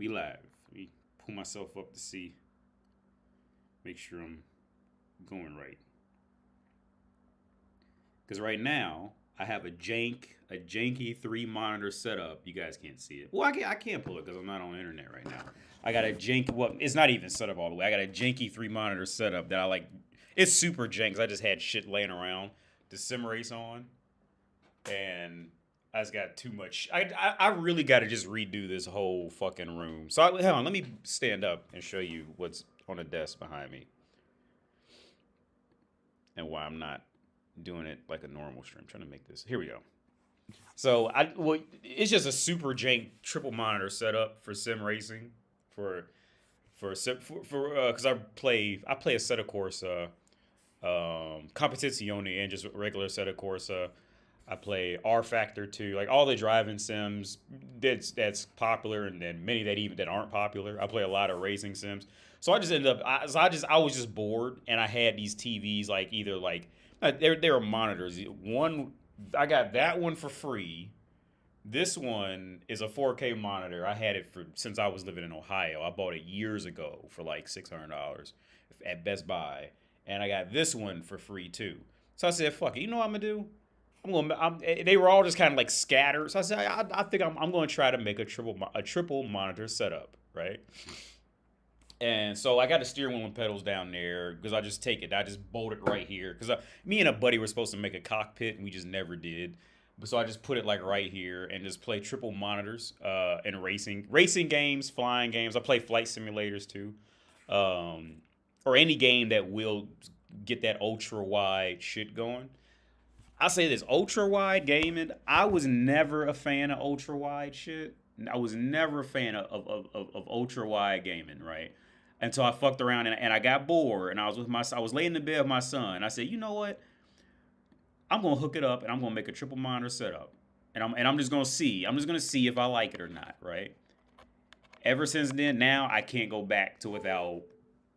We live. Let me pull myself up to see, make sure I'm going right. Because right now I have a janky three monitor setup. You guys can't see it. Well, I can't pull it because I'm not on the internet right now. I got a janky. Well, it's not even set up all the way. I got a janky three monitor setup that I like. It's super jank. 'Cause I just had shit laying around to sim race on, and I just got too much. I really got to just redo this whole fucking room. So hold on, let me stand up and show you what's on the desk behind me and why I'm not doing it like a normal stream. I'm trying to make this. Here we go. So it's just a super jank triple monitor setup for sim racing for because I play a set of course competizione and just regular set of course. I play R Factor 2, like all the driving sims that's popular, and then many that aren't popular. I play a lot of racing sims. So I just ended up I was just bored, and I had these TVs like either like there were monitors. One I got that one for free. This one is a 4K monitor. I had it for since I was living in Ohio. I bought it years ago for like $600 at Best Buy, and I got this one for free too. So I said, "Fuck it." You know what I'm gonna do? They were all just kind of like scattered. So I said, I think I'm going to try to make a triple monitor setup, right? And so I got the steering wheel and pedals down there because I just take it. I just bolt it right here because me and a buddy were supposed to make a cockpit and we just never did. So I just put it like right here and just play triple monitors and racing games, flying games. I play flight simulators too, or any game that will get that ultra wide shit going. I say this ultra wide gaming. I was never a fan of ultra wide shit. I was never a fan of ultra wide gaming, right? Until I fucked around and I got bored and I was laying in the bed with my son. I said, you know what? I'm gonna hook it up and I'm gonna make a triple monitor setup, and I'm just gonna see. I'm just gonna see if I like it or not, right? Ever since then, now I can't go back to without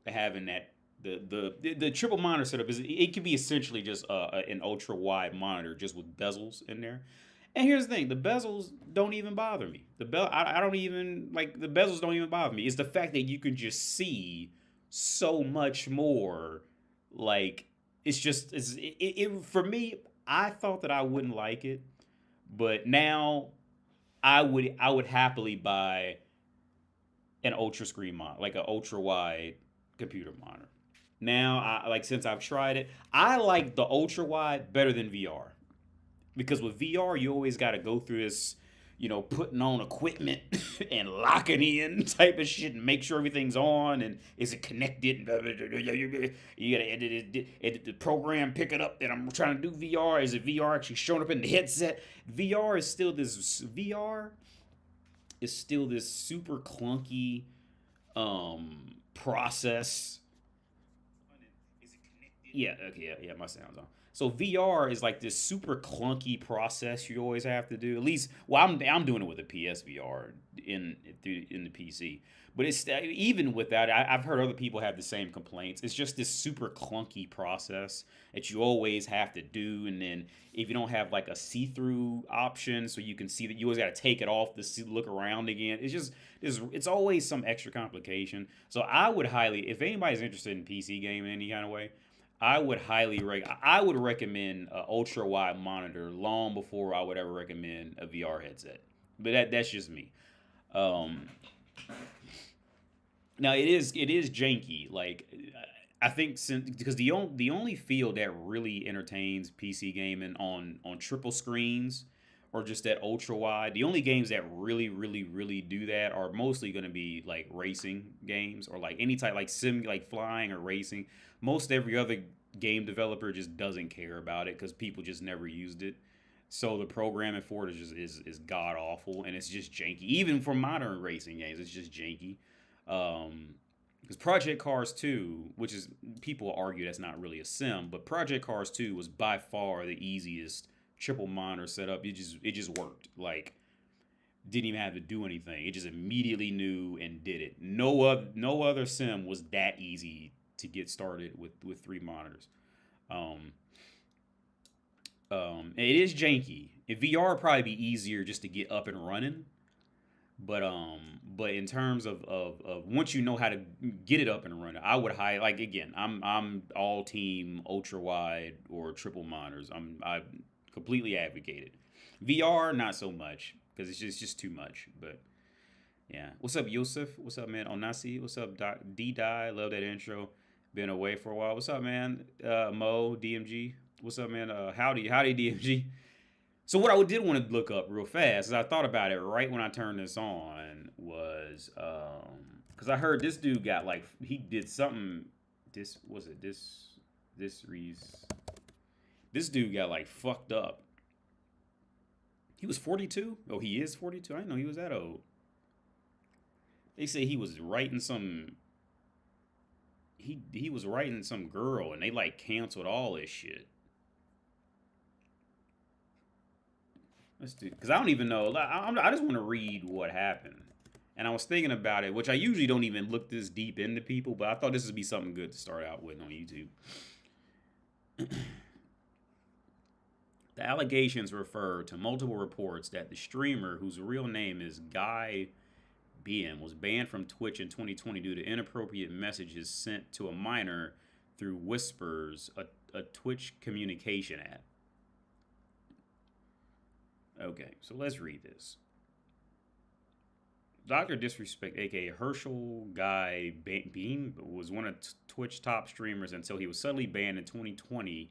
having that the triple monitor setup is it can be essentially just an ultra wide monitor just with bezels in there. And here's the thing: the bezels don't even bother me. I don't even like the bezels don't even bother me. It's the fact that you can just see so much more. Like for me. I thought that I wouldn't like it, but now I would happily buy an ultra screen monitor, like an ultra wide computer monitor. Now, since I've tried it, I like the ultra wide better than VR because with VR you always got to go through this, putting on equipment and locking in type of shit and make sure everything's on and is it connected. You gotta edit the program, pick it up that I'm trying to do VR. Is it VR actually showing up in the headset? VR is still this super clunky process. Yeah, okay, yeah, my sound's on. So VR is like this super clunky process you always have to do. At least, well, I'm doing it with a PSVR in the PC. But it's even with that, I've heard other people have the same complaints. It's just this super clunky process that you always have to do, and then if you don't have like a see-through option, so you can see that you always got to take it off to look around again. It's always some extra complication. So I would highly, if anybody's interested in PC gaming in any kind of way, I would recommend an ultra wide monitor long before I would ever recommend a VR headset. But that's just me. Um, Now it is janky. Like I think because the only field that really entertains PC gaming on triple screens or just that ultra wide, the only games that really really really do that are mostly going to be like racing games or like any type like sim like flying or racing. Most every other game developer just doesn't care about it because people just never used it. So the programming for it is god awful and it's just janky. Even for modern racing games, it's just janky. Because Project Cars 2, which is people argue that's not really a sim, but Project Cars 2 was by far the easiest triple monitor setup. It just worked. Like didn't even have to do anything. It just immediately knew and did it. No other sim was that easy to get started with three monitors. Um, it is janky. In VR, would probably be easier just to get up and running. But in terms of once you know how to get it up and running, I would hire, like, again, I'm all team ultra wide or triple monitors. I completely advocated. VR not so much because it's just too much. But yeah, what's up, Yosef? What's up, man? Onasi, what's up, Doc D Die? Love that intro. Been away for a while. What's up, man? Mo DMG. What's up, man? Howdy DMG. So what I did want to look up real fast, as I thought about it right when I turned this on, was because I heard this dude got like he did something. This was it. This reads. This dude got like fucked up. He was 42. Oh, he is 42. I didn't know he was that old. They say he was writing some. He was writing some girl, and they like canceled all this shit. Let's do, because I don't even know. I just want to read what happened. And I was thinking about it, which I usually don't even look this deep into people, but I thought this would be something good to start out with on YouTube. The allegations refer to multiple reports that the streamer, whose real name is Guy BM, was banned from Twitch in 2020 due to inappropriate messages sent to a minor through Whispers, a Twitch communication app. Okay, so let's read this. Dr. Disrespect, aka Herschel Guy Beam, was one of Twitch top streamers until he was suddenly banned in 2020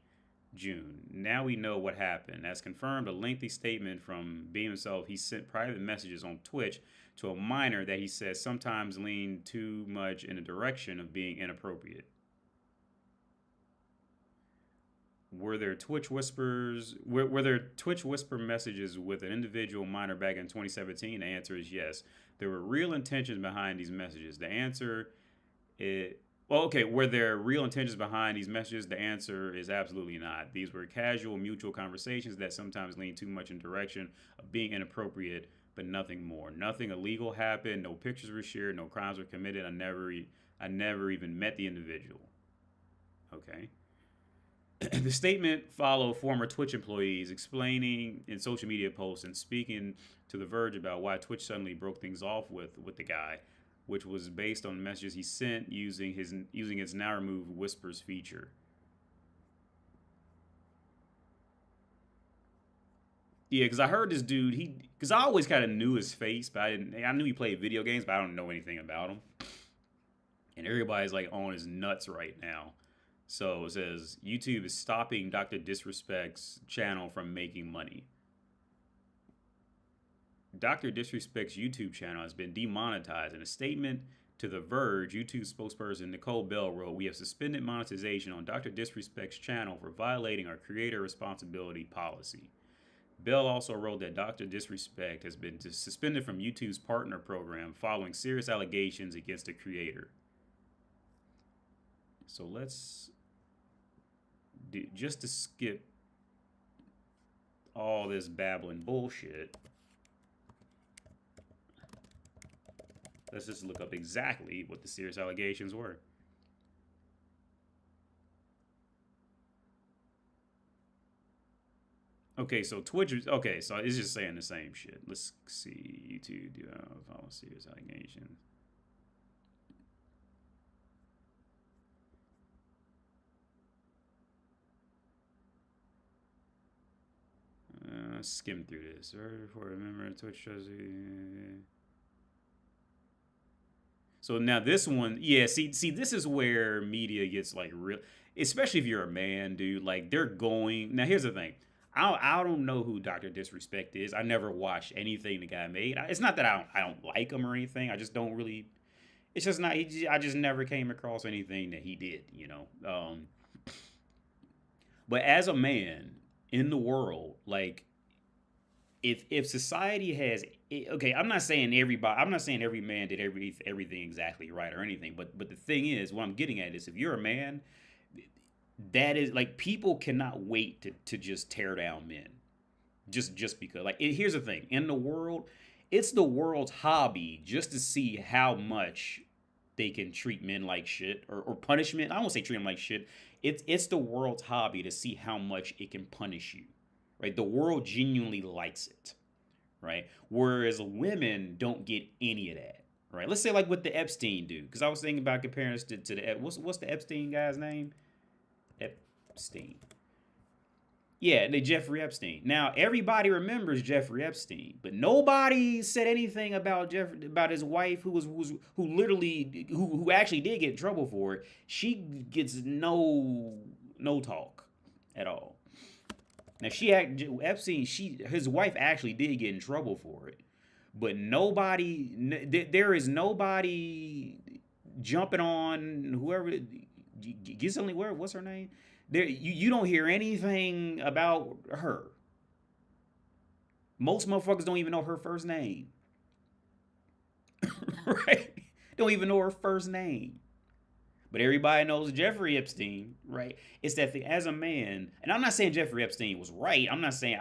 June. Now we know what happened. As confirmed, a lengthy statement from Beam himself, he sent private messages on Twitch to a minor that he says sometimes leaned too much in the direction of being inappropriate. Were there Twitch whispers? Were there Twitch whisper messages with an individual minor back in 2017? The answer is yes. There were real intentions behind these messages. The answer is, well, okay. Were there real intentions behind these messages? The answer is absolutely not. These were casual, mutual conversations that sometimes lean too much in direction of being inappropriate, but nothing more. Nothing illegal happened. No pictures were shared. No crimes were committed. I never even met the individual. Okay. The statement followed former Twitch employees explaining in social media posts and speaking to The Verge about why Twitch suddenly broke things off with the guy, which was based on messages he sent using its now removed Whispers feature. Yeah, because I heard this dude, because I always kind of knew his face, but I knew he played video games, but I don't know anything about him. And everybody's like on his nuts right now. So it says YouTube is stopping Dr. Disrespect's channel from making money. Dr. Disrespect's YouTube channel has been demonetized. In a statement to The Verge, YouTube spokesperson Nicole Bell wrote, "We have suspended monetization on Dr. Disrespect's channel for violating our creator responsibility policy." Bell also wrote that Dr. Disrespect has been suspended from YouTube's partner program following serious allegations against the creator. So let's just to skip all this babbling bullshit, let's just look up exactly what the serious allegations were. Okay, so Twitch is, okay, so it's just saying the same shit. Let's see, YouTube, do follow serious allegations. Skim through this. Remember, Twitch shows you. So now this one, yeah. See, this is where media gets like real, especially if you're a man, dude. Like they're going. Now here's the thing. I don't know who Dr. Disrespect is. I never watched anything the guy made. It's not that I don't like him or anything. I just don't really. It's just not. I just never came across anything that he did. You know. But as a man in the world, like. If society has, okay, I'm not saying every man did everything exactly right or anything, but the thing is, what I'm getting at is, if you're a man, that is like, people cannot wait to just tear down men, just because. Like, here's the thing, in the world, it's the world's hobby just to see how much they can treat men like shit, or punish men. I won't say treat them like shit. It's the world's hobby to see how much it can punish you. Right? The world genuinely likes it, right? Whereas women don't get any of that, right? Let's say like with the Epstein dude, because I was thinking about comparing this to the what's the Epstein guy's name? Epstein. Yeah, the Jeffrey Epstein. Now everybody remembers Jeffrey Epstein, but nobody said anything about about his wife, who actually did get in trouble for it. She gets no talk at all. Now Epstein, his wife actually did get in trouble for it, but there is nobody jumping on whoever. Get something. What's her name? There, you don't hear anything about her. Most motherfuckers don't even know her first name. Right? Don't even know her first name. But everybody knows Jeffrey Epstein, right? It's that thing as a man, and I'm not saying Jeffrey Epstein was right. I'm not saying.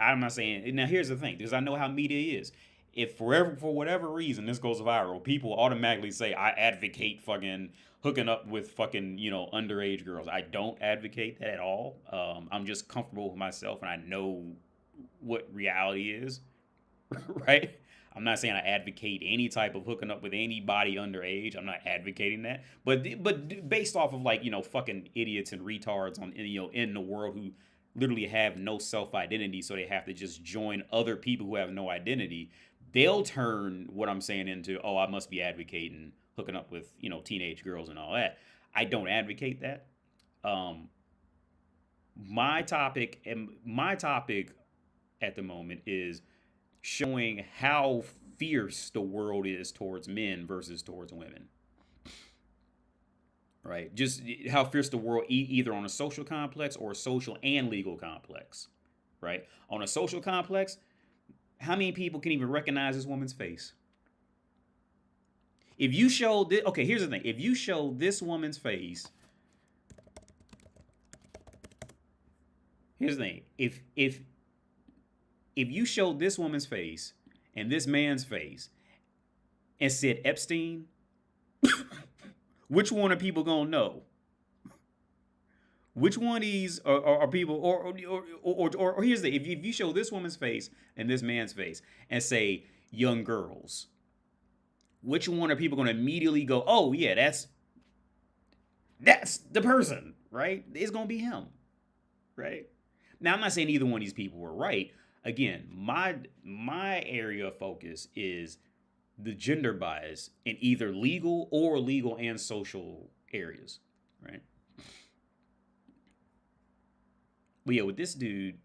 Now here's the thing, because I know how media is. If for whatever reason this goes viral, people automatically say I advocate fucking hooking up with fucking underage girls. I don't advocate that at all. I'm just comfortable with myself, and I know what reality is, right? I'm not saying I advocate any type of hooking up with anybody underage. I'm not advocating that, but based off of like fucking idiots and retards in the world who literally have no self-identity, so they have to just join other people who have no identity. They'll turn what I'm saying into, oh, I must be advocating hooking up with teenage girls and all that. I don't advocate that. My topic at the moment is showing how fierce the world is towards men versus towards women. Right? Just how fierce the world either on a social complex or a social and legal complex. Right? On a social complex, how many people can even recognize this woman's face? If you show this, okay, here's the thing. If you show this woman's face, here's the thing. If you showed this woman's face and this man's face and said Epstein, which one are people gonna know? Which one of these are people, or here's the, if you show this woman's face and this man's face and say young girls, which one are people going to immediately go, oh yeah, that's the person, right? It's going to be him, right? Now I'm not saying either one of these people were right. Again, my area of focus is the gender bias in either legal and social areas, right? But yeah, with this dude,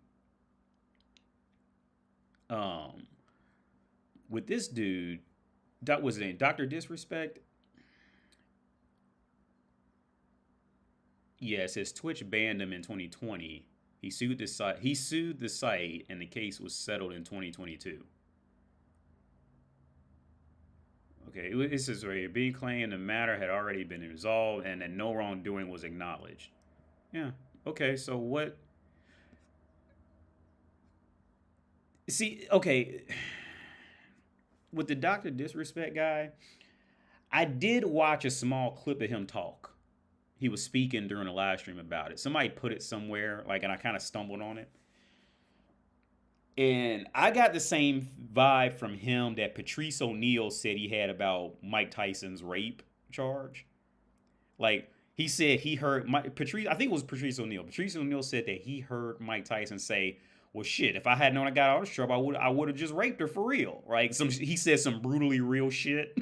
what was his name? Dr. Disrespect? Yeah, it says Twitch banned him in 2020. He sued the site, and the case was settled in 2022. Okay, it says right here, being claimed the matter had already been resolved and that no wrongdoing was acknowledged. Yeah. Okay, so what? See, okay, with the Dr. Disrespect guy, I did watch a small clip of him talk. He was speaking during a live stream about it. Somebody put it somewhere, and I kind of stumbled on it. And I got the same vibe from him that Patrice O'Neal said he had about Mike Tyson's rape charge. Like, he said he heard I think it was Patrice O'Neal. Patrice O'Neal said that he heard Mike Tyson say, well, shit, if I had known I got out of trouble, I would have just raped her for real, right? He said some brutally real shit,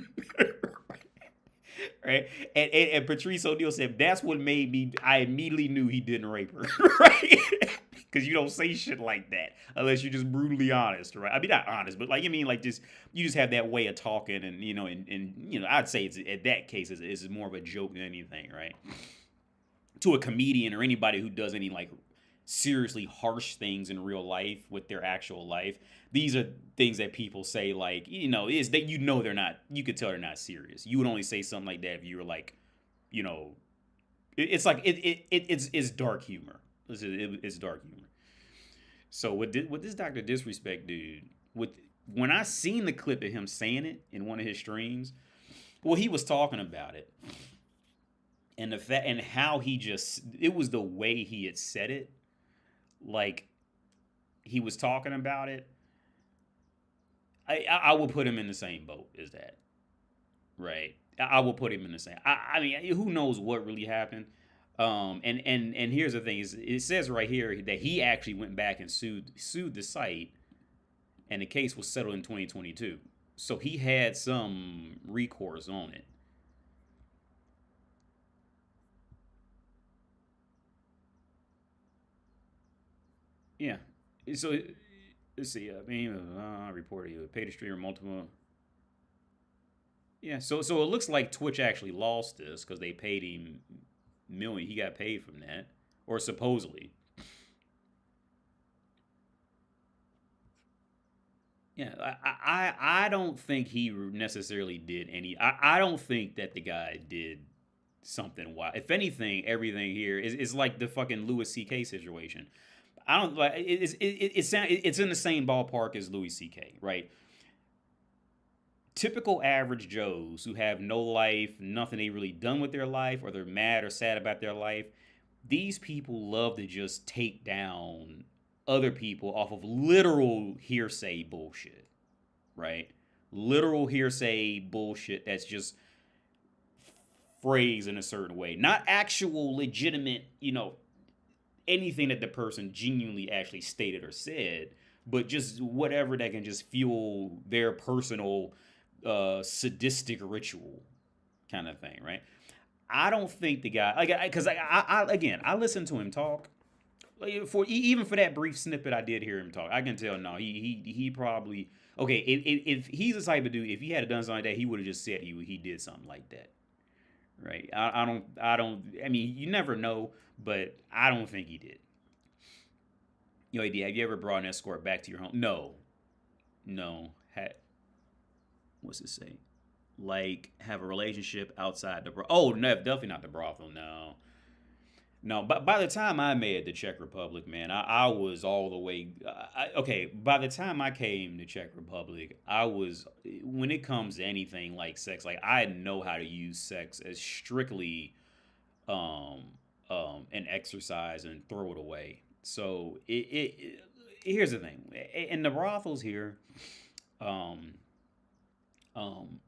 right? And Patrice O'Neal said, that's what made me, I immediately knew he didn't rape her, right? Because you don't say shit like that unless you're just brutally honest, right? I mean, not honest, but you just have that way of talking, and I'd say in that case, it's more of a joke than anything, right? To a comedian or anybody who does any seriously harsh things in real life with their actual life, these are things that people say is that they're not, you could tell they're not serious. You would only say something like that if you were it's dark humor. It's dark humor. So with this Dr. Disrespect dude, when I seen the clip of him saying it in one of his streams, well, he was talking about it. And and how it was the way he had said it. Like, he was talking about it. I will put him in the same boat as that, right? I will put him in the same. I mean, who knows what really happened? And here's the thing: is it says right here that he actually went back and sued the site, and the case was settled in 2022. So he had some recourse on it. Yeah. So let's see. I mean, reported he would pay the streamer multiple. Yeah. So it looks like Twitch actually lost this because they paid him million. He got paid from that, or supposedly. Yeah, I don't think he necessarily did any. I don't think that the guy did something wild. If anything, everything here is like the fucking Louis C.K. situation. I don't like it's in the same ballpark as Louis C.K. Right? Typical average Joes who have no life, nothing they really done with their life, or they're mad or sad about their life. These people love to just take down other people off of literal hearsay bullshit, right? Literal hearsay bullshit that's just phrased in a certain way, not actual legitimate, anything that the person genuinely actually stated or said, but just whatever that can just fuel their personal sadistic ritual kind of thing, right? I don't think the guy, like, because again, I listened to him talk. Like, even for that brief snippet I did hear him talk, I can tell no, he probably okay. If he's the type of dude, if he had done something like that, he would have just said he did something like that, right? I don't. I mean, you never know, but I don't think he did. AD, have you ever brought an escort back to your home? No, no. What's it say? Like have a relationship outside the oh no, definitely not the brothel. No, no. But by the time I made the Czech Republic, man, I was all the way. Okay, by the time I came to Czech Republic, I was when it comes to anything like sex, like I know how to use sex as strictly um, an exercise and throw it away. So here's the thing: in the brothels here, um, um,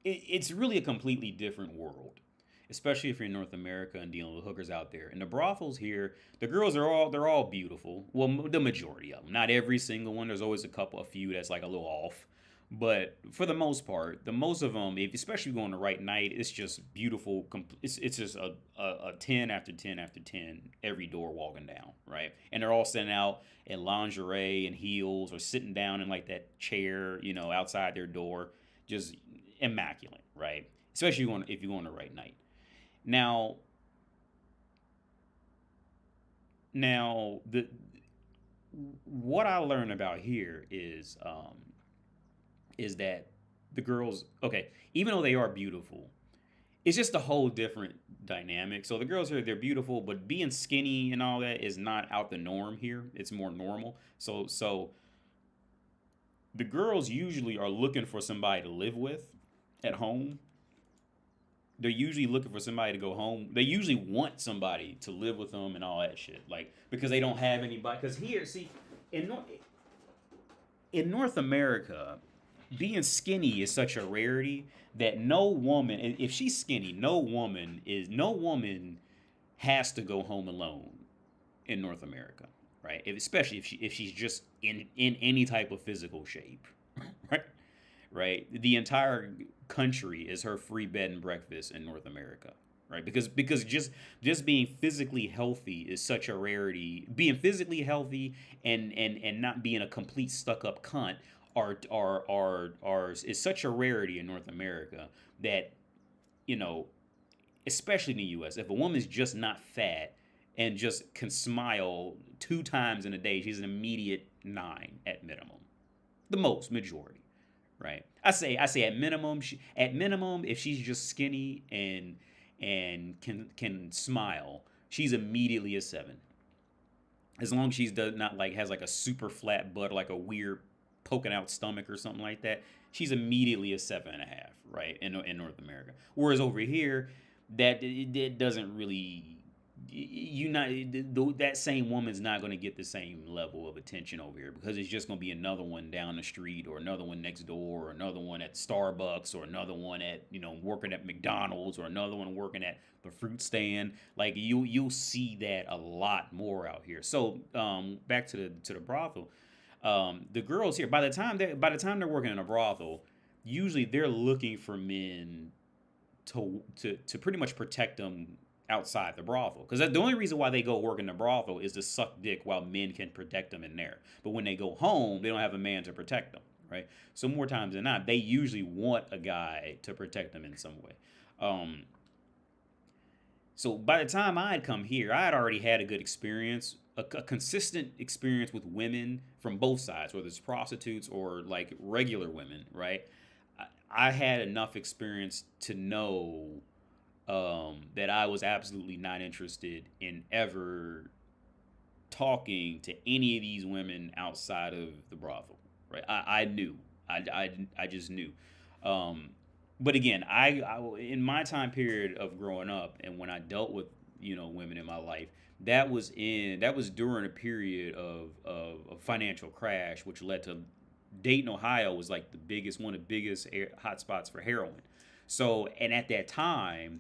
it's really a completely different world, especially if you're in North America and dealing with hookers out there. And the brothels here, the girls are they're all beautiful. Well, the majority of them, not every single one. There's always a few that's like a little off. But for the most part, the most of them, if especially going the right night, it's just beautiful. It's just a 10 after 10 after 10 every door walking down, right? And they're all sitting out in lingerie and heels or sitting down in like that chair, outside their door, just immaculate, right? Especially if you go on the right night. Now, the what I learned about here is that the girls, okay, even though they are beautiful, it's just a whole different dynamic. So the girls here, they're beautiful, but being skinny and all that is not out the norm here. It's more normal. So the girls usually are looking for somebody to live with at home. They're usually looking for somebody to go home. They usually want somebody to live with them and all that shit, like because they don't have anybody. Because here, see, in in North America, being skinny is such a rarity that no woman, if she's skinny, no woman has to go home alone in North America, right? Especially if she's just in any type of physical shape, right? Right? The entire country is her free bed and breakfast in North America, right? Because just being physically healthy is such a rarity. Being physically healthy and not being a complete stuck up cunt are is such a rarity in North America that you know, especially in the U.S. If a woman's just not fat and just can smile 2 times in a day, she's an immediate 9 at minimum, the most majority. Right. I say at minimum if she's just skinny and can smile, she's immediately a 7. As long as she's does not like has like a super flat butt, like a weird poking out stomach or something like that, she's immediately a 7.5. Right, in North America. Whereas over here, that it doesn't really you not that same woman's not going to get the same level of attention over here, because it's just going to be another one down the street, or another one next door, or another one at Starbucks, or another one at, working at McDonald's, or another one working at the fruit stand. Like you'll see that a lot more out here. So back to the brothel. The girls here, by the time they're working in a brothel, usually they're looking for men to pretty much protect them outside the brothel. Because the only reason why they go work in the brothel is to suck dick while men can protect them in there. But when they go home, they don't have a man to protect them, right? So more times than not, they usually want a guy to protect them in some way. So by the time I had come here, I had already had a good experience, a consistent experience with women from both sides, whether it's prostitutes or like regular women, right? I had enough experience to know that I was absolutely not interested in ever talking to any of these women outside of the brothel, right? I knew. I just knew. But again, I in my time period of growing up, and when I dealt with women in my life, that was during a period of financial crash, which led to Dayton, Ohio was like one of the biggest hotspots for heroin. So, and at that time,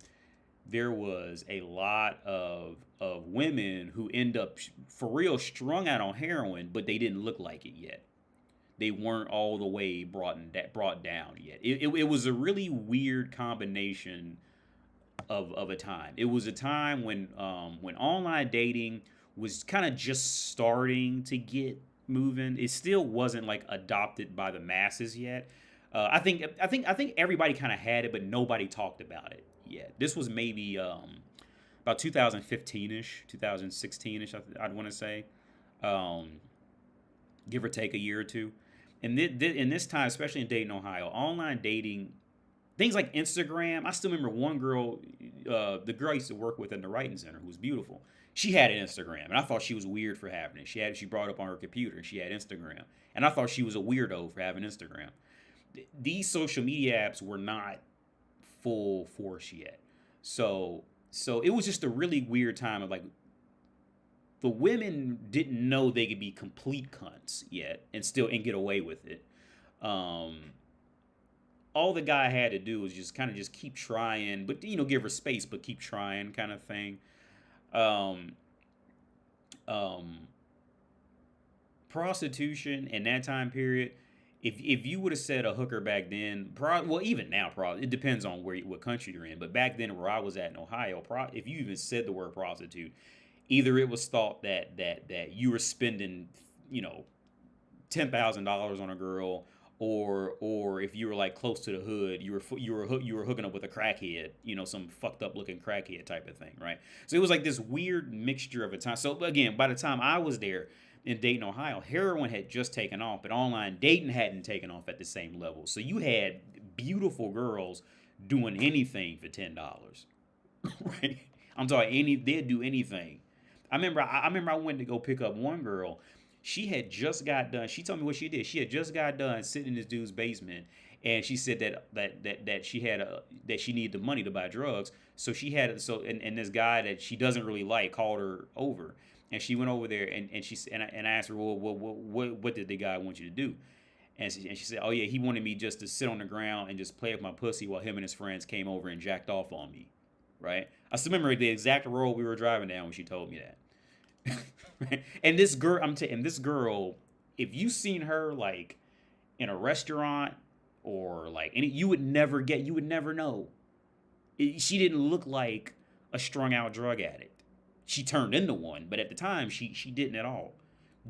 there was a lot of women who end up for real strung out on heroin, but they didn't look like it yet. They weren't all the way brought down yet. It was a really weird combination of a time. It was a time when online dating was kind of just starting to get moving. It still wasn't like adopted by the masses yet. I think everybody kind of had it, but nobody talked about it yet. This was maybe about 2015-ish, 2016-ish, I'd want to say, give or take a year or two. And in this time, especially in Dayton, Ohio, online dating, things like Instagram. I still remember one girl, the girl I used to work with in the writing center, who was beautiful. She had an Instagram, and I thought she was weird for having it. She brought it up on her computer, and she had Instagram, and I thought she was a weirdo for having Instagram. These social media apps were not full force yet, so it was just a really weird time of like, the women didn't know they could be complete cunts yet and get away with it. All the guy had to do was just keep trying, but give her space, but keep trying, kind of thing. Prostitution in that time period, if you would have said a hooker back then, even now, it depends on what country you're in, but back then where I was at in Ohio, if you even said the word prostitute, either it was thought that you were spending $10,000 on a girl, or if you were like close to the hood, you were hooking up with a crackhead, some fucked up looking crackhead type of thing, right? So it was like this weird mixture of a time. So again, by the time I was there in Dayton, Ohio, heroin had just taken off, but online dating hadn't taken off at the same level. So you had beautiful girls doing anything for $10, right? I'm talking they'd do anything. I remember I went to go pick up one girl. She had just got done. She told me what she did. She had just got done sitting in this dude's basement, and she said that she had that she needed the money to buy drugs. So she had and this guy that she doesn't really like called her over, and she went over there and I asked her, well, what did the guy want you to do? And she said, oh yeah, he wanted me just to sit on the ground and just play with my pussy while him and his friends came over and jacked off on me, right? I still remember the exact road we were driving down when she told me that. And this girl, if you seen her like in a restaurant or like you would never know. She didn't look like a strung out drug addict. She turned into one, but at the time she didn't at all.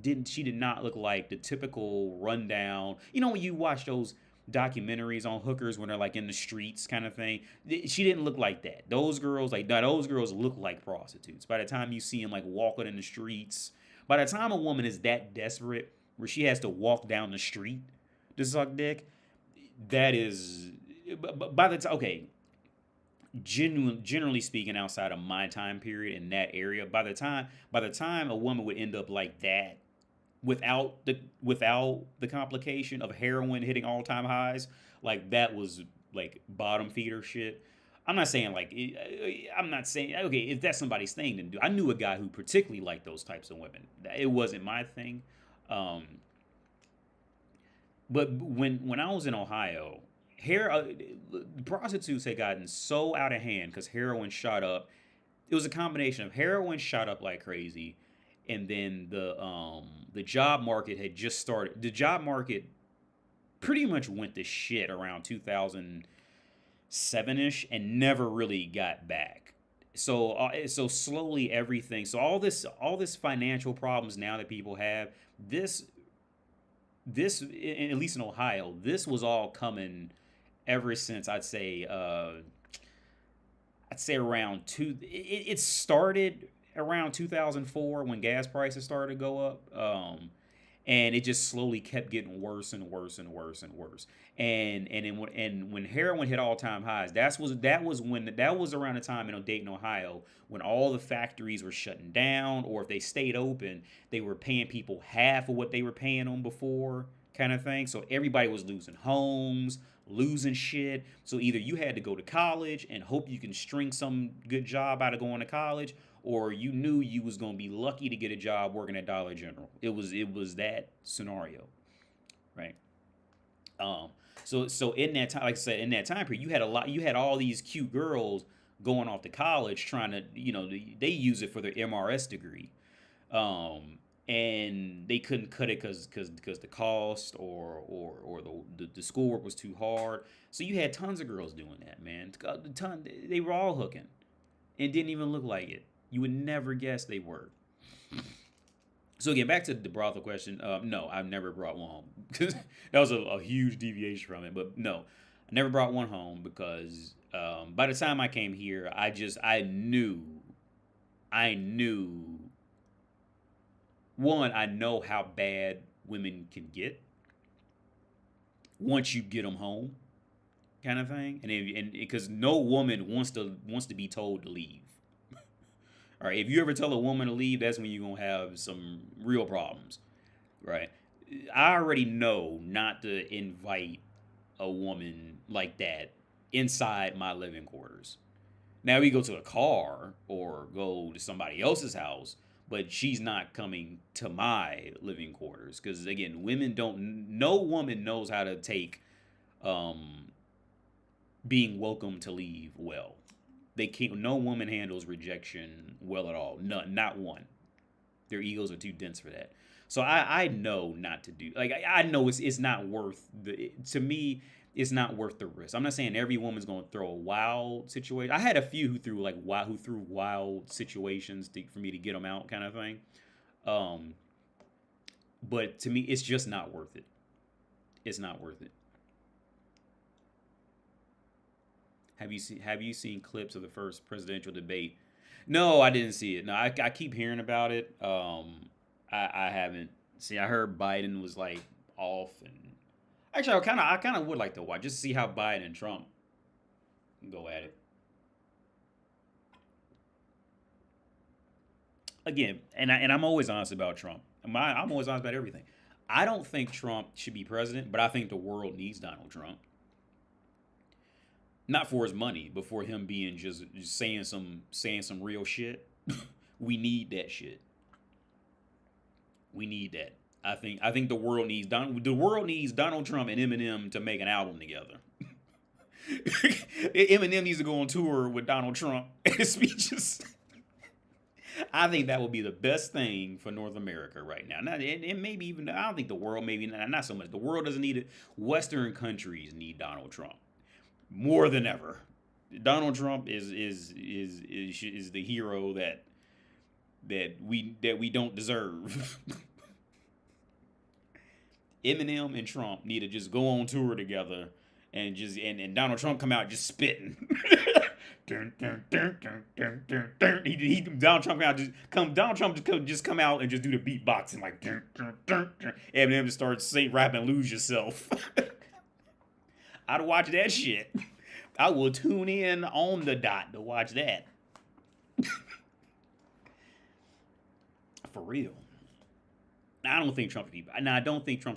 She did not look like the typical rundown. When you watch those documentaries on hookers when they're like in the streets kind of thing, she didn't look like that. Those girls look like prostitutes. By the time you see them like walking in the streets, by the time a woman is that desperate where she has to walk down the street to suck dick, that is by the time, okay, generally speaking, outside of my time period in that area, by the time a woman would end up like that without the complication of heroin hitting all-time highs, like that was like bottom feeder shit. I'm not saying like I'm not saying okay if that's somebody's thing then do. I knew a guy who particularly liked those types of women. It wasn't my thing, um, but when I was in Ohio, hair the prostitutes had gotten so out of hand because heroin shot up. It was a combination of heroin shot up like crazy, and then the job market had just started. The job market pretty much went to shit around 2007 ish and never really got back. So slowly everything. So all this financial problems now that people have this at least in Ohio this was all coming ever since I'd say around it started around 2004 when gas prices started to go up. And it just slowly kept getting worse and worse and worse and worse. And when heroin hit all time highs, that was around the time in Dayton, Ohio, when all the factories were shutting down, or if they stayed open, they were paying people half of what they were paying them before, kind of thing. So everybody was losing homes, losing shit. So either you had to go to college and hope you can string some good job out of going to college, or you knew you was gonna be lucky to get a job working at Dollar General. It was that scenario, right? Um, so in that time, like I said, in that time period, you had all these cute girls going off to college trying to, they use it for their MRS degree, and they couldn't cut it because the cost or the schoolwork was too hard. So you had tons of girls doing that, man. They were all hooking, and didn't even look like it. You would never guess they were. So again, back to the brothel question. No, I've never brought one home because that was a huge deviation from it. But no, I never brought one home because by the time I came here, I knew. One, I know how bad women can get once you get them home, kind of thing. And because no woman wants to be told to leave. All right, if you ever tell a woman to leave, that's when you're going to have some real problems, right? I already know not to invite a woman like that inside my living quarters. Now we go to a car or go to somebody else's house, but she's not coming to my living quarters because, again, no woman knows how to take being welcome to leave well. They can't. No woman handles rejection well at all. None, not one. Their egos are too dense for that. So I know not to do. Like I know it's not worth to me. It's not worth the risk. I'm not saying every woman's going to throw a wild situation. I had a few who threw wild situations for me to get them out, kind of thing. But to me, it's just not worth it. It's not worth it. Have you seen clips of the first presidential debate? No, I didn't see it. No, I keep hearing about it. I haven't. See, I heard Biden was like off, and actually, I kind of would like to watch just to see how Biden and Trump go at it. Again, and I'm always honest about Trump. I'm always honest about everything. I don't think Trump should be president, but I think the world needs Donald Trump. Not for his money, but for him being just saying some real shit. We need that shit. We need that. I think the world needs Donald Trump and Eminem to make an album together. Eminem needs to go on tour with Donald Trump and his speeches. I think that would be the best thing for North America right now. And maybe even I don't think the world, maybe not so much. The world doesn't need it. Western countries need Donald Trump more than ever. Donald Trump is the hero that we don't deserve. Eminem and Trump need to just go on tour together and Donald Trump come out just spitting. Donald Trump just come out and just do the beatboxing like Eminem just starts rapping "Lose Yourself." I'd watch that shit. I will tune in on the dot to watch that. For real. I don't think Trump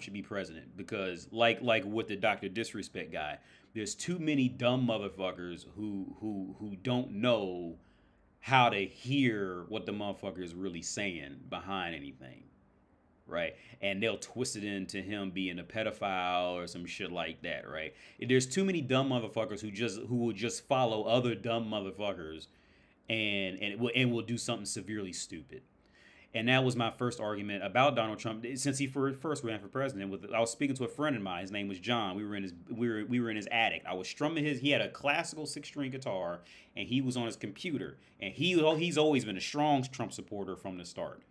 should be president because like with the Dr. Disrespect guy, there's too many dumb motherfuckers who don't know how to hear what the motherfucker is really saying behind anything, right? And they'll twist it into him being a pedophile or some shit like that, right? There's too many dumb motherfuckers who will just follow other dumb motherfuckers and will do something severely stupid. And that was my first argument about Donald Trump since he first ran for president. I was speaking to a friend of mine. His name was John. We were in his attic. I was strumming he had a classical 6-string guitar, and he was on his computer. And he's always been a strong Trump supporter from the start,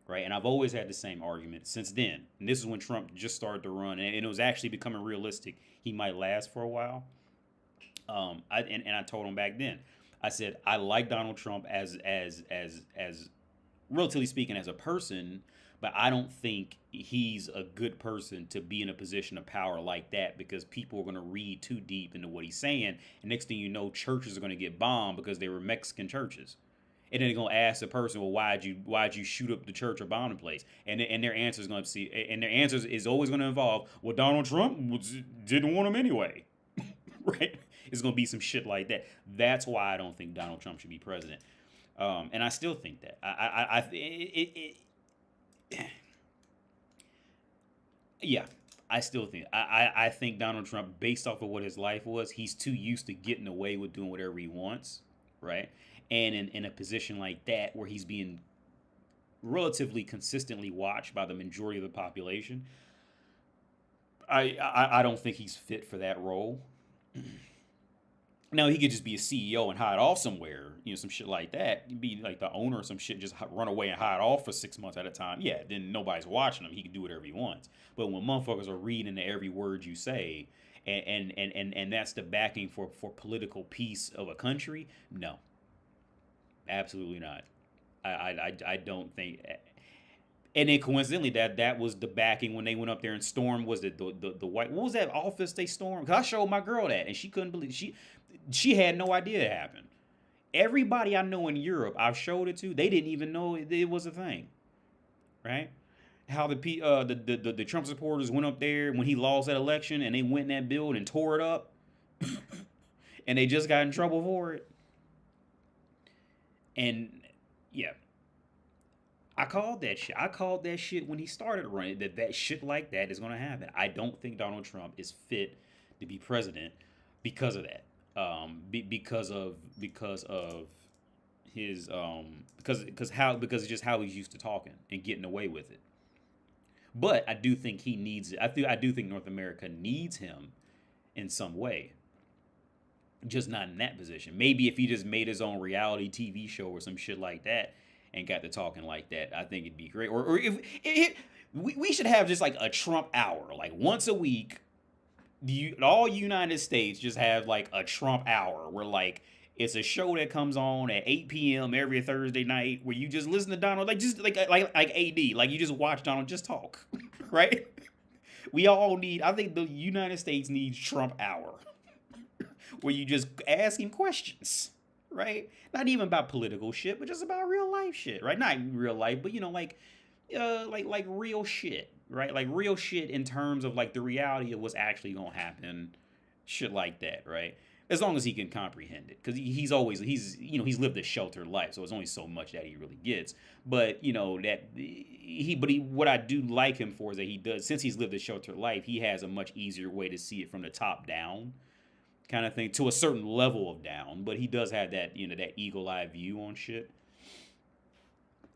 right? And I've always had the same argument since then. And this is when Trump just started to run, and it was actually becoming realistic. He might last for a while. I told him back then. I said I like Donald Trump as relatively speaking as a person, but I don't think he's a good person to be in a position of power like that, because people are going to read too deep into what he's saying, and next thing you know, churches are going to get bombed because they were Mexican churches. And then they're going to ask the person, well, why'd you shoot up the church or bomb the place? And their answer is going to see, and their answer is always going to involve, well, Donald Trump didn't want him anyway, right? It's going to be some shit like that. That's why I don't think Donald Trump should be president. And I still think that. I still think. I think Donald Trump, based off of what his life was, he's too used to getting away with doing whatever he wants, right? And in a position like that, where he's being relatively consistently watched by the majority of the population, I don't think he's fit for that role. Now, he could just be a CEO and hide off somewhere, some shit like that. He'd be like the owner or some shit, just run away and hide off for 6 months at a time. Yeah, then nobody's watching him. He can do whatever he wants. But when motherfuckers are reading into every word you say, and that's the backing for political peace of a country, no. Absolutely not. I don't think. And then coincidentally, that was the backing when they went up there and stormed. Was it the white? What was that office they stormed? Cause I showed my girl that, and she couldn't believe she had no idea it happened. Everybody I know in Europe, I've showed it to, they didn't even know it was a thing, right? How the Trump supporters went up there when he lost that election, and they went in that building and tore it up, and they just got in trouble for it. And yeah. I called that shit. I called that shit when he started running, that shit like that is going to happen. I don't think Donald Trump is fit to be president because of that. Because of his because it's just how he's used to talking and getting away with it. But I do think he needs it. I do think North America needs him in some way. Just not in that position. Maybe if he just made his own reality TV show or some shit like that, and got to talking like that, I think it'd be great. Or if we should have just like a Trump hour, like once a week. All United States just have like a Trump hour where like it's a show that comes on at 8 p.m. every Thursday night where you just listen to Donald, like just like AD, like you just watch Donald just talk, right? We all need. I think the United States needs Trump hour, where you just ask him questions. Right? Not even about political shit, but just about real life shit, right? Not real life, but like real shit, right? Like real shit in terms of like the reality of what's actually gonna happen, shit like that, right? As long as he can comprehend it, because he's lived a sheltered life, so it's only so much that he really gets. But what I do like him for is that he does, since he's lived a sheltered life, he has a much easier way to see it from the top down. Kind of thing, to a certain level of down, but he does have that, that eagle-eye view on shit.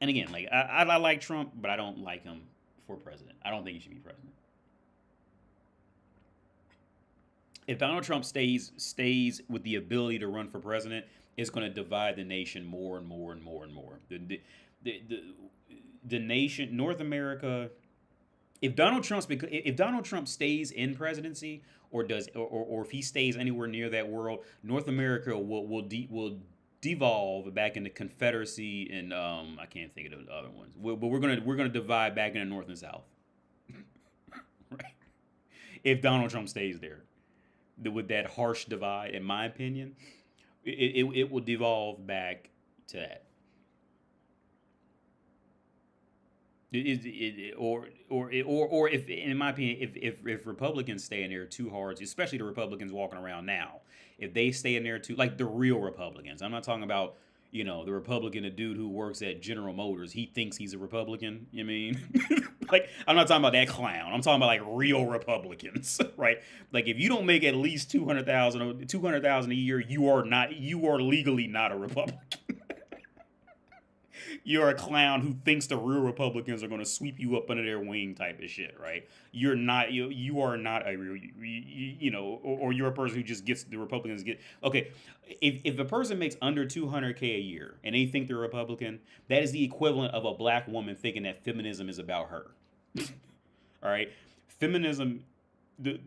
And again, like I like Trump, but I don't like him for president. I don't think he should be president. If Donald Trump stays with the ability to run for president, it's going to divide the nation more and more and more and more. The nation, North America. If Donald Trump stays in presidency, or if he stays anywhere near that world, North America will devolve back into Confederacy, and I can't think of the other ones. But we're gonna divide back into North and South, right? If Donald Trump stays there, with that harsh divide, in my opinion, it will devolve back to that. Or if, in my opinion, if Republicans stay in there too hard, especially the Republicans walking around now, if they stay in there too, like the real Republicans, I'm not talking about the Republican, the dude who works at General Motors, he thinks he's a Republican. You know what I mean? Like, I'm not talking about that clown. I'm talking about like real Republicans, right? Like, if you don't make at least 200,000 a year, you are legally not a Republican. You're a clown who thinks the real Republicans are going to sweep you up under their wing type of shit, right? You're not. You are not a real. Or you're a person who just gets the Republicans get. Okay, if a person makes under 200K a year and they think they're Republican, that is the equivalent of a black woman thinking that feminism is about her. All right, feminism. The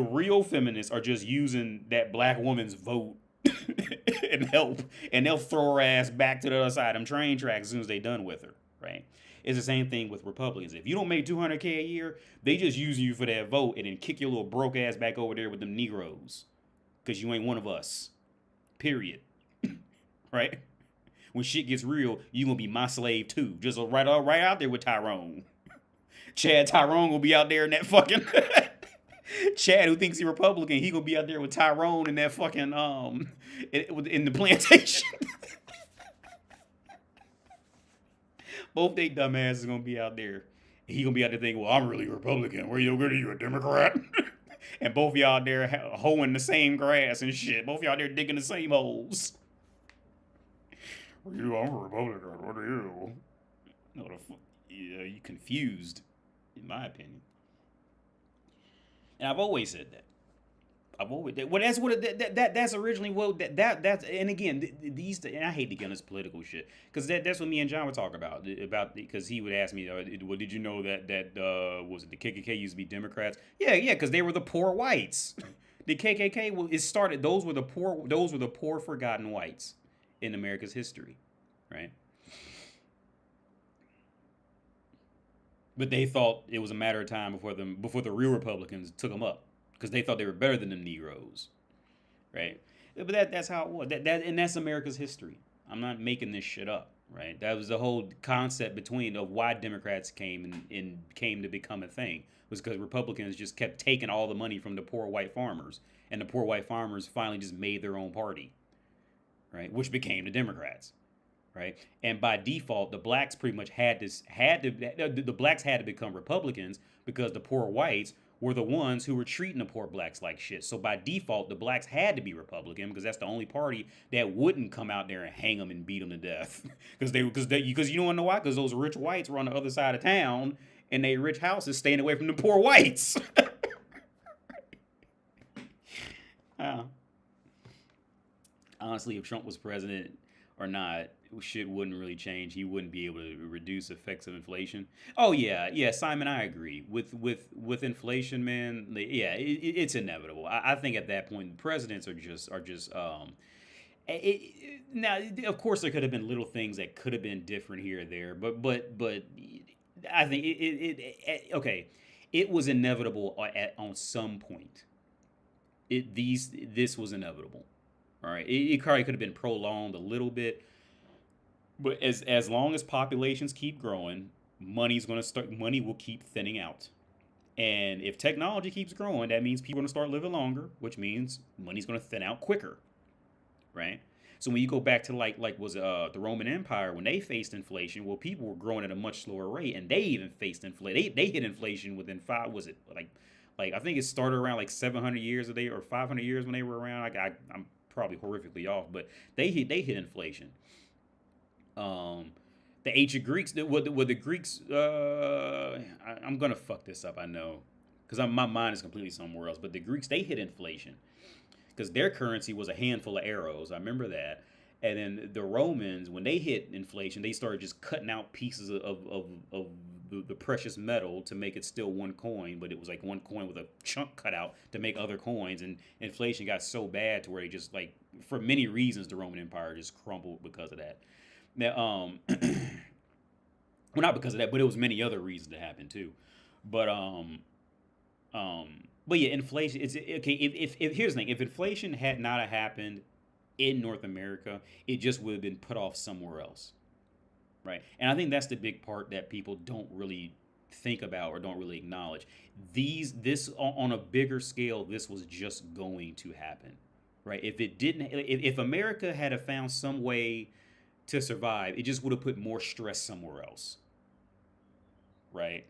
real feminists are just using that black woman's vote and help, and they'll throw her ass back to the other side of them train tracks as soon as they done with her, right? It's the same thing with Republicans. If you don't make 200K a year, they just use you for that vote and then kick your little broke ass back over there with them Negroes, because you ain't one of us. Period. Right? When shit gets real, you gonna be my slave too. Just right out there with Tyrone. Chad Tyrone will be out there in that fucking Chad, who thinks he's Republican, he gonna be out there with Tyrone in that fucking in the plantation. Both they dumbasses gonna be out there. He gonna be out there thinking, "Well, I'm really Republican. Where you good? Are you a Democrat?" And both y'all out there hoeing the same grass and shit. Both y'all out there digging the same holes. I'm a Republican. What are you? No, you confused, in my opinion. And I've always said that. Well, that's what that's originally that's and again these, and I hate to get on this political shit because that's what me and John were talking about because he would ask me, well, did you know that was it the KKK used to be Democrats? Yeah, because they were the poor whites. The KKK it started. Those were the poor forgotten whites in America's history, right? But they thought it was a matter of time before the real Republicans took them up because they thought they were better than the Negroes, right? But that's how it was. And that's America's history. I'm not making this shit up, right? That was the whole concept of why Democrats came to become a thing was because Republicans just kept taking all the money from the poor white farmers, and the poor white farmers finally just made their own party, right? Which became the Democrats. Right, and by default, the blacks pretty much the blacks had to become Republicans because the poor whites were the ones who were treating the poor blacks like shit. So by default, the blacks had to be Republican because that's the only party that wouldn't come out there and hang them and beat them to death. Because you don't know why? Because those rich whites were on the other side of town and they rich houses staying away from the poor whites. Honestly, if Trump was president or not, shit wouldn't really change. He wouldn't be able to reduce effects of inflation. Oh yeah, Simon, I agree with inflation, man. It's inevitable. I think at that point, presidents are just now. Of course, there could have been little things that could have been different here or there, but I think okay. It was inevitable on some point. This was inevitable. All right, it probably could have been prolonged a little bit. But as long as populations keep growing, money will keep thinning out. And if technology keeps growing, that means people are going to start living longer, which means money's going to thin out quicker, right? So when you go back to the Roman Empire, when they faced inflation, well, people were growing at a much slower rate, and they even faced inflation. They hit inflation within I think it started around like 700 years or 500 years when they were around. I'm probably horrifically off, but they hit inflation. The ancient Greeks, the Greeks, I'm gonna fuck this up, I know, because my mind is completely somewhere else. But the Greeks, they hit inflation because their currency was a handful of arrows. I remember that. And then the Romans, when they hit inflation, they started just cutting out pieces of the precious metal to make it still one coin, but it was like one coin with a chunk cut out to make other coins. And inflation got so bad to where they just for many reasons, the Roman Empire just crumbled because of that. Now, well, not because of that, but it was many other reasons that happened too. But yeah, inflation. It's okay. If here's the thing: if inflation had not happened in North America, it just would have been put off somewhere else. right? And I think that's the big part that people don't really think about or don't really acknowledge. This on a bigger scale, this was just going to happen, right? If it didn't, if America had have found some way to survive, it just would have put more stress somewhere else, right?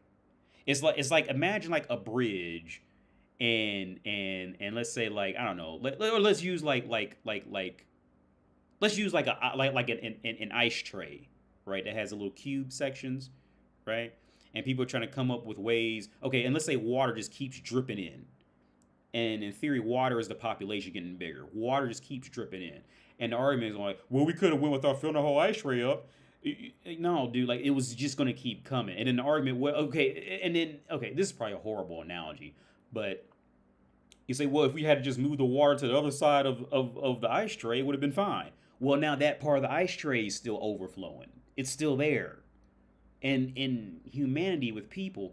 It's like imagine like a bridge, and let's say like I don't know, let's use let's use like an ice tray, right? That has a little cube sections, right? And people are trying to come up with ways. Okay, and let's say water just keeps dripping in, and in theory, water is the population getting bigger. Water just keeps dripping in, and the argument is like, well, we could have went without filling the whole ice tray up. No, dude, like it was just gonna keep coming. And then the argument, well, okay, and then okay, this is probably a horrible analogy, but you say, well, if we had to just move the water to the other side of the ice tray, it would have been fine. Well, now that part of the ice tray is still overflowing. It's still there. And in humanity with people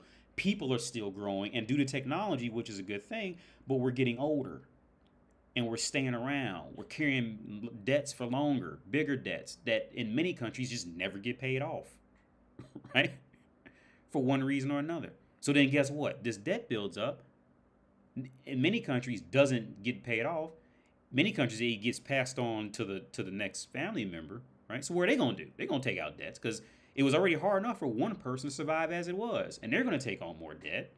are still growing, and due to technology, which is a good thing, but we're getting older. And we're staying around. We're carrying debts for longer, bigger debts that in many countries just never get paid off, right? For one reason or another. So then guess what? This debt builds up. In many countries doesn't get paid off. Many countries it gets passed on to the next family member, right? So what are they going to do? They're going to take out debts because it was already hard enough for one person to survive as it was, and they're going to take on more debt.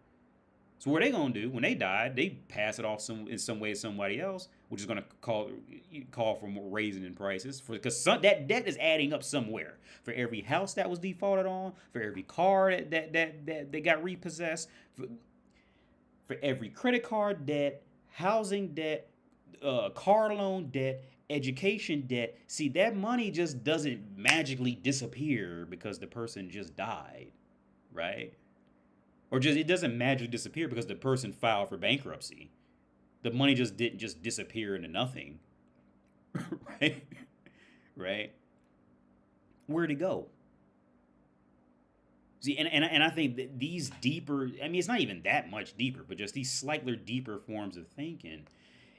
So what are they going to do when they die? They pass it off in some way to somebody else, which is going to call for more raising in prices because that debt is adding up somewhere. For every house that was defaulted on, for every car that got repossessed, for every credit card debt, housing debt, car loan debt, education debt. See, that money just doesn't magically disappear because the person just died, right? Or just it doesn't magically disappear because the person filed for bankruptcy. The money just didn't just disappear into nothing. Right? Right? Where'd it go? See, and I think that these deeper, I mean, it's not even that much deeper, but just these slightly deeper forms of thinking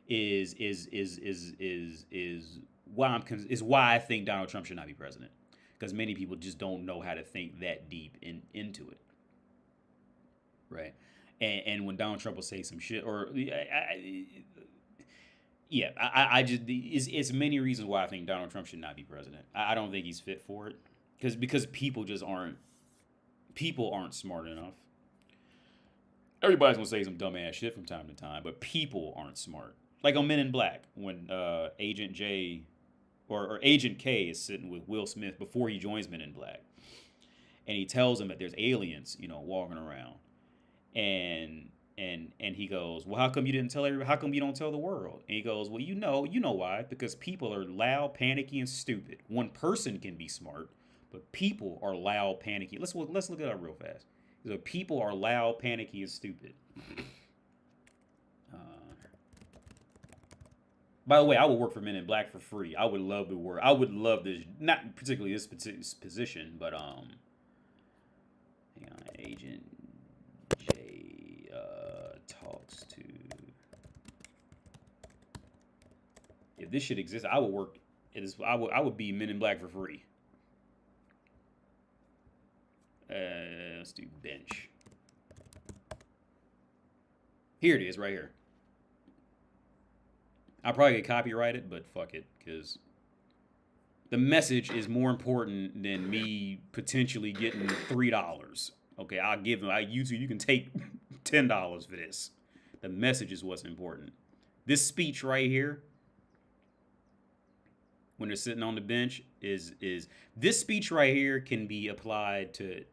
is why I think Donald Trump should not be president. Because many people just don't know how to think that deep into it. Right, and when Donald Trump will say some shit, or I just it's many reasons why I think Donald Trump should not be president. I don't think he's fit for it because people aren't smart enough. Everybody's gonna say some dumbass shit from time to time, but people aren't smart. Like on Men in Black, when Agent J or Agent K is sitting with Will Smith before he joins Men in Black, and he tells him that there's aliens, walking around. And he goes, well, how come you didn't tell everybody? How come you don't tell the world? And he goes, well, you know why? Because people are loud, panicky, and stupid. One person can be smart, but people are loud, panicky. Let's look it up real fast. So people are loud, panicky, and stupid. By the way, I would work for Men in Black for free. I would love to work. I would love this, not particularly this position, but hang on, Agent J talks to. If this shit exists, I would work. I would be Men in Black for free. Let's do bench. Here it is, right here. I'll probably get copyrighted, but fuck it, because the message is more important than me potentially getting $3. Okay, I'll give them. You can take $10 for this. The message is what's important. This speech right here, when they're sitting on the bench, is this speech right here can be applied to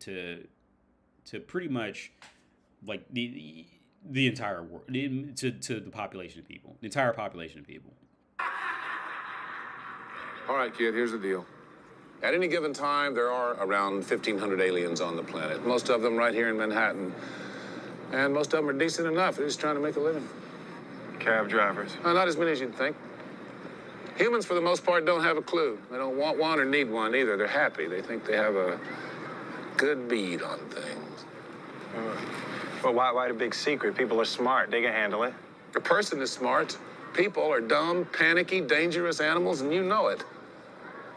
pretty much like the entire world, to the population of people, the entire population of people. All right, kid, here's the deal. At any given time, there are around 1,500 aliens on the planet. Most of them right here in Manhattan. And most of them are decent enough. They're just trying to make a living. Cab drivers. Not as many as you'd think. Humans, for the most part, don't have a clue. They don't want one or need one either. They're happy. They think they have a good bead on things. Well, why the big secret? People are smart. They can handle it. A person is smart. People are dumb, panicky, dangerous animals, and you know it.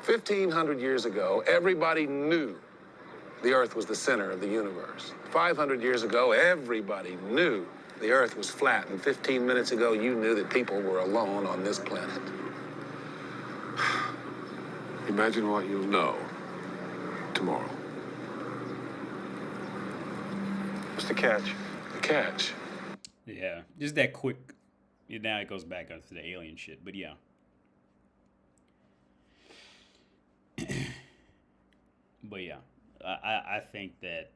1,500 years ago, everybody knew the Earth was the center of the universe. 500 years ago, everybody knew the Earth was flat. And 15 minutes ago, you knew that people were alone on this planet. Imagine what you'll know tomorrow. What's the catch? The catch. Yeah, just that quick. Now it goes back onto the alien shit, but yeah. But yeah, I think that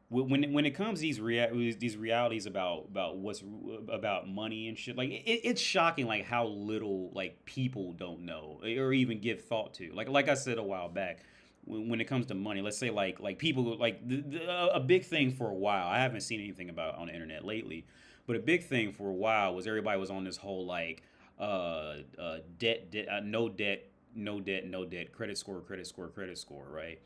when it comes to these realities about what's about money and shit, like it's shocking like how little like people don't know or even give thought to. Like I said a while back, when it comes to money, let's say like people like a big thing for a while. I haven't seen anything about it on the internet lately, but a big thing for a while was everybody was on this whole like no debt, credit score, right?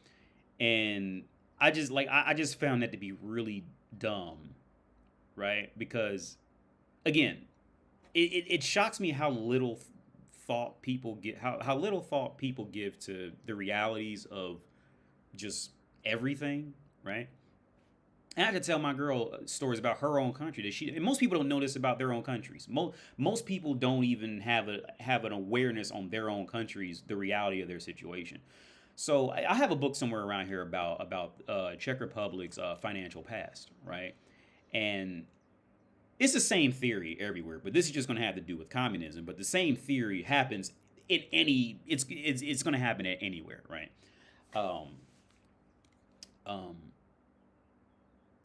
And I just found that to be really dumb, right? Because again, it shocks me how little thought people give to the realities of just everything, right? And I had to tell my girl stories about her own country and most people don't know this about their own countries. Most people don't even have an awareness on their own countries, the reality of their situation. So I have a book somewhere around here about Czech Republic's financial past, right? And it's the same theory everywhere, but this is just going to have to do with communism. But the same theory happens in any. It's going to happen at anywhere, right?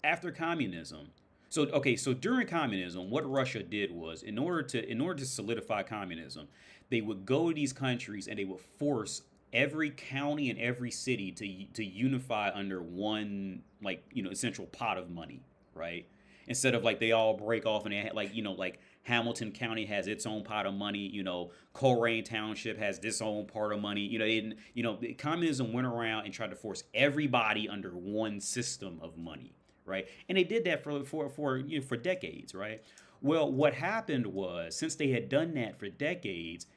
After communism, so during communism, what Russia did was in order to solidify communism, they would go to these countries and they would force every county and every city to unify under one essential pot of money, right? Instead of like they all break off and they had, like Hamilton County has its own pot of money, Coleraine Township has this own part of money. Communism went around and tried to force everybody under one system of money, right? And they did that for decades, right? Well, what happened was since they had done that for decades,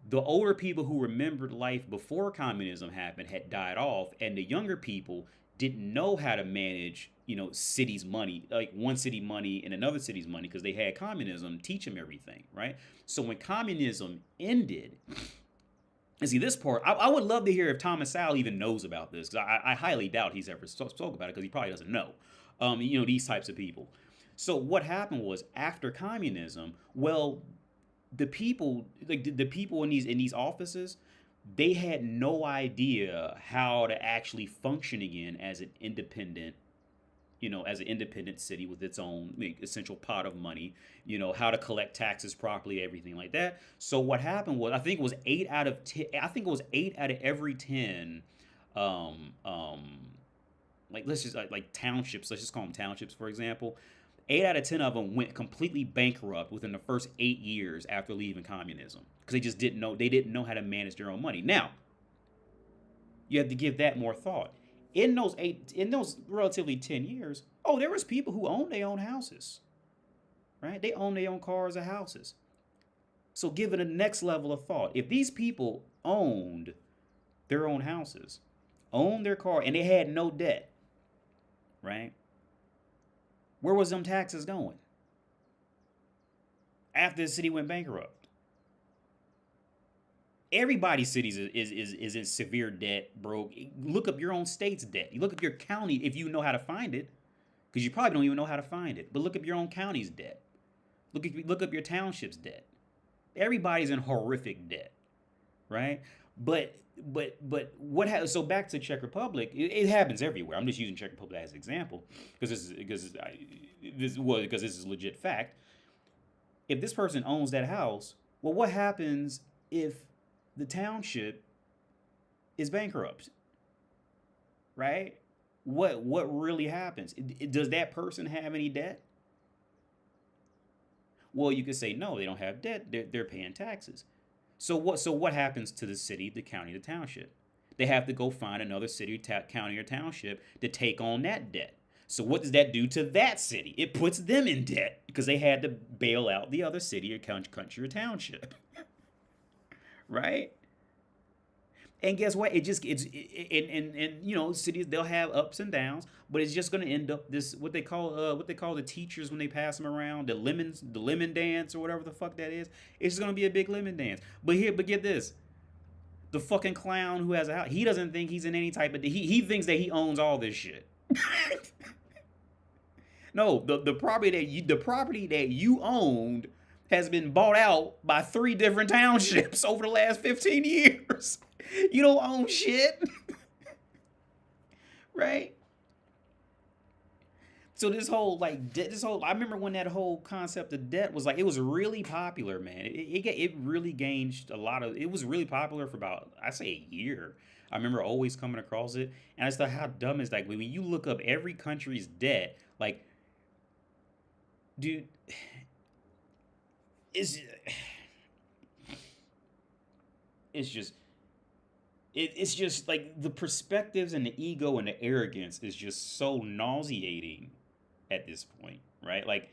the older people who remembered life before communism happened had died off, and the younger people didn't know how to manage, cities' money, like one city money and another city's money, because they had communism teach them everything, right? So when communism ended, and see this part, I would love to hear if Thomas Sowell even knows about this, because I highly doubt he's ever spoke about it, because he probably doesn't know, these types of people. So what happened was after communism, well, the people in these offices, they had no idea how to actually function again as an independent city with its own essential pot of money, how to collect taxes properly, everything like that. So what happened was, I think it was 8 out of every 10, townships, let's just call them townships, for example. 8 out of 10 of them went completely bankrupt within the first 8 years after leaving communism, because they just didn't know how to manage their own money. Now, you have to give that more thought. In those relatively 10 years, there was people who owned their own houses, right? They owned their own cars or houses. So give it a next level of thought. If these people owned their own houses, owned their car, and they had no debt, right? Where was them taxes going after the city went bankrupt? Everybody's cities is in severe debt, broke. Look up your own state's debt. You look up your county if you know how to find it, because you probably don't even know how to find it. But look up your own county's debt. Look up your township's debt. Everybody's in horrific debt, right? But so back to Czech Republic, it happens everywhere. I'm just using Czech Republic as an example because this is legit fact. If this person owns that house, well, what happens if the township is bankrupt? Right? What really happens? Does that person have any debt? Well, you could say no, they don't have debt. They're paying taxes. So what happens to the city, the county, the township? They have to go find another city, county, or township to take on that debt. So what does that do to that city? It puts them in debt because they had to bail out the other city or country or township. Right? And guess what? And you know, cities, they'll have ups and downs, but it's just gonna end up this what they call the teachers when they pass them around, the lemon dance or whatever the fuck that is. It's just gonna be a big lemon dance. But get this, the fucking clown who has a house, he doesn't think he's in any type of he thinks that he owns all this shit. No, the property that you owned has been bought out by 3 different townships over the last 15 years. You don't own shit. Right? So this whole I remember when that whole concept of debt was like, it was really popular, man. It really gained a lot of, it was really popular for about, I say, a year. I remember always coming across it, and I just thought, how dumb is that? When you look up every country's debt, like, dude, it's just it's just like the perspectives and the ego and the arrogance is just so nauseating at this point, right? Like,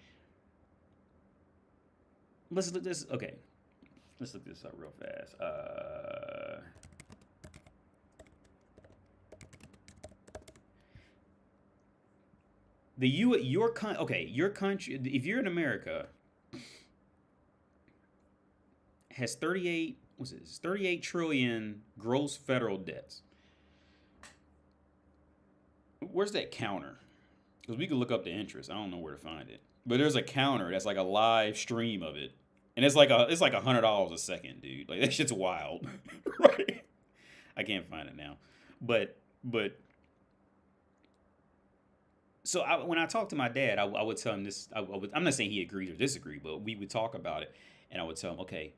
let's look this. Okay, let's look this up real fast. Your country, if you're in America, has 38 trillion gross federal debts. Where's that counter? Because we could look up the interest. I don't know where to find it. But there's a counter that's like a live stream of it. And it's like $100 a second, dude. Like, that shit's wild. Right? I can't find it now. But so when I talk to my dad, I would tell him this. I'm not saying he agrees or disagrees, but we would talk about it, and I would tell him, okay,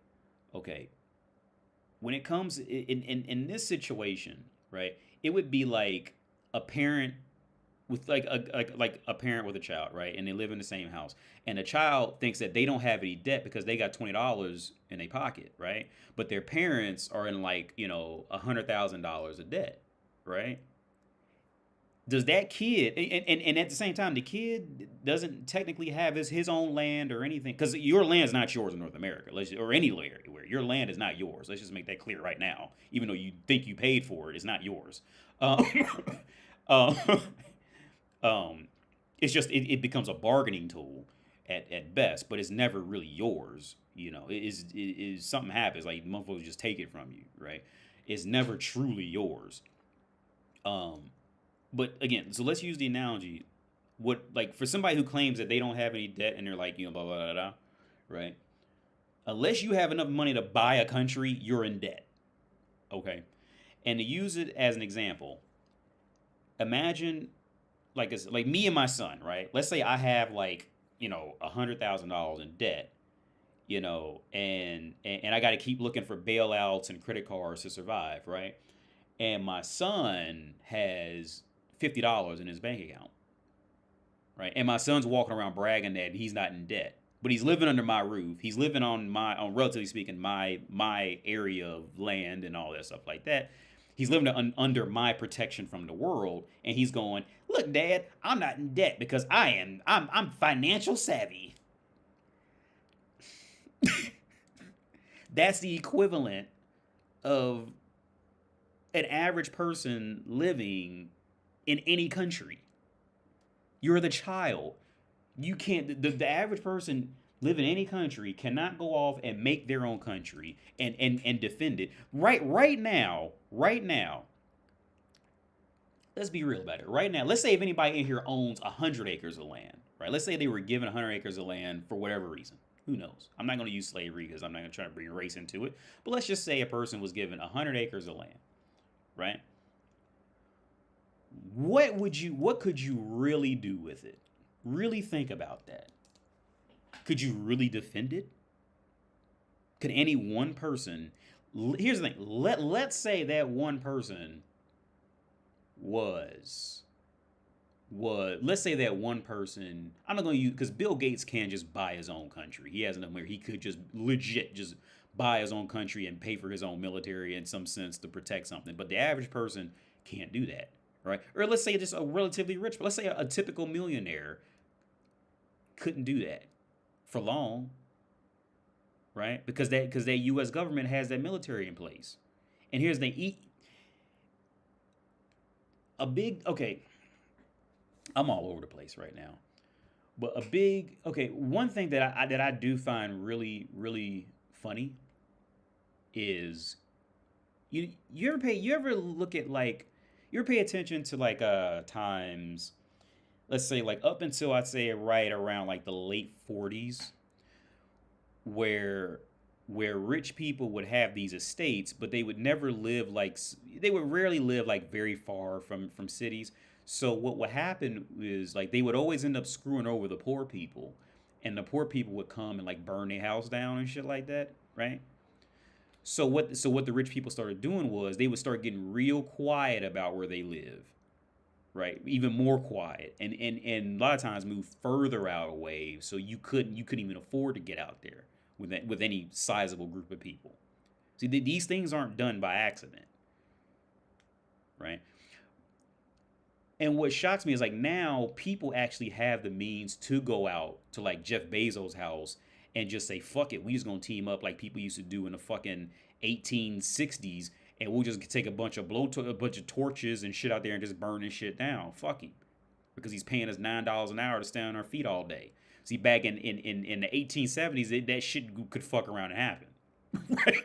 when it comes in this situation, right? It would be like a parent with like a parent with a child, right? And they live in the same house, and the child thinks that they don't have any debt because they got $20 in their pocket, right? But their parents are in like, you know, $100,000 of debt, right? Does that kid, and at the same time, the kid doesn't technically have his own land or anything, because your land is not yours in North America, or anywhere. Your land is not yours. Let's just make that clear right now. Even though you think you paid for it, it's not yours. Um, it's just it becomes a bargaining tool at best, but it's never really yours. You know, it is something happens, like motherfuckers just take it from you, right? It's never truly yours. But again, so let's use the analogy. What, like, for somebody who claims that they don't have any debt and they're like, you know, blah, blah, blah, blah, right? Unless you have enough money to buy a country, you're in debt. Okay? And to use it as an example, imagine, like me and my son, right? Let's say I have, like, you know, $100,000 in debt, you know, and I got to keep looking for bailouts and credit cards to survive, right? And my son has $50 in his bank account, right? And my son's walking around bragging that he's not in debt, but he's living under my roof. He's living on relatively speaking, my area of land and all that stuff like that. He's living under my protection from the world, and he's going, "Look, Dad, I'm not in debt because I'm financial savvy." That's the equivalent of an average person living in any country. You're the child. You can't, the average person living in any country cannot go off and make their own country and defend it. Right now, let's be real about it. Right now, let's say if anybody in here owns 100 acres of land, right? Let's say they were given 100 acres of land for whatever reason. Who knows? I'm not going to use slavery because I'm not going to try to bring race into it. But let's just say a person was given 100 acres of land, right? What could you really do with it? Really think about that. Could you really defend it? Could any one person, here's the thing, let's say that one person let's say that one person, I'm not going to use, because Bill Gates can't just buy his own country. He has enough money. He could just legit just buy his own country and pay for his own military in some sense to protect something. But the average person can't do that, right? Or let's say just a relatively rich, let's say a typical millionaire couldn't do that for long, right? Because that U.S. government has that military in place. And here's the okay, I'm all over the place right now. But one thing that I do find really, really funny is you ever look at like, you ever pay attention to like times, let's say like up until I'd say right around like the late 40s, where rich people would have these estates, but they would never live like, they would rarely live like very far from cities. So what would happen is like they would always end up screwing over the poor people, and the poor people would come and like burn their house down and shit like that, right? So what the rich people started doing was they would start getting real quiet about where they live, right? Even more quiet, and a lot of times move further out away, so you couldn't even afford to get out there with any sizable group of people. See, these things aren't done by accident, right? And what shocks me is like now people actually have the means to go out to like Jeff Bezos' house and just say, fuck it, we just gonna team up like people used to do in the fucking 1860s, and we'll just take a bunch of torches and shit out there and just burn this shit down. Fuck him. Because he's paying us $9 an hour to stand on our feet all day. See, back in the 1870s, that shit could fuck around and happen. Right?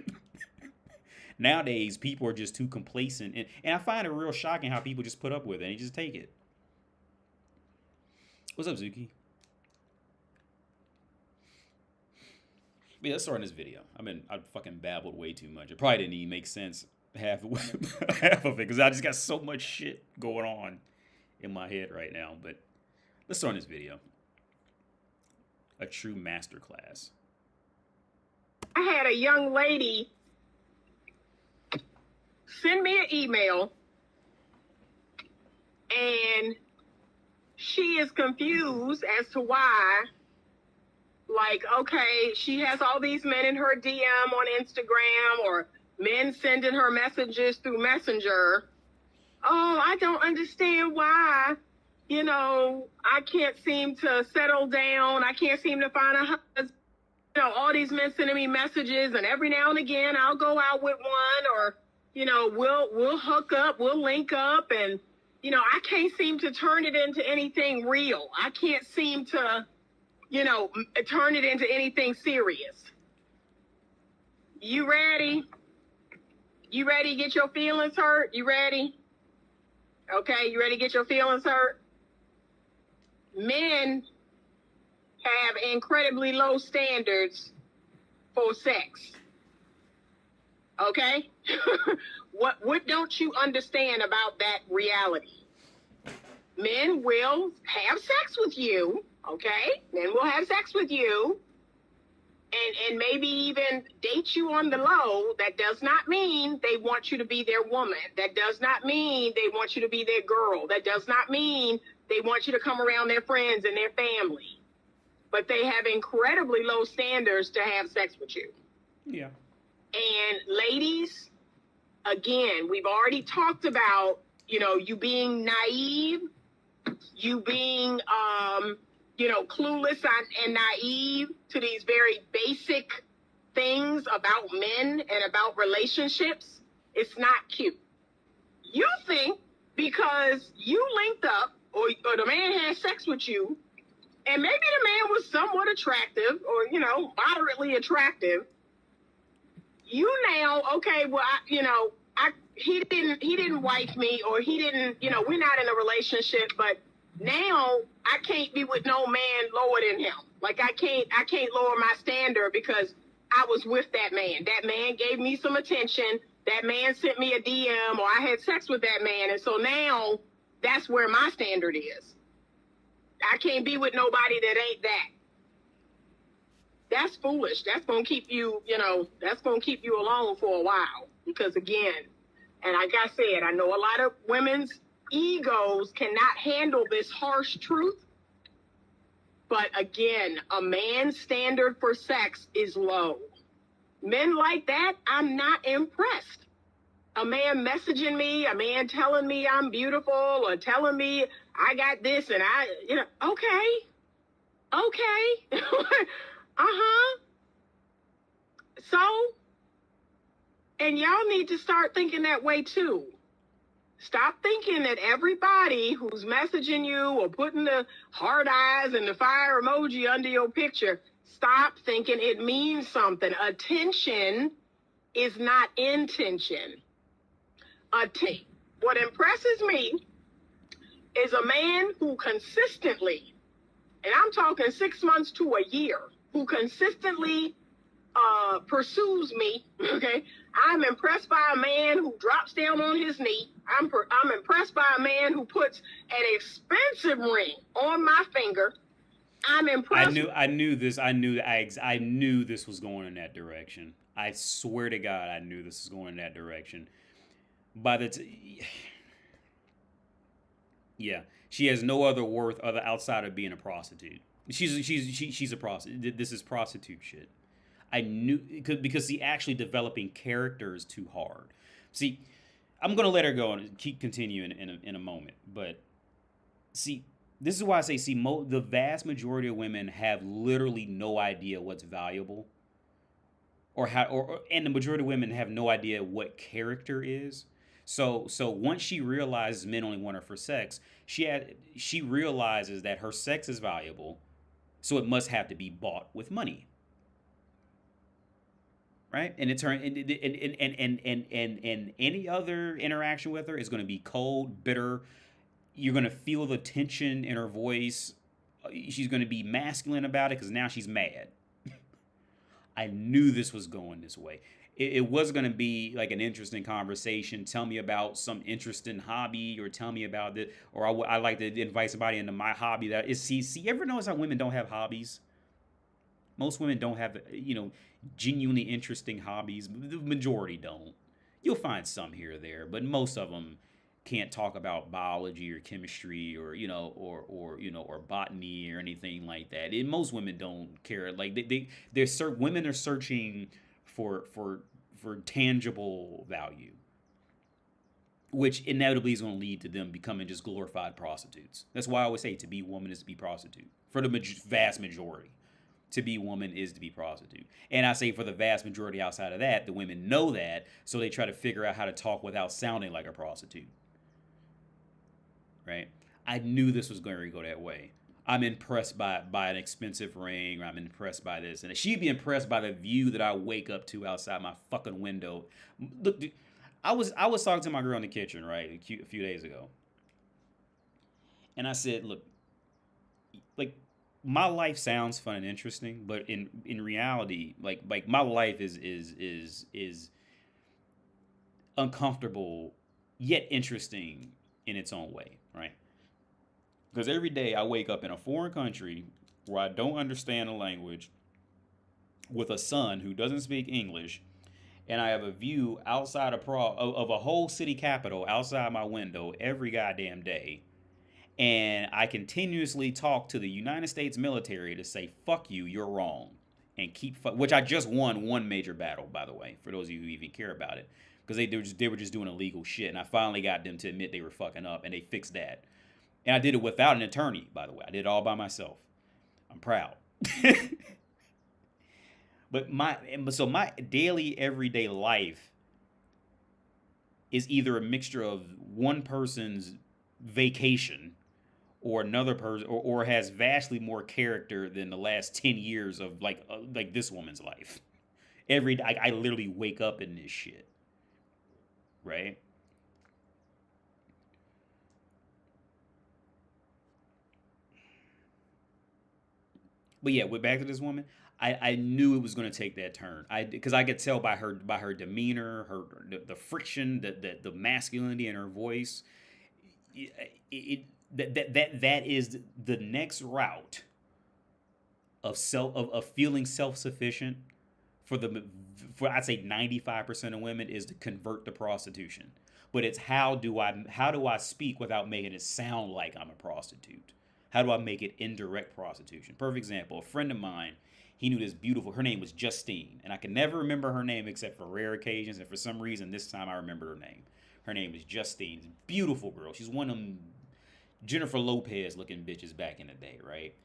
Nowadays, people are just too complacent. And I find it real shocking how people just put up with it and they just take it. What's up, Zuki? Yeah, let's start in this video. I fucking babbled way too much. It probably didn't even make sense half of it because I just got so much shit going on in my head right now. But let's start in this video. A true masterclass. I had a young lady send me an email, and she is confused as to why. Like, okay, she has all these men in her DM on Instagram, or men sending her messages through Messenger. Oh, I don't understand why, I can't seem to settle down. I can't seem to find a husband. All these men sending me messages, and every now and again I'll go out with one, or, we'll hook up, we'll link up, and, I can't seem to turn it into anything real. I can't seem to, turn it into anything serious. You ready? You ready to get your feelings hurt? You ready? Okay, you ready to get your feelings hurt? Men have incredibly low standards for sex. Okay? What don't you understand about that reality? Men will have sex with you, okay? Men will have sex with you and maybe even date you on the low. That does not mean they want you to be their woman. That does not mean they want you to be their girl. That does not mean they want you to come around their friends and their family. But they have incredibly low standards to have sex with you. Yeah. And ladies, again, we've already talked about, you being naive, you being, clueless and naive to these very basic things about men and about relationships. It's not cute. You think because you linked up or the man had sex with you, and maybe the man was somewhat attractive or, moderately attractive, you now, okay, well, he didn't wife me, or he didn't, we're not in a relationship, but now I can't be with no man lower than him. Like I can't lower my standard because I was with that man. That man gave me some attention. That man sent me a DM, or I had sex with that man. And so now that's where my standard is. I can't be with nobody that ain't that. That's foolish. That's going to keep you, that's going to keep you alone for a while. Because again, and like I said, I know a lot of women's egos cannot handle this harsh truth. But again, a man's standard for sex is low. Men like that, I'm not impressed. A man messaging me, a man telling me I'm beautiful, or telling me I got this and okay. Uh-huh. So, and y'all need to start thinking that way too. Stop thinking that everybody who's messaging you or putting the heart eyes and the fire emoji under your picture, stop thinking it means something. Attention is not intention. What impresses me is a man who consistently, and I'm talking 6 months to a year, who consistently pursues me, okay? I'm impressed by a man who drops down on his knee. I'm impressed by a man who puts an expensive ring on my finger. I'm impressed. I knew this was going in that direction. I swear to God, I knew this was going in that direction. Yeah, she has no other worth outside of being a prostitute. She's a prostitute. This is prostitute shit. I knew because see, actually developing character is too hard. See, I'm gonna let her go and keep continuing in a moment, but see, this is why I say, the vast majority of women have literally no idea what's valuable, and the majority of women have no idea what character is. So once she realizes men only want her for sex, she realizes that her sex is valuable, so it must have to be bought with money. Right? And it turns and any other interaction with her is going to be cold, bitter. You're going to feel the tension in her voice. She's going to be masculine about it because now she's mad. I knew this was going this way. It was going to be like an interesting conversation. Tell me about some interesting hobby, or tell me about it. Or I like to invite somebody into my hobby. That is, see, you ever notice how women don't have hobbies? Most women don't have, genuinely interesting hobbies. The majority don't. You'll find some here or there, but most of them can't talk about biology or chemistry or or botany or anything like that. And most women don't care. Like women are searching for tangible value, which inevitably is going to lead to them becoming just glorified prostitutes. That's why I always say to be a woman is to be prostitute for the vast majority. To be woman is to be prostitute. And I say for the vast majority outside of that, the women know that, so they try to figure out how to talk without sounding like a prostitute. Right? I knew this was going to go that way. I'm impressed by an expensive ring, or I'm impressed by this. And she'd be impressed by the view that I wake up to outside my fucking window. Look, dude, I was talking to my girl in the kitchen, right, a few days ago. And I said, look, like, my life sounds fun and interesting, but in reality, like my life is uncomfortable yet interesting in its own way, right? Because every day I wake up in a foreign country where I don't understand the language, with a son who doesn't speak English, and I have a view outside of Prague of a whole city capital outside my window every goddamn day. And I continuously talk to the United States military to say, fuck you, you're wrong. And which I just won one major battle, by the way, for those of you who even care about it. Because they were just doing illegal shit. And I finally got them to admit they were fucking up, and they fixed that. And I did it without an attorney, by the way. I did it all by myself. I'm proud. But my daily, everyday life is either a mixture of one person's vacation or another person, or has vastly more character than the last 10 years of like this woman's life. Every day, I literally wake up in this shit, right? But yeah, we're back to this woman. I knew it was going to take that turn. Because I could tell by her demeanor, the friction, the masculinity in her voice. That is the next route of feeling self-sufficient for I'd say 95% of women is to convert to prostitution. But it's how do I speak without making it sound like I'm a prostitute? How do I make it indirect prostitution? Perfect example, a friend of mine, he knew this beautiful, her name was Justine, and I can never remember her name except for rare occasions, and for some reason this time I remember her name. Her name is Justine. Beautiful girl. She's one of them Jennifer Lopez looking bitches back in the day, right?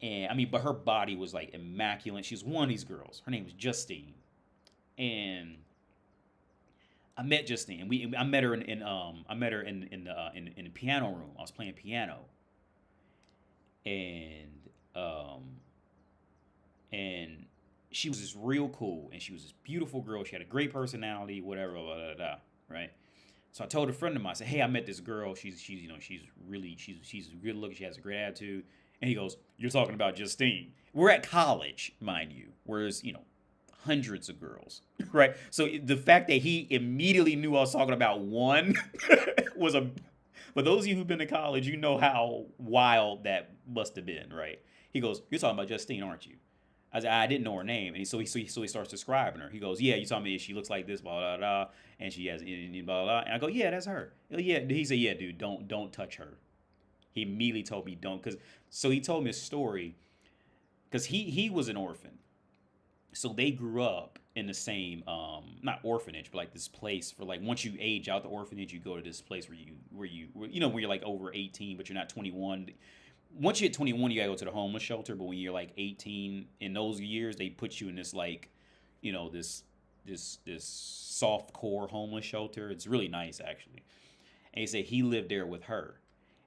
And I mean, but her body was like immaculate. She's one of these girls. Her name was Justine. And I met Justine. I met her in the piano room. I was playing piano, and she was just real cool, and she was this beautiful girl. She had a great personality, whatever, blah, blah, blah, right? So I told a friend of mine, I said, "Hey, I met this girl. She's good looking. She has a great attitude." And he goes, "You're talking about Justine." We're at college, mind you, whereas hundreds of girls, right? So the fact that he immediately knew I was talking about one was a. For those of you who've been to college, you know how wild that must have been, right? He goes, "You're talking about Justine, aren't you?" I said, "I didn't know her name," and so he starts describing her. He goes, "Yeah, you told me she looks like this, blah blah blah, and she has blah blah blah." And I go, "Yeah, that's her." Yeah, he said, "Yeah, dude, don't touch her." He immediately told me don't, so he told me a story, because he was an orphan, so they grew up in the same not orphanage, but like this place for like once you age out the orphanage, you go to this place where you're like over 18, but you're not 21. Once you hit 21, you gotta go to the homeless shelter. But when you're like 18, in those years, they put you in this like, this soft core homeless shelter. It's really nice actually. And he said he lived there with her,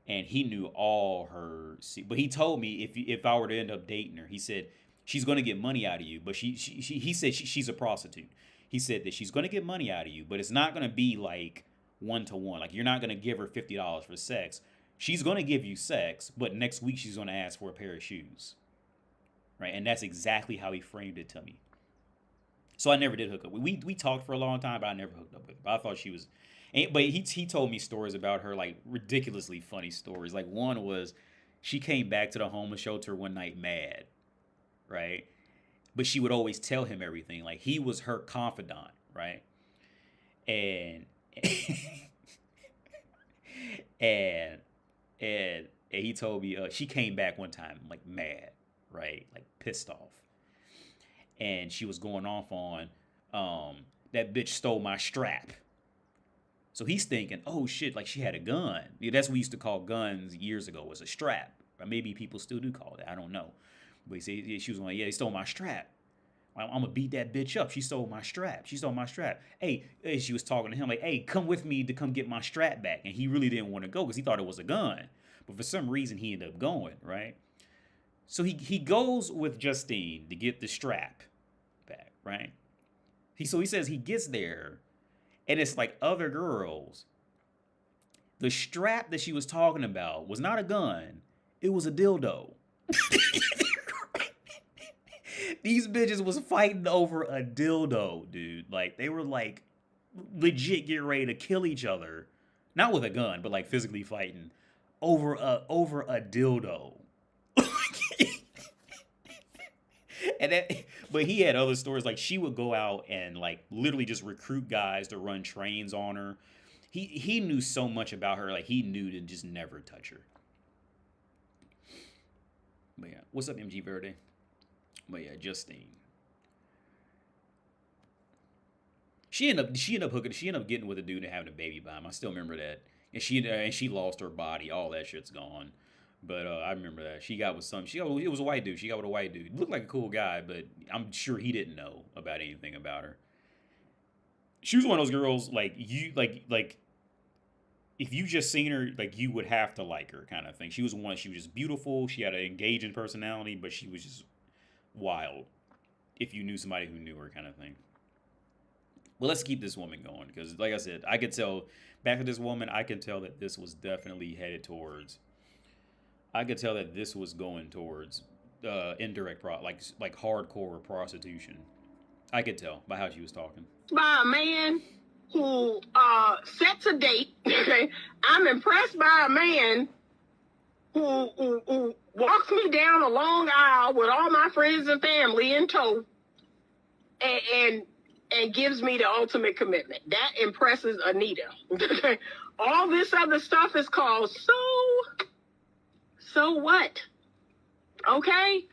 and he knew all her. But he told me if I were to end up dating her, he said she's gonna get money out of you. But he said she's a prostitute. He said that she's gonna get money out of you, but it's not gonna be like 1-to-1. Like you're not gonna give her $50 for sex. She's going to give you sex, but next week she's going to ask for a pair of shoes. Right? And that's exactly how he framed it to me. So I never did hook up. We talked for a long time, but I never hooked up with her. I thought she was... But he told me stories about her, like ridiculously funny stories. Like one was she came back to the homeless shelter one night mad. Right? But she would always tell him everything. Like he was her confidant. Right? And he told me she came back one time like mad, right? Like pissed off. And she was going off on that bitch stole my strap. So he's thinking, oh shit, like she had a gun. Yeah, that's what we used to call guns years ago, was a strap. Or maybe people still do call that, I don't know. But he said she was like, yeah, he stole my strap. I'm gonna beat that bitch up. She stole my strap. Hey, she was talking to him like, hey, come with me to come get my strap back. And he really didn't want to go because he thought it was a gun. But for some reason, he ended up going, right? So he goes with Justine to get the strap back, right? So he says he gets there, and it's like other girls. The strap that she was talking about was not a gun. It was a dildo. These bitches was fighting over a dildo, dude. Like, they were, like, legit getting ready to kill each other. Not with a gun, but, like, physically fighting over a dildo. But he had other stories. Like, she would go out and, like, literally just recruit guys to run trains on her. He knew so much about her. Like, he knew to just never touch her. But, yeah. What's up, MG Verde? But yeah, Justine. She ended up getting with a dude and having a baby by him. I still remember that. And she lost her body. All that shit's gone. But I remember that. She got with it was a white dude. She got with a white dude. Looked like a cool guy, but I'm sure he didn't know about anything about her. She was one of those girls, like, you, like, if you just seen her, like, you would have to like her kind of thing. She was just beautiful. She had an engaging personality, but she was just wild if you knew somebody who knew her kind of thing. Well, let's keep this woman going, because like I said, I could tell back to this woman, I could tell that this was definitely headed towards, I could tell that this was going towards indirect like hardcore prostitution. I could tell by how she was talking. By a man who sets a date. Okay, I'm impressed by a man who walks me down a long aisle with all my friends and family in tow, and gives me the ultimate commitment. That impresses Anita. All this other stuff is called so what? Okay?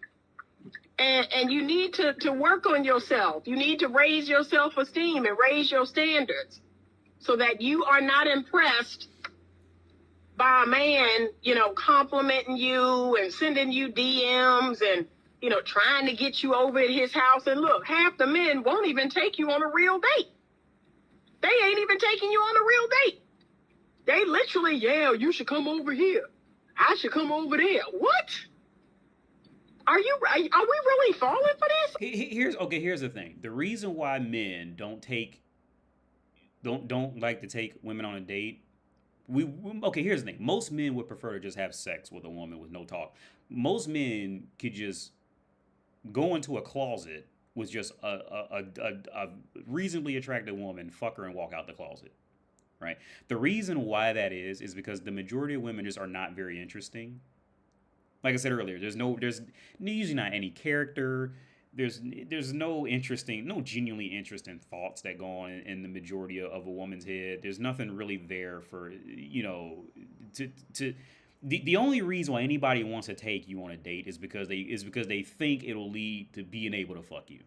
And you need to work on yourself. You need to raise your self-esteem and raise your standards so that you are not impressed by a man, complimenting you and sending you DMs and, trying to get you over at his house. And look, half the men won't even take you on a real date. They ain't even taking you on a real date. They literally, yeah, you should come over here. I should come over there. What? Are we really falling for this? Here's the thing. The reason why men don't like to take women on a date. Here's the thing. Most men would prefer to just have sex with a woman with no talk. Most men could just go into a closet with just a reasonably attractive woman, fuck her, and walk out the closet. Right? The reason why that is because the majority of women just are not very interesting. Like I said earlier, there's usually not any character. There's no genuinely interesting thoughts that go on in the majority of a woman's head. There's nothing really there for, the only reason why anybody wants to take you on a date is because they think it'll lead to being able to fuck you.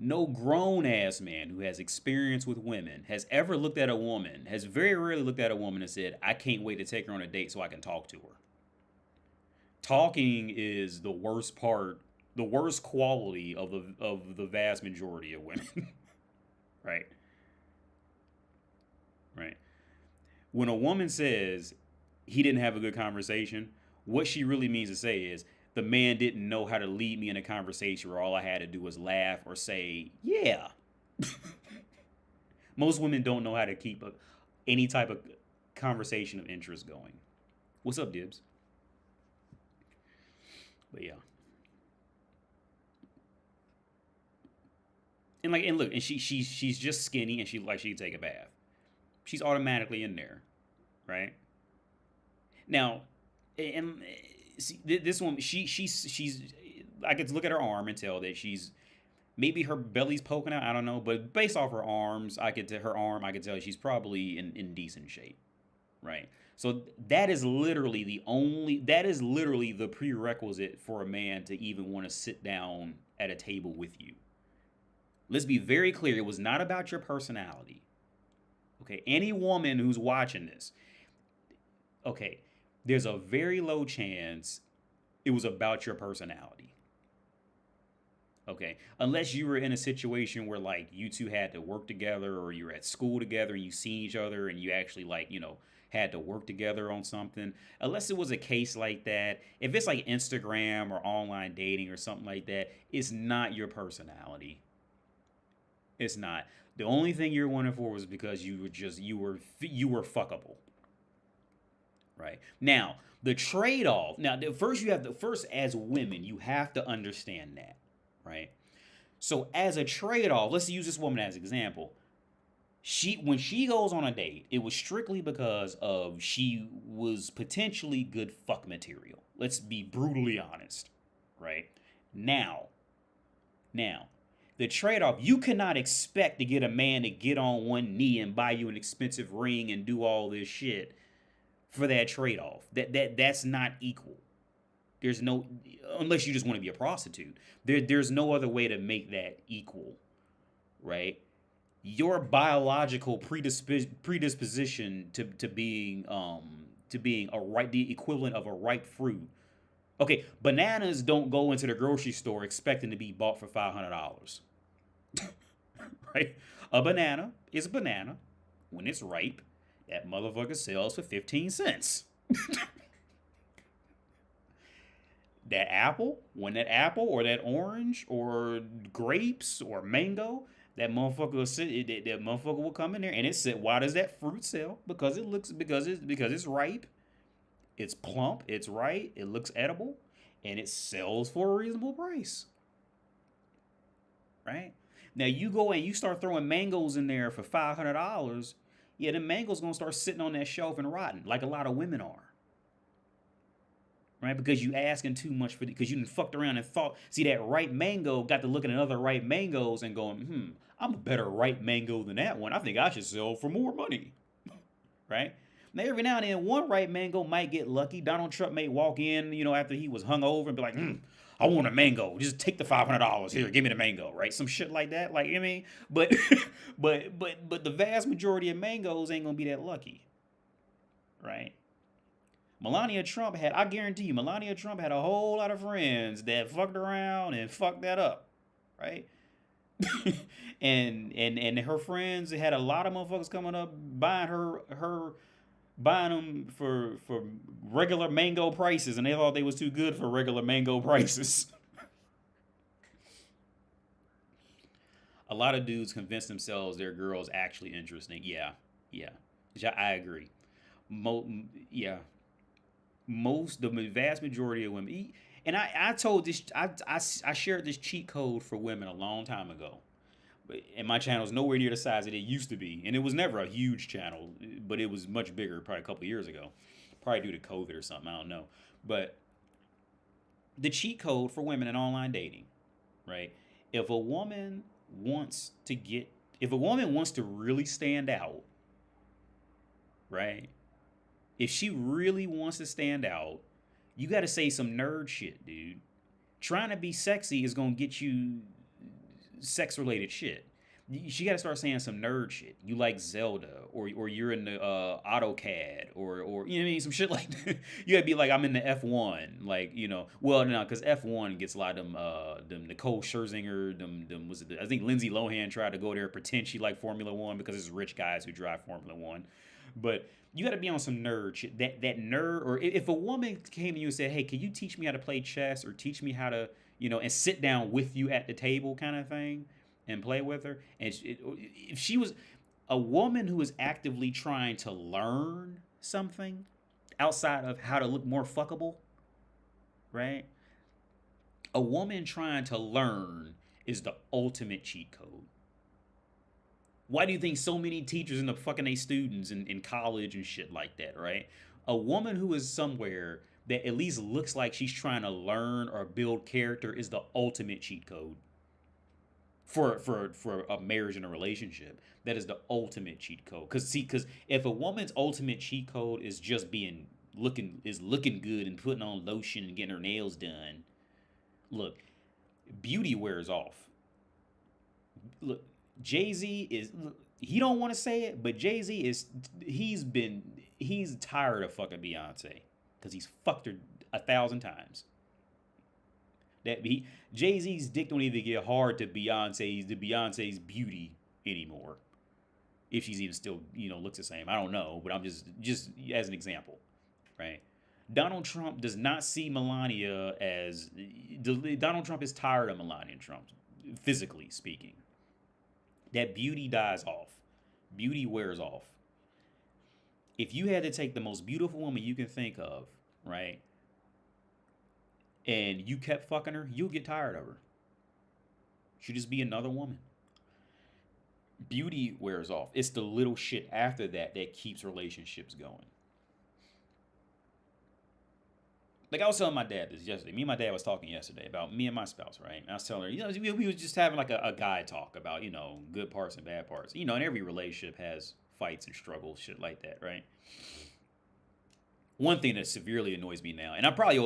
No grown ass man who has experience with women has very rarely looked at a woman and said, I can't wait to take her on a date so I can talk to her. Talking is the worst quality of the vast majority of women. Right? Right. When a woman says he didn't have a good conversation, what she really means to say is the man didn't know how to lead me in a conversation where all I had to do was laugh or say, yeah. Most women don't know how to keep any type of conversation of interest going. What's up, Dibs? But yeah. And look, and she's just skinny and she can take a bath. She's automatically in there, right? Now, and see, this woman, she's I could look at her arm and tell that maybe her belly's poking out. I don't know, but based off her arms, I could tell she's probably in decent shape, right? So that is literally the prerequisite for a man to even want to sit down at a table with you. Let's be very clear. It was not about your personality. Okay, any woman who's watching this, okay, there's a very low chance it was about your personality. Okay, unless you were in a situation where like you two had to work together or you were at school together and you seen each other and you actually had to work together on something. Unless it was a case like that, if it's like Instagram or online dating or something like that, it's not your personality. It's not. The only thing you're wanting for was because you were fuckable. Right? Now, the trade-off. Now, first as women, you have to understand that, right? So, as a trade-off, let's use this woman as an example. When she goes on a date, it was strictly because she was potentially good fuck material. Let's be brutally honest, right? Now, the trade-off, you cannot expect to get a man to get on one knee and buy you an expensive ring and do all this shit for that trade-off. That's not equal. There's no, unless you just want to be a prostitute. There's no other way to make that equal, right? Your biological predisposition to being the equivalent of a ripe fruit. Okay, bananas don't go into the grocery store expecting to be bought for $500. Right? A banana is a banana. When it's ripe, that motherfucker sells for 15 cents. That apple or that orange or grapes or mango, that motherfucker will come in there and it said, why does that fruit sell? Because it's ripe, it's plump, it's right, it looks edible, and it sells for a reasonable price. Right? Now you go and you start throwing mangoes in there for $500, yeah, the mango's gonna start sitting on that shelf and rotting, like a lot of women are. Right? Because you asking too much because you done fucked around and thought, see, that ripe mango got to looking at other ripe mangoes and going, I'm a better ripe mango than that one. I think I should sell for more money. Right? Now, every now and then, one ripe mango might get lucky. Donald Trump may walk in, after he was hung over and be like, I want a mango. Just take the $500 here. Give me the mango, right? Some shit like that. Like, I mean, but the vast majority of mangoes ain't gonna be that lucky, right? I guarantee you, Melania Trump had a whole lot of friends that fucked around and fucked that up. right? and her friends had a lot of motherfuckers coming up buying her buying them for regular mango prices, and they thought they was too good for regular mango prices. A lot of dudes convince themselves their girl's actually interesting. Yeah, yeah, I agree. Mo- yeah, the vast majority of women. And I told this, I shared this cheat code for women a long time ago. And my channel is nowhere near the size that it used to be. And it was never a huge channel, but it was much bigger probably a couple years ago. Probably due to COVID or something, I don't know. But the cheat code for women in online dating, right? If a woman wants to get, if a woman wants to really stand out, right? If she really wants to stand out, you got to say some nerd shit, dude. Trying to be sexy is going to get you sex related shit. She got to start saying some nerd shit. You like Zelda, or you're in the AutoCAD, or you know what I mean, some shit like that. You gotta be like, I'm in the F1, like, you know. Well, no, because F1 gets a lot of them Nicole Scherzinger, them was it? I think Lindsay Lohan tried to go there and pretend she liked Formula One because it's rich guys who drive Formula One, but you got to be on some nerd shit. That nerd, or if a woman came to you and said, "Hey, can you teach me how to play chess, or teach me how to, you know, and sit down with you at the table," kind of thing, and play with her. And if she was a woman who is actively trying to learn something outside of how to look more fuckable, right? A woman trying to learn is the ultimate cheat code. Why do you think so many teachers end up fucking their students in college and shit like that, right? A woman who is somewhere that at least looks like she's trying to learn or build character is the ultimate cheat code for a marriage and a relationship. That is the ultimate cheat code. Because if a woman's ultimate cheat code is just looking good and putting on lotion and getting her nails done, look, beauty wears off. Look, Jay-Z is, he don't want to say it, but Jay-Z is, he's tired of fucking Beyonce because he's fucked her 1,000 times. Jay-Z's dick don't even get hard to Beyonce's beauty anymore. If she's even still, you know, looks the same. I don't know, but I'm just as an example, right? Donald Trump does not see Melania as, Donald Trump is tired of Melania Trump, physically speaking. That beauty dies off. Beauty wears off. If you had to take the most beautiful woman you can think of, right, and you kept fucking her, you'll get tired of her. She'll just be another woman. Beauty wears off. It's the little shit after that that keeps relationships going. Like, I was telling my dad this yesterday. Me and my dad was talking yesterday about me and my spouse, right? And I was telling her, you know, we was just having like a guy talk about, you know, good parts and bad parts. You know, and every relationship has fights and struggles, shit like that, right? One thing that severely annoys me now, and I probably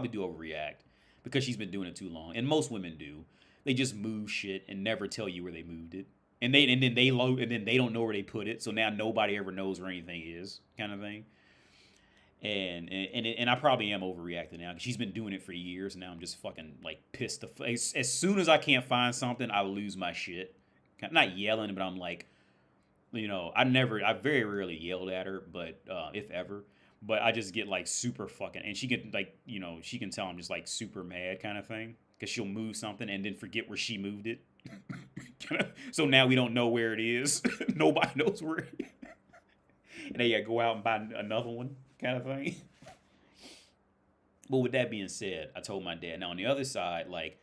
do overreact because she's been doing it too long, and most women do. They just move shit and never tell you where they moved it, and then they don't know where they put it, so now nobody ever knows where anything is, kind of thing. And I probably am overreacting now because she's been doing it for years. And now I'm just fucking like pissed. As soon as I can't find something, I lose my shit. Not yelling, but I'm like, you know, I very rarely yelled at her, but if ever. But I just get like super fucking, and she can like, you know, she can tell I'm just like super mad kind of thing because she'll move something and then forget where she moved it. So now we don't know where it is. Nobody knows where it is. And then you gotta go out and buy another one, kind of thing. But with that being said, I told my dad, now on the other side, like,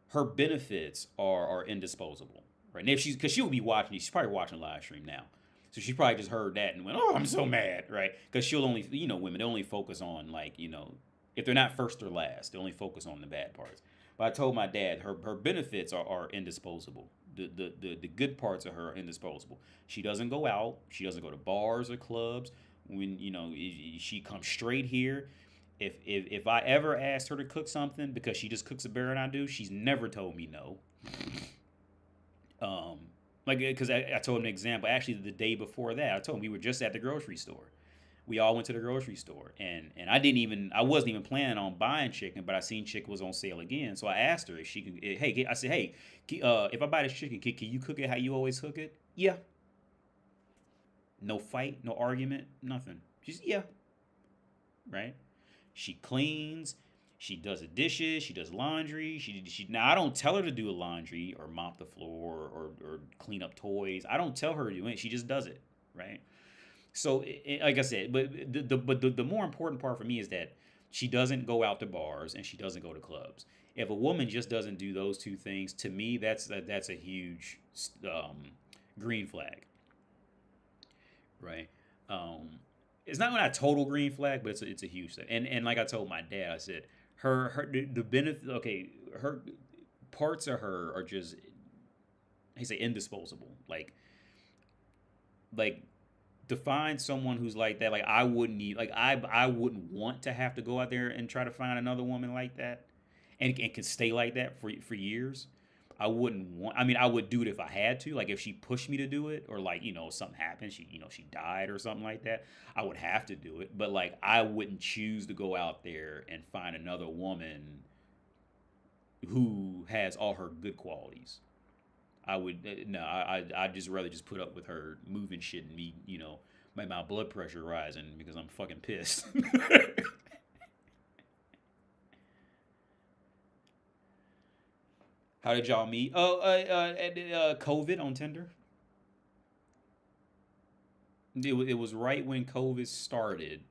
her benefits are indisposable, right? And because she'll be watching, she's probably watching a live stream now. So she probably just heard that and went, "Oh, I'm so mad," right? Because she'll only, you know, women, they only focus on, like, you know, if they're not first or last, they only focus on the bad parts. But I told my dad her benefits are indisposable. The good parts of her are indisposable. She doesn't go out. She doesn't go to bars or clubs. When, you know, she comes straight here. If I ever asked her to cook something because she just cooks it better than I do, she's never told me no. Like, because I told him an example. Actually, the day before that, I told him we were just at the grocery store. we all went to the grocery store, and I wasn't even planning on buying chicken, but I seen chicken was on sale again, so I asked her if she could. Hey, I said, hey, if I buy this chicken, can you cook it how you always cook it? Yeah. No fight, no argument, nothing. She's yeah. Right. She cleans. She does the dishes. She does laundry. She now I don't tell her to do the laundry or mop the floor or clean up toys. I don't tell her to do it. She just does it, right? So like I said, but the more important part for me is that she doesn't go out to bars and she doesn't go to clubs. If a woman just doesn't do those two things, to me that's a huge green flag, right? It's not a total green flag, but it's a huge thing. And like I told my dad, I said the benefit. Okay, her parts of her are just I say indisposable. Like to find someone who's like that, like I wouldn't need, like I wouldn't want to have to go out there and try to find another woman like that, and can stay like that for years. I wouldn't want. I mean, I would do it if I had to. Like if she pushed me to do it, or like something happened, she died or something like that, I would have to do it. But like I wouldn't choose to go out there and find another woman who has all her good qualities. I would no. I'd just rather just put up with her moving shit and me, make my blood pressure rising because I'm fucking pissed. How did y'all meet? Oh, COVID on Tinder. It was right when COVID started,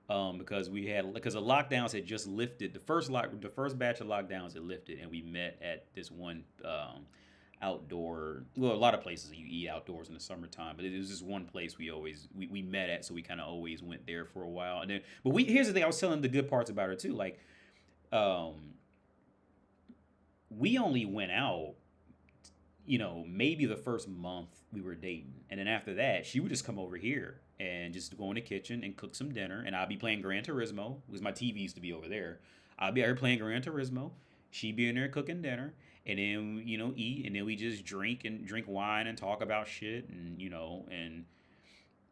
because the lockdowns had just lifted. The first batch of lockdowns had lifted, and we met at this one outdoor. Well, a lot of places you eat outdoors in the summertime, but it was just one place we met at, so we kind of always went there for a while. And then, but here's the thing: I was telling the good parts about her too, like. We only went out, maybe the first month we were dating. And then after that, she would just come over here and just go in the kitchen and cook some dinner. And I'd be playing Gran Turismo, because my TV used to be over there. I'd be out here playing Gran Turismo. She'd be in there cooking dinner. And then, eat. And then we just drink wine and talk about shit. And,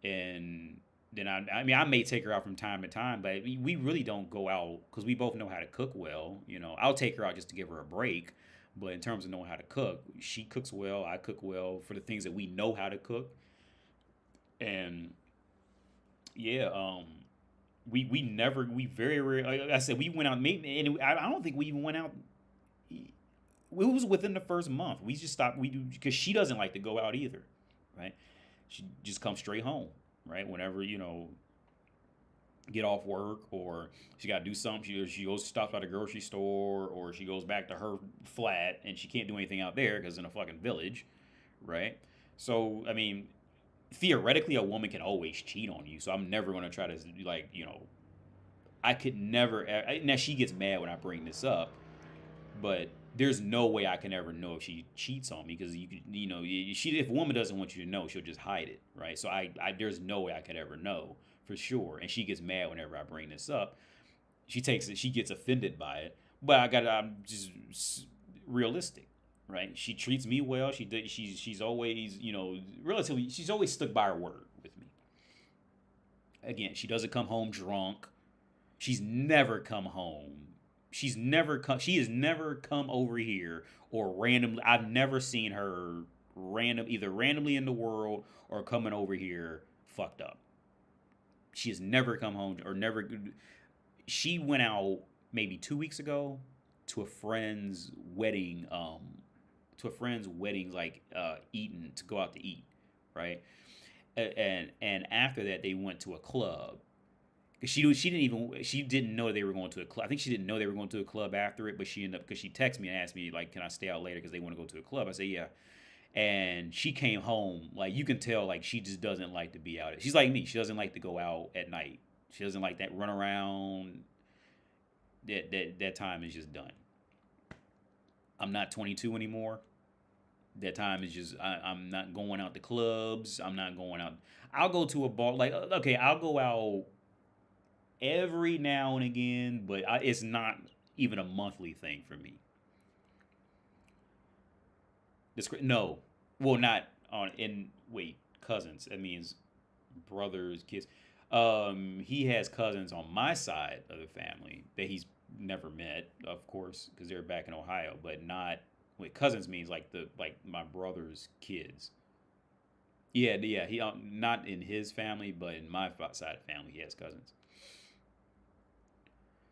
and then I may take her out from time to time, but we really don't go out because we both know how to cook well. I'll take her out just to give her a break, but in terms of knowing how to cook, she cooks well, I cook well for the things that we know how to cook. And yeah, we very rarely, like I said, we went out, maybe, and I don't think we even went out. It was within the first month. We just stopped. We do because she doesn't like to go out either, right? She just comes straight home. Right, whenever get off work or she got to do something, she goes stops at a grocery store or she goes back to her flat and she can't do anything out there because in a fucking village, right? So I mean, theoretically, a woman can always cheat on you. So I'm never gonna try to I could never. Now she gets mad when I bring this up, but there's no way I can ever know if she cheats on me because if a woman doesn't want you to know, she'll just hide it, right? So I there's no way I could ever know for sure. And she gets mad whenever I bring this up. She takes it, she gets offended by it, but I'm just realistic, right? She treats me well. She's always relatively she's always stuck by her word with me. Again, she doesn't come home drunk. She's never come home. She has never come over here or randomly. I've never seen her either randomly in the world or coming over here fucked up. She has never come home or never. She went out maybe 2 weeks ago to a friend's wedding. Like eating to go out to eat, right? And after that they went to a club. She didn't know they were going to a club. I think she didn't know they were going to a club after it, but she ended up, because she texted me and asked me, like, can I stay out later because they want to go to a club? I said, yeah. And she came home, like, you can tell, like, she just doesn't like to be out. She's like me. She doesn't like to go out at night. She doesn't like that run around. That time is just done. I'm not 22 anymore. That time is just, I'm not going out to clubs. I'm not going out. I'll go to a bar. Like, okay, I'll go out every now and again, but it's not even a monthly thing for me. No, well, not on in wait cousins. That means brothers, kids. He has cousins on my side of the family that he's never met, of course, because they're back in Ohio, but not what cousins means like my brother's kids. Yeah, yeah. He not in his family, but in my side of the family, he has cousins.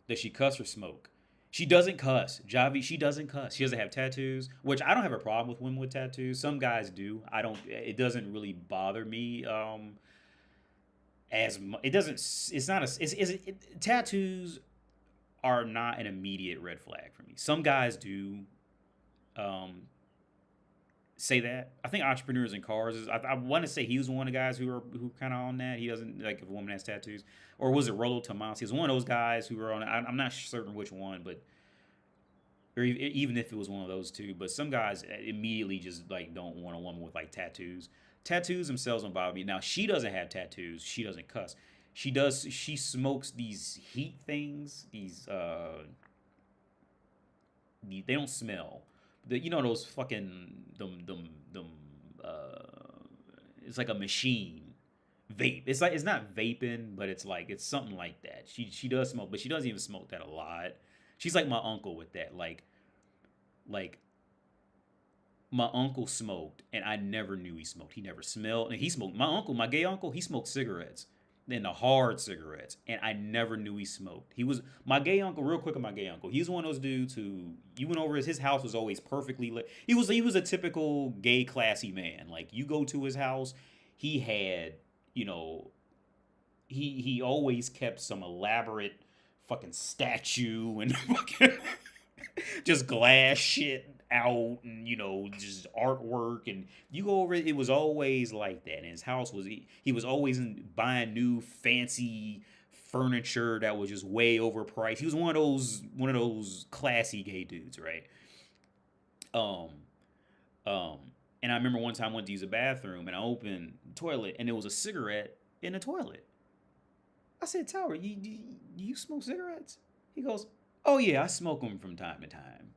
Does she cuss or smoke? She doesn't cuss. Javi, she doesn't cuss. She doesn't have tattoos, which I don't have a problem with women with tattoos. Some guys do. I don't. It doesn't really bother me. As it doesn't. It's not a. Tattoos are not an immediate red flag for me. Some guys do. Um, Say that. I think entrepreneurs in cars is. I want to say he was one of the guys who kind of on that. He doesn't like if a woman has tattoos, or was it Rolo Tomas? He was one of those guys who were on. I'm not certain which one, but or even if it was one of those two. But some guys immediately just like don't want a woman with like tattoos. Tattoos themselves don't bother me. Now she doesn't have tattoos. She doesn't cuss. She does. She smokes these heat things. They don't smell. You know those fucking them it's like a machine vape. It's like it's not vaping, but it's like it's something like that. She does smoke, but she doesn't even smoke that a lot. She's like my uncle with that. Like my uncle smoked, and I never knew he smoked. He never smelled, and he smoked. My uncle, my gay uncle, he smoked cigarettes. Then the hard cigarettes, and I never knew he smoked. He was my gay uncle. Real quick on my gay uncle, he was one of those dudes who you went over his house was always perfectly lit. He was a typical gay classy man. Like you go to his house, he had you know he always kept some elaborate fucking statue and fucking just glass shit out and just artwork and you go over it was always like that and his house was he was always buying new fancy furniture that was just way overpriced. He was one of those classy gay dudes, right? um and I remember one time I went to use a bathroom and I opened the toilet and there was a cigarette in the toilet. I said, Tower, you smoke cigarettes? He goes, oh yeah, I smoke them from time to time,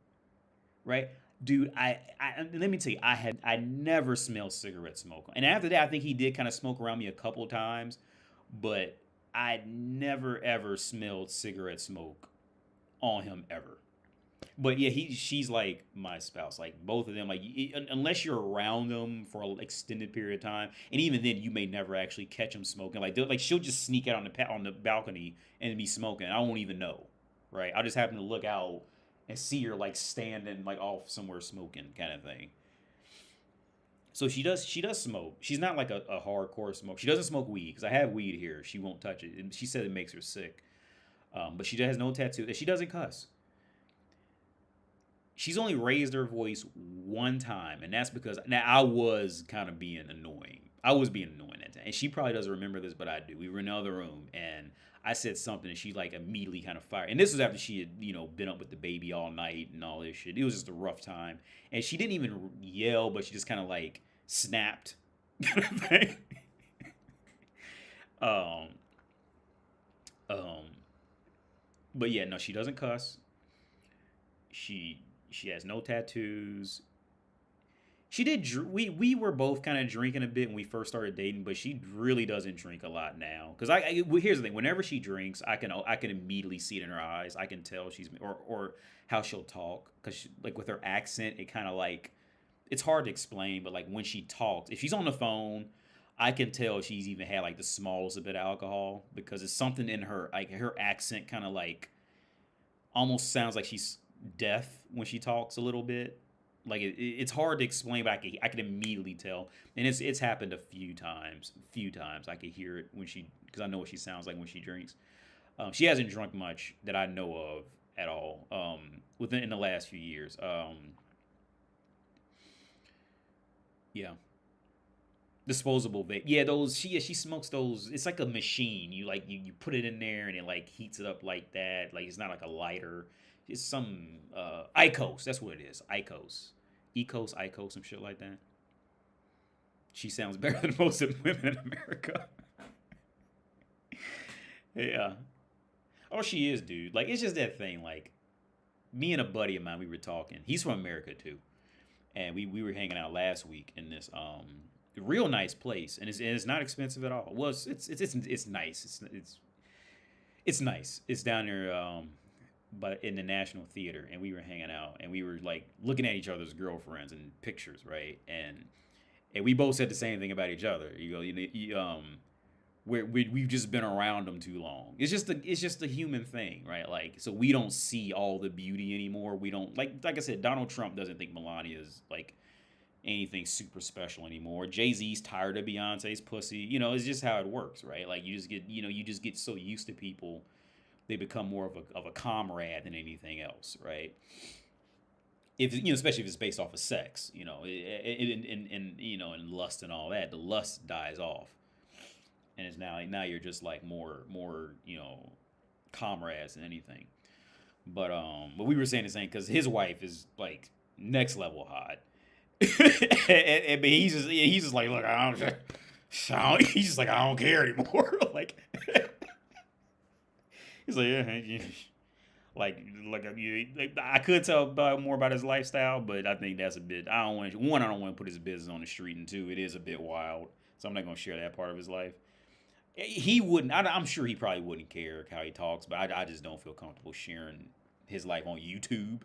right? Dude, I let me tell you, I never smelled cigarette smoke, and after that, I think he did kind of smoke around me a couple of times, but I never ever smelled cigarette smoke on him ever. But yeah, she's like my spouse, like both of them, like unless you're around them for an extended period of time, and even then, you may never actually catch them smoking. Like she'll just sneak out on the balcony and be smoking. I won't even know, right? I'll just happen to look out and see her like standing like off somewhere smoking kind of thing. So she does smoke. She's not like a hardcore smoke. She doesn't smoke weed because I have weed here. She won't touch it. And she said it makes her sick. But she has no tattoo. She doesn't cuss. She's only raised her voice one time, and that's because now I was kind of being annoying. I was being annoying at that, and she probably doesn't remember this, but I do. We were in another room, and I said something, and she like immediately kind of fired. And this was after she had been up with the baby all night and all this shit. It was just a rough time, and she didn't even yell, but she just kind of like snapped, kind of thing. um, um, but yeah, no, she doesn't cuss. She has no tattoos. She did. We were both kind of drinking a bit when we first started dating, but she really doesn't drink a lot now. Because here's the thing: whenever she drinks, I can immediately see it in her eyes. I can tell she's or how she'll talk because like with her accent, it kind of like it's hard to explain. But like when she talks, if she's on the phone, I can tell she's even had like the smallest bit of alcohol because it's something in her like her accent kind of like almost sounds like she's deaf when she talks a little bit. Like it's hard to explain, but I can immediately tell, and it's happened a few times. I could hear it when because I know what she sounds like when she drinks. She hasn't drunk much that I know of at all. Within in the last few years. Yeah, disposable vape. Yeah, those she smokes those. It's like a machine. You put it in there and it like heats it up like that. Like it's not like a lighter. It's some IQOS. That's what it is. IQOS, some shit like that. She sounds better than most of the women in America. Yeah. Oh, she is, dude. Like it's just that thing. Like me and a buddy of mine, we were talking. He's from America too, and we were hanging out last week in this real nice place, and it's not expensive at all. Well, it's nice. It's nice. It's down there, but in the National Theater, and we were hanging out, and we were like looking at each other's girlfriends and pictures, right? And we both said the same thing about each other. You go, we've just been around them too long. It's just a human thing, right? Like, so we don't see all the beauty anymore. We don't like I said, Donald Trump doesn't think Melania is like anything super special anymore. Jay-Z's tired of Beyonce's pussy. It's just how it works, right? Like you just get so used to people, they become more of a comrade than anything else, right? If especially if it's based off of sex, and lust and all that, the lust dies off. And it's now you're just like more comrades than anything. But we were saying the same because his wife is like next level hot. But he's just like, look, he's just like, I don't care anymore. Like he's like, yeah, I could tell more about his lifestyle, but I think that's a bit. I don't want to put his business on the street, and two, it is a bit wild. So I'm not gonna share that part of his life. He wouldn't. I'm sure he probably wouldn't care how he talks, but I just don't feel comfortable sharing his life on YouTube.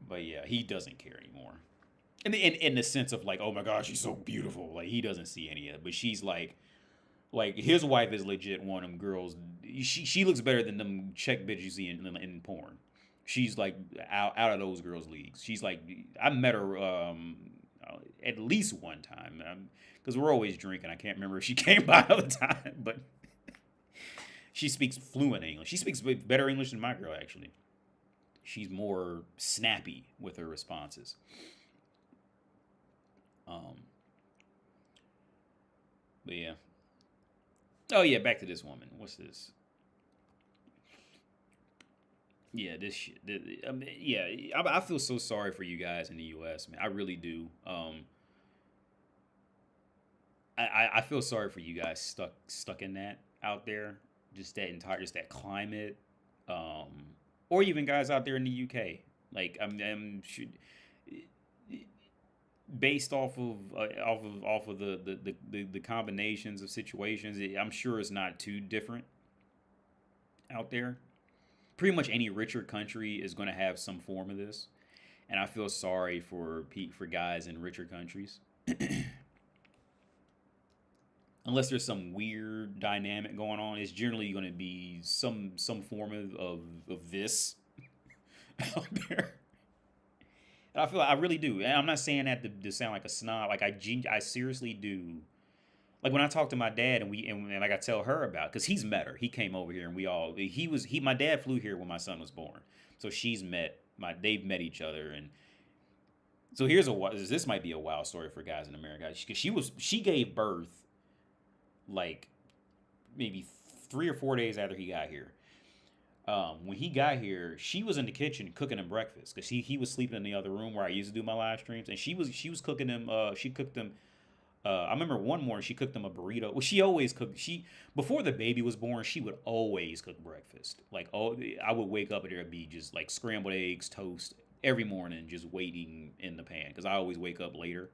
But yeah, he doesn't care anymore. In the sense of like, oh my gosh, she's so beautiful. Like he doesn't see any of it. But she's like his wife is legit one of them girls. She looks better than them Czech bitches you see in porn. She's like out of those girls' leagues. She's like, I met her at least one time because we're always drinking. I can't remember if she came by another time, but she speaks fluent English. She speaks better English than my girl, actually. She's more snappy with her responses. But yeah. Oh yeah, back to this woman. What's this? Yeah, this shit. I feel so sorry for you guys in the U.S., man. I really do. I feel sorry for you guys stuck in that out there. Just that climate. Or even guys out there in the UK. Like based off of the combinations of situations, I'm sure it's not too different out there. Pretty much any richer country is going to have some form of this, and I feel sorry for guys in richer countries. Unless there's some weird dynamic going on, it's generally going to be some form of this out there. And I really do. And I'm not saying that to sound like a snob. Like I seriously do. Like when I talk to my dad and like I tell her about, because he's met her. He came over here and my dad flew here when my son was born. So they've met each other. And so this might be a wild story for guys in America. She gave birth like maybe 3 or 4 days after he got here. When he got here, she was in the kitchen cooking him breakfast because he was sleeping in the other room where I used to do my live streams, and she was cooking him. She cooked him. I remember one morning she cooked him a burrito. Well, she always cooked. Before the baby was born, she would always cook breakfast. Like I would wake up and there'd be just like scrambled eggs, toast every morning, just waiting in the pan because I always wake up later,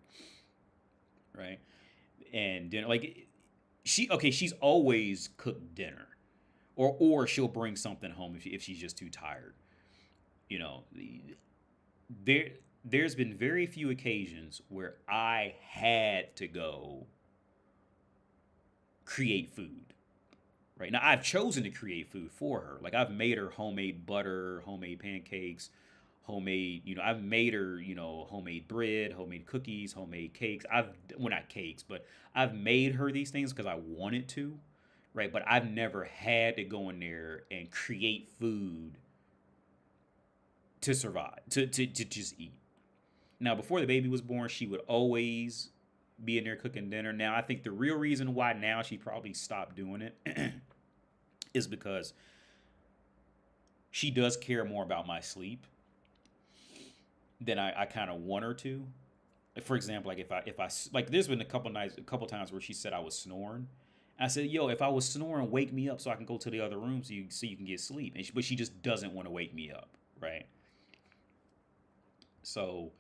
right? And dinner, like she's always cooked dinner. Or she'll bring something home if she's just too tired. There's been very few occasions where I had to go create food. Right now, I've chosen to create food for her. Like I've made her homemade butter, homemade pancakes, I've made her homemade bread, homemade cookies, homemade cakes. Not cakes, but I've made her these things because I wanted to. Right, but I've never had to go in there and create food to survive, to just eat. Now, before the baby was born, she would always be in there cooking dinner. Now, I think the real reason why now she probably stopped doing it is because she does care more about my sleep than I kind of want her to. Like, for example, like if I like, there's been a couple times where she said I was snoring. I said, yo, if I was snoring, wake me up so I can go to the other room so you can get sleep. But she just doesn't want to wake me up, right? So,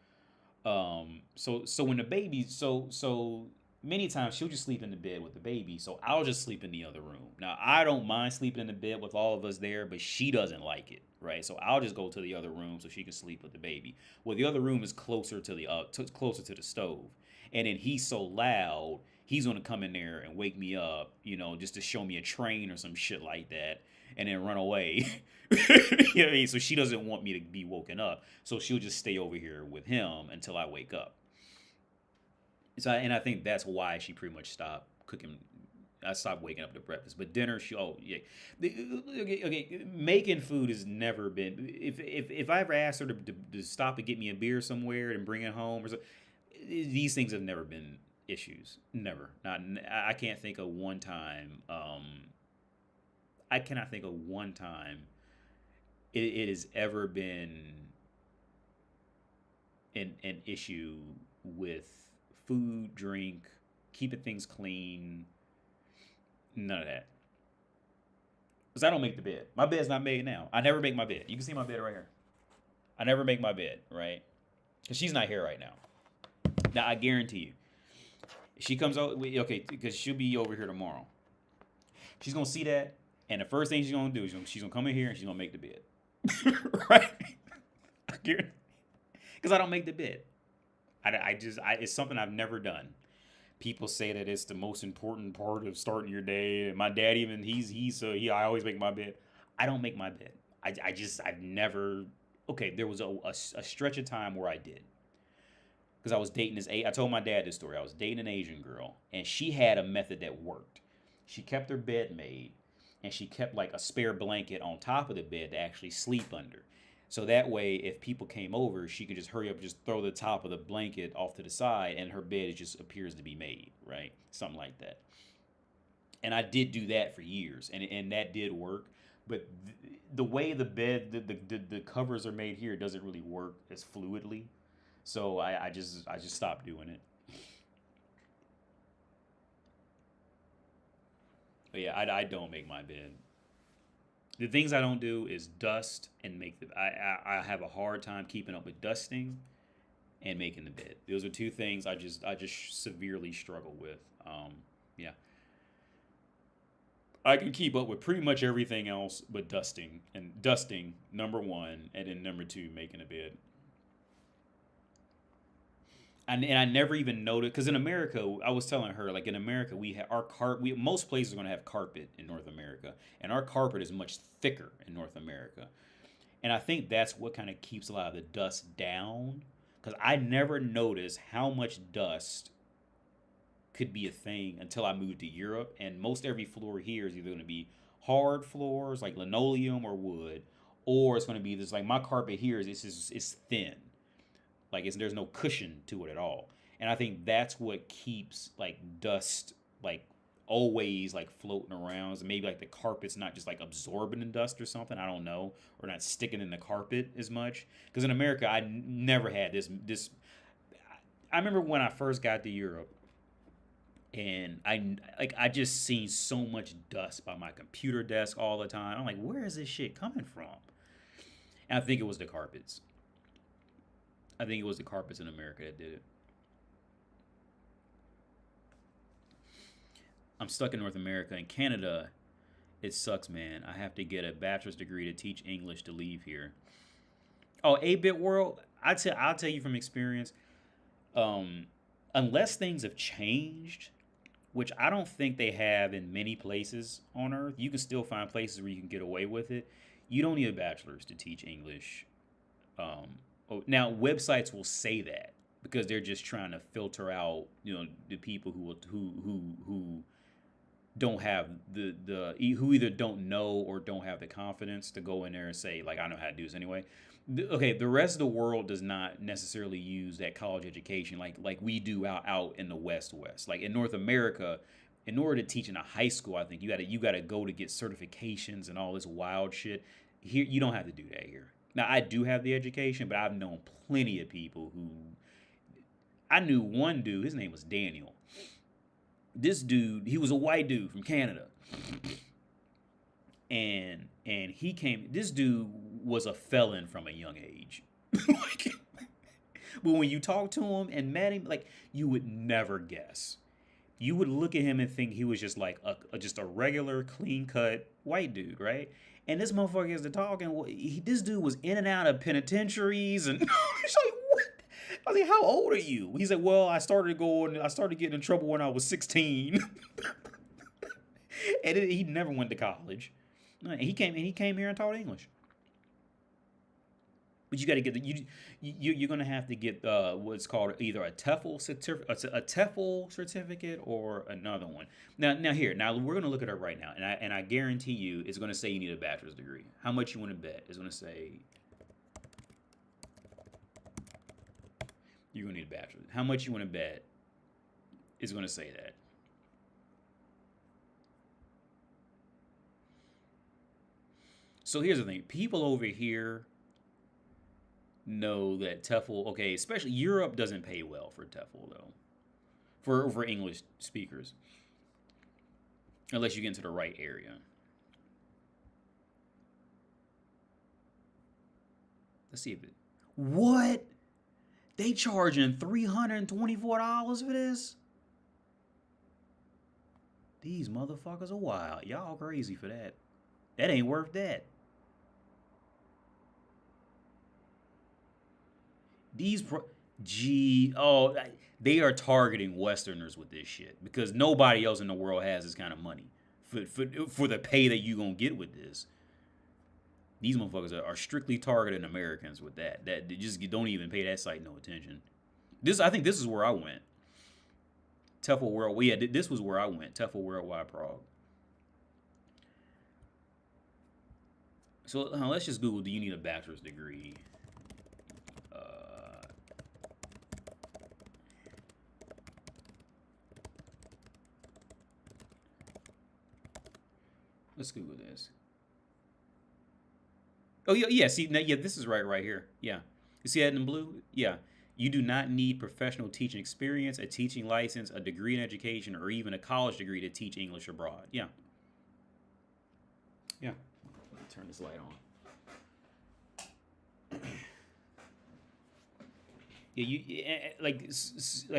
So when the baby, so many times she'll just sleep in the bed with the baby. So I'll just sleep in the other room. Now I don't mind sleeping in the bed with all of us there, but she doesn't like it, right? So I'll just go to the other room so she can sleep with the baby. Well, the other room is closer to the closer to the stove, and then he's so loud, he's gonna come in there and wake me up, just to show me a train or some shit like that, and then run away. You know what I mean? So she doesn't want me to be woken up, so she'll just stay over here with him until I wake up. So, and I think that's why she pretty much stopped cooking. I stopped waking up to breakfast, but dinner, okay, making food has never been. If I ever asked her to stop and get me a beer somewhere and bring it home, or so, these things have never been issues. Never. Not. I can't think of one time. I cannot think of one time it has ever been an issue with food, drink, keeping things clean. None of that. Because I don't make the bed. My bed's not made now. I never make my bed. You can see my bed right here. I never make my bed, right? Because she's not here right now. Now, I guarantee you. She comes over, okay, because she'll be over here tomorrow. She's going to see that, and the first thing she's going to do is she's going to come in here and she's going to make the bed. Right? I guarantee. Because I don't make the bed. It's something I've never done. People say that it's the most important part of starting your day. My dad even, I always make my bed. I don't make my bed. I've never, okay, there was a stretch of time where I did. Because I was dating I told my dad this story. I was dating an Asian girl, and she had a method that worked. She kept her bed made, and she kept like a spare blanket on top of the bed to actually sleep under. So that way, if people came over, she could just hurry up, just throw the top of the blanket off to the side, and her bed just appears to be made, right? Something like that. And I did do that for years, and that did work. But the way the bed, the covers are made here doesn't really work as fluidly. So I just stopped doing it. But yeah, I don't make my bed. The things I don't do is dust and make the. I have a hard time keeping up with dusting and making the bed. Those are two things I just severely struggle with. Yeah. I can keep up with pretty much everything else but dusting. And dusting, number one, and then number two, making a bed. And I never even noticed, because in America, I was telling her, like in America, we have our most places are going to have carpet in North America, and our carpet is much thicker in North America. And I think that's what kind of keeps a lot of the dust down, because I never noticed how much dust could be a thing until I moved to Europe. And most every floor here is either going to be hard floors, like linoleum or wood, or it's going to be this, like my carpet here is thin. Like there's no cushion to it at all. And I think that's what keeps like dust like always like floating around. So maybe like the carpet's not just like absorbing the dust or something. I don't know. Or not sticking in the carpet as much. Because in America, I never had this. I remember when I first got to Europe, and I just seen so much dust by my computer desk all the time. I'm like, where is this shit coming from? And I think it was the carpets. I think it was the carpets in America that did it. I'm stuck in North America. In Canada, it sucks, man. I have to get a bachelor's degree to teach English to leave here. Oh, 8-bit world, I'll tell you from experience, unless things have changed, which I don't think they have in many places on Earth, you can still find places where you can get away with it. You don't need a bachelor's to teach English. Now, websites will say that because they're just trying to filter out, the people who don't have who either don't know or don't have the confidence to go in there and say, like, I know how to do this anyway. Okay, the rest of the world does not necessarily use that college education like we do out in the West. Like in North America, in order to teach in a high school, I think you gotta go to get certifications and all this wild shit. Here, you don't have to do that here. Now, I do have the education, but I've known plenty of people who... I knew one dude, his name was Daniel. This dude, he was a white dude from Canada. And this dude was a felon from a young age. But when you talk to him and met him, like, you would never guess. You would look at him and think he was just like just a regular, clean cut white dude, right? And this motherfucker is the talking. This dude was in and out of penitentiaries, and it's like, what? I was like, how old are you? He's like, well, I started getting in trouble when I was 16, and he never went to college. He came here and taught English. But you got to get you're gonna have to get what's called either a TEFL certificate or another one. Now we're gonna look at it right now, and I guarantee you it's gonna say you need a bachelor's degree. How much you want to bet? It's gonna say you're gonna need a bachelor's. How much you want to bet? It's gonna say that. So here's the thing: people over here know that TEFL, okay, especially Europe doesn't pay well for TEFL though, for English speakers, unless you get into the right area. Let's see if it. What? They charging $324 for this? These motherfuckers are wild. Y'all crazy for that. That ain't worth that. They are targeting Westerners with this shit because nobody else in the world has this kind of money for the pay that you gonna get with this. These motherfuckers are strictly targeting Americans with that. That they just don't even pay that site no attention. I think this is where I went. TEFL World. Yeah, this was where I went. TEFL Worldwide Prague. So let's just Google. Do you need a bachelor's degree? Let's Google this. Oh yeah. See, this is right here. Yeah, you see that in blue? Yeah, you do not need professional teaching experience, a teaching license, a degree in education, or even a college degree to teach English abroad. Yeah. Let me turn this light on. Yeah, like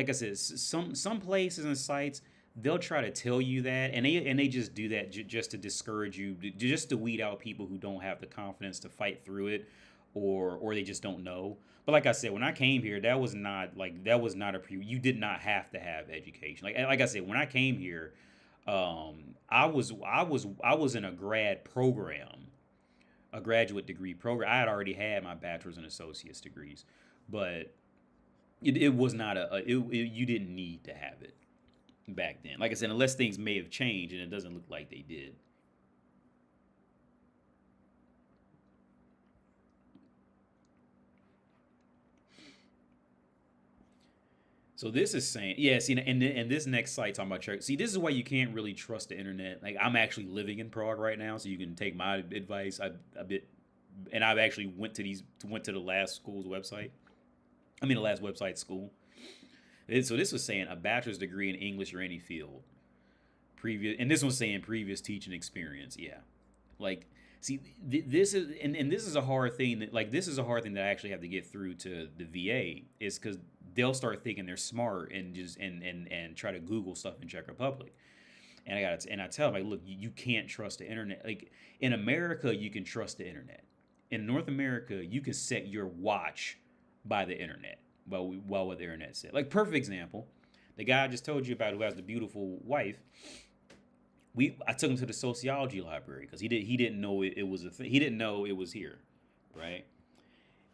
I said, some places and sites, they'll try to tell you that, and they just do that just to discourage you, just to weed out people who don't have the confidence to fight through it, or they just don't know. But like I said, when I came here, that was not you did not have to have education. Like I said, when I came here, I was in a grad program, a graduate degree program. I had already had my bachelor's and associate's degrees, but it was not you didn't need to have it back then. Like I said, unless things may have changed, and it doesn't look like they did. So this is saying, yeah, see, and this next site talking about church. See, this is why you can't really trust the internet. Like, I'm actually living in Prague right now, so you can take my advice. I've actually went to the last school's website. I mean, the last website school. So this was saying a bachelor's degree in English or any field. And this one's saying previous teaching experience. Yeah, like, see, this is a hard thing that I actually have to get through to the VA, is because they'll start thinking they're smart and just and try to Google stuff in Czech Republic. And I tell them, like, look, you can't trust the internet. Like, in America, you can trust the internet. In North America, you can set your watch by the internet. Well, what the internet said. Like, perfect example, the guy I just told you about who has the beautiful wife. I took him to the sociology library because he didn't know it was a thing. He didn't know it was here, right?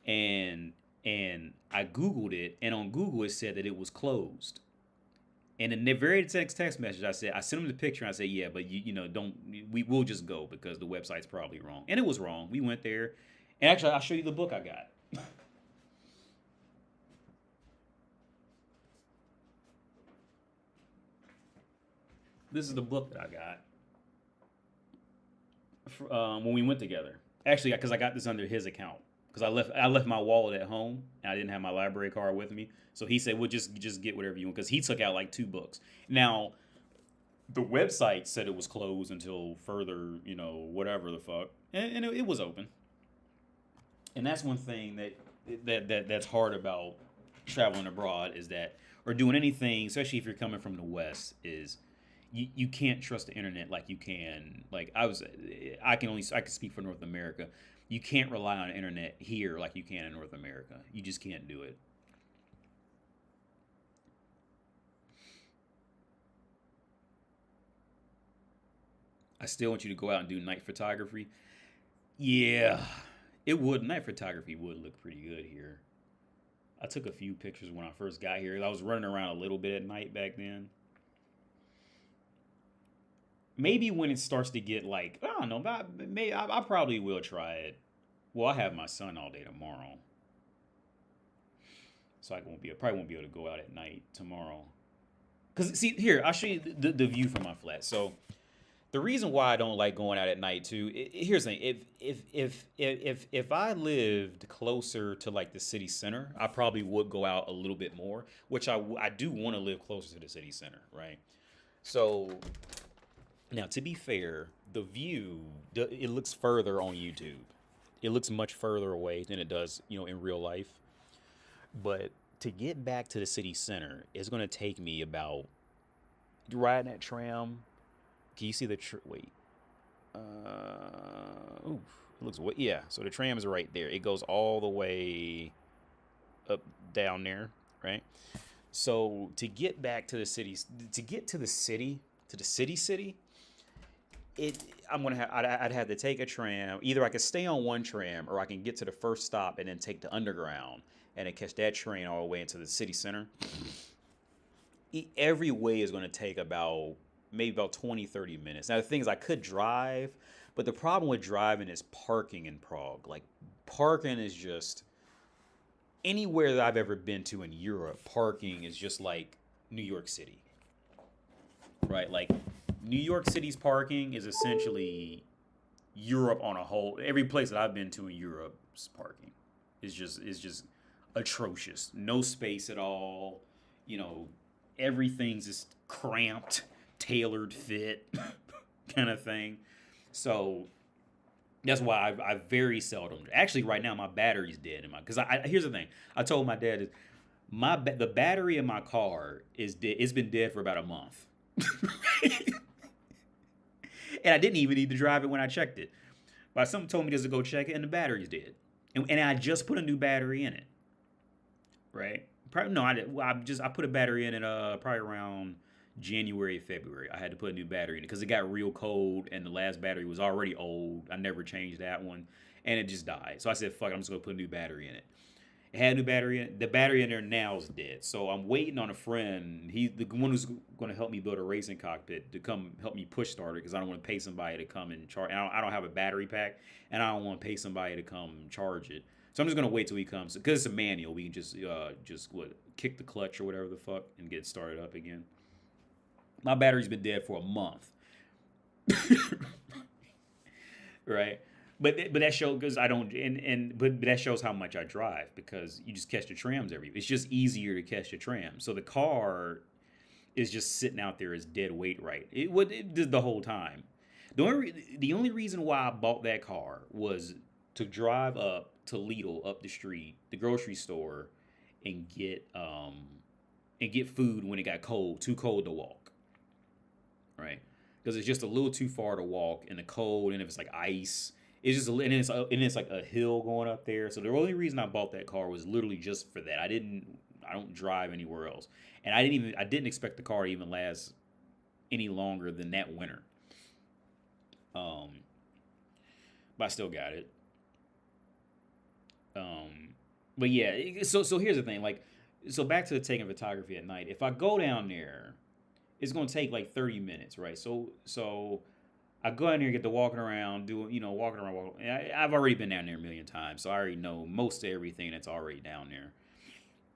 And I Googled it, and on Google it said that it was closed. And in the very text message, I sent him the picture, and I said, yeah, but we'll just go because the website's probably wrong. And it was wrong. We went there, and actually, I'll show you the book I got. This is the book that I got when we went together. Actually, because I got this under his account. Because I left my wallet at home, and I didn't have my library card with me. So he said, well, just get whatever you want. Because he took out like 2 books. Now, the website said it was closed until further, whatever the fuck. And it was open. And that's one thing that's hard about traveling abroad is that, or doing anything, especially if you're coming from the West, is you can't trust the internet like you can. Like I can speak for North America. You can't rely on the internet here like you can in North America. You just can't do it. I still want you to go out and do night photography. Yeah, it would. Night photography would look pretty good here. I took a few pictures when I first got here. I was running around a little bit at night back then. Maybe when it starts to get like, I don't know, but I probably will try it. Well, I have my son all day tomorrow, so I probably won't be able to go out at night tomorrow. Cause see here, I'll show you the view from my flat. So the reason why I don't like going out at night too, here's the thing: if I lived closer to like the city center, I probably would go out a little bit more. Which I do want to live closer to the city center, right? So now, to be fair, the view it looks further on YouTube. It looks much further away than it does, in real life. But to get back to the city center, it's going to take me about riding that tram. Can you see the wait? Ooh, it looks yeah. So the tram is right there. It goes all the way up down there, right? So to get back to the city, I'd have to take a tram. Either I could stay on one tram, or I can get to the first stop and then take the underground and then catch that train all the way into the city center. Every way is going to take maybe about 20, 30 minutes. Now, the thing is, I could drive, but the problem with driving is parking in Prague. Like, parking is just, anywhere that I've ever been to in Europe, parking is just like New York City, right? Like, New York City's parking is essentially Europe on a whole. Every place that I've been to in Europe's parking is just atrocious. No space at all. Everything's just cramped, tailored fit kind of thing. So that's why I very seldom. Actually, right now my battery's dead because here's the thing. I told my dad the battery in my car is dead. It's been dead for about a month. And I didn't even need to drive it when I checked it. But someone told me just to go check it, and the battery's dead. And I just put a new battery in it. Right? Probably, no, I did. Well, I put a battery in it probably around January, February. I had to put a new battery in it because it got real cold, and the last battery was already old. I never changed that one, and it just died. So I said, fuck it, I'm just going to put a new battery in it. It had a new battery in it. The battery in there now is dead. So I'm waiting on a friend. He's the one who's going to help me build a racing cockpit to come help me push start it because I don't want to pay somebody to come and charge. I don't have a battery pack, and I don't want to pay somebody to come charge it. So I'm just going to wait till he comes. Because it's a manual. We can just kick the clutch or whatever the fuck and get it started up again. My battery's been dead for a month. Right? But that shows because I don't but that shows how much I drive because you just catch the trams it's just easier to catch the tram. So the car is just sitting out there as dead weight, right? It did the whole time. The only reason why I bought that car was to drive up to Lidl up the street, the grocery store, and get food when it got cold, too cold to walk. Right? Because it's just a little too far to walk in the cold, and if it's like ice. It's just it's like a hill going up there. So the only reason I bought that car was literally just for that. I don't drive anywhere else, and I didn't expect the car to even last any longer than that winter. But I still got it. But yeah. So here's the thing. Like, so back to the taking photography at night. If I go down there, it's gonna take like 30 minutes, right? So. I go in there and get to walking around, walking around. I've already been down there a million times, so I already know most of everything that's already down there.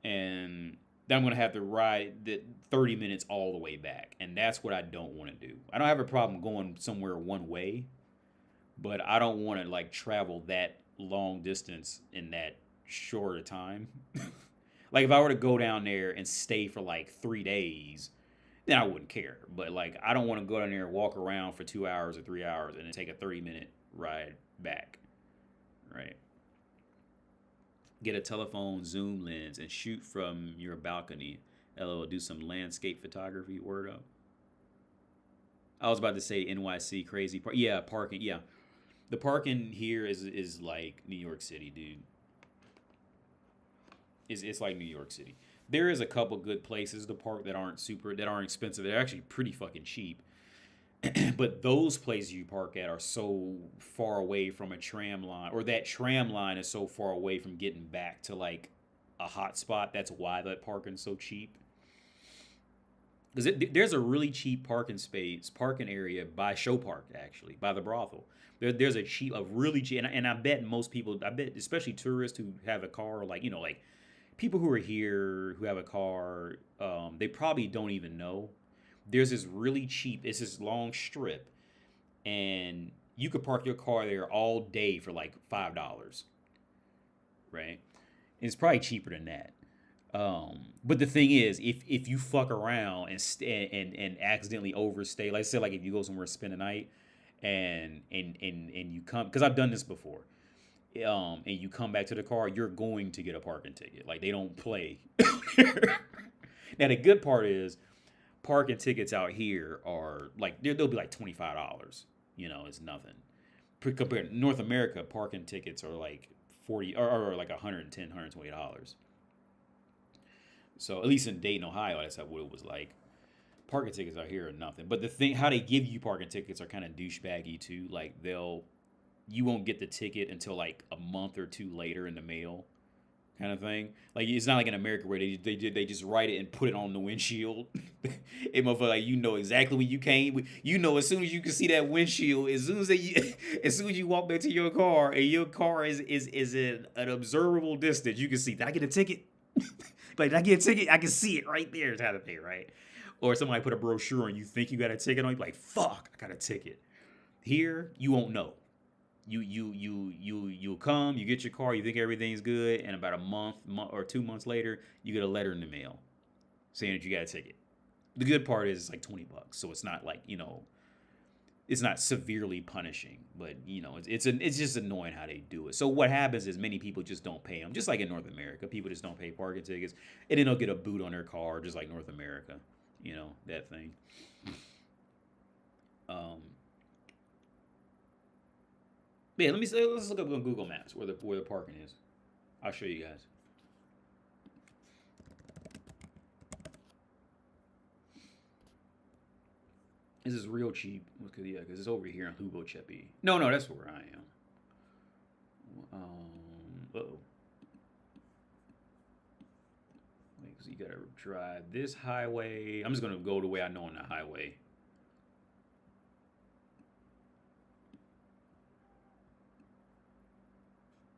And then I'm going to have to ride the 30 minutes all the way back, and that's what I don't want to do. I don't have a problem going somewhere one way, but I don't want to, like, travel that long distance in that short a time. Like, if I were to go down there and stay for, like, 3 days, then I wouldn't care. But, like, I don't want to go down there and walk around for 2 hours or 3 hours and then take a 30-minute ride back, right? Get a telephone zoom lens and shoot from your balcony. LOL, do some landscape photography. Word up. I was about to say NYC crazy park. Yeah, parking. Yeah, the parking here is like New York City, dude. It's like New York City. There is a couple good places to park that aren't expensive. They're actually pretty fucking cheap. But those places you park at are so far away from a tram line, or that tram line is so far away from getting back to like a hot spot. That's why that parking's so cheap. Because there's a really cheap parking area by Show Park, actually, by the brothel. There's a really cheap, and I bet most people, especially tourists who have a car, like, like people who are here who have a car, they probably don't even know. There's this really cheap, it's this long strip, and you could park your car there all day for like $5, right? And it's probably cheaper than that. But the thing is, if you fuck around and accidentally overstay, like say, like if you go somewhere spend a night and you come, because I've done this before, and you come back to the car, you're going to get a parking ticket. Like, they don't play. Now the good part is, parking tickets out here are like they'll be like $25. It's nothing. Compared to North America, parking tickets are like 40 or like $110, $120. So at least in Dayton, Ohio, that's what it was like. Parking tickets out here are nothing. But the thing, how they give you parking tickets are kind of douchebaggy too. Like you won't get the ticket until like a month or two later in the mail, kind of thing. Like, it's not like in America where they just write it and put it on the windshield. It motherfucker, like, exactly when you came. As soon as you can see that windshield, as soon as you walk back to your car and your car is in an observable distance, you can see, did I get a ticket? Like, did I get a ticket? I can see it right there. It's how to pay, right? Or somebody put a brochure and you think you got a ticket on, you be like, fuck, I got a ticket. Here, you won't know. You'll come, you get your car, you think everything's good, and about a month or 2 months later, you get a letter in the mail saying that you got a ticket. The good part is it's like $20, so it's not like, it's not severely punishing, but it's just annoying how they do it. So what happens is many people just don't pay them, just like in North America. People just don't pay parking tickets, and then they'll get a boot on their car, just like North America, that thing. Yeah, let's look up on Google Maps where the parking is. I'll show you guys. This is real cheap. Because it's over here in Hubochepi. No, that's where I am. Uh-oh. Wait, because you gotta drive this highway. I'm just gonna go the way I know on the highway.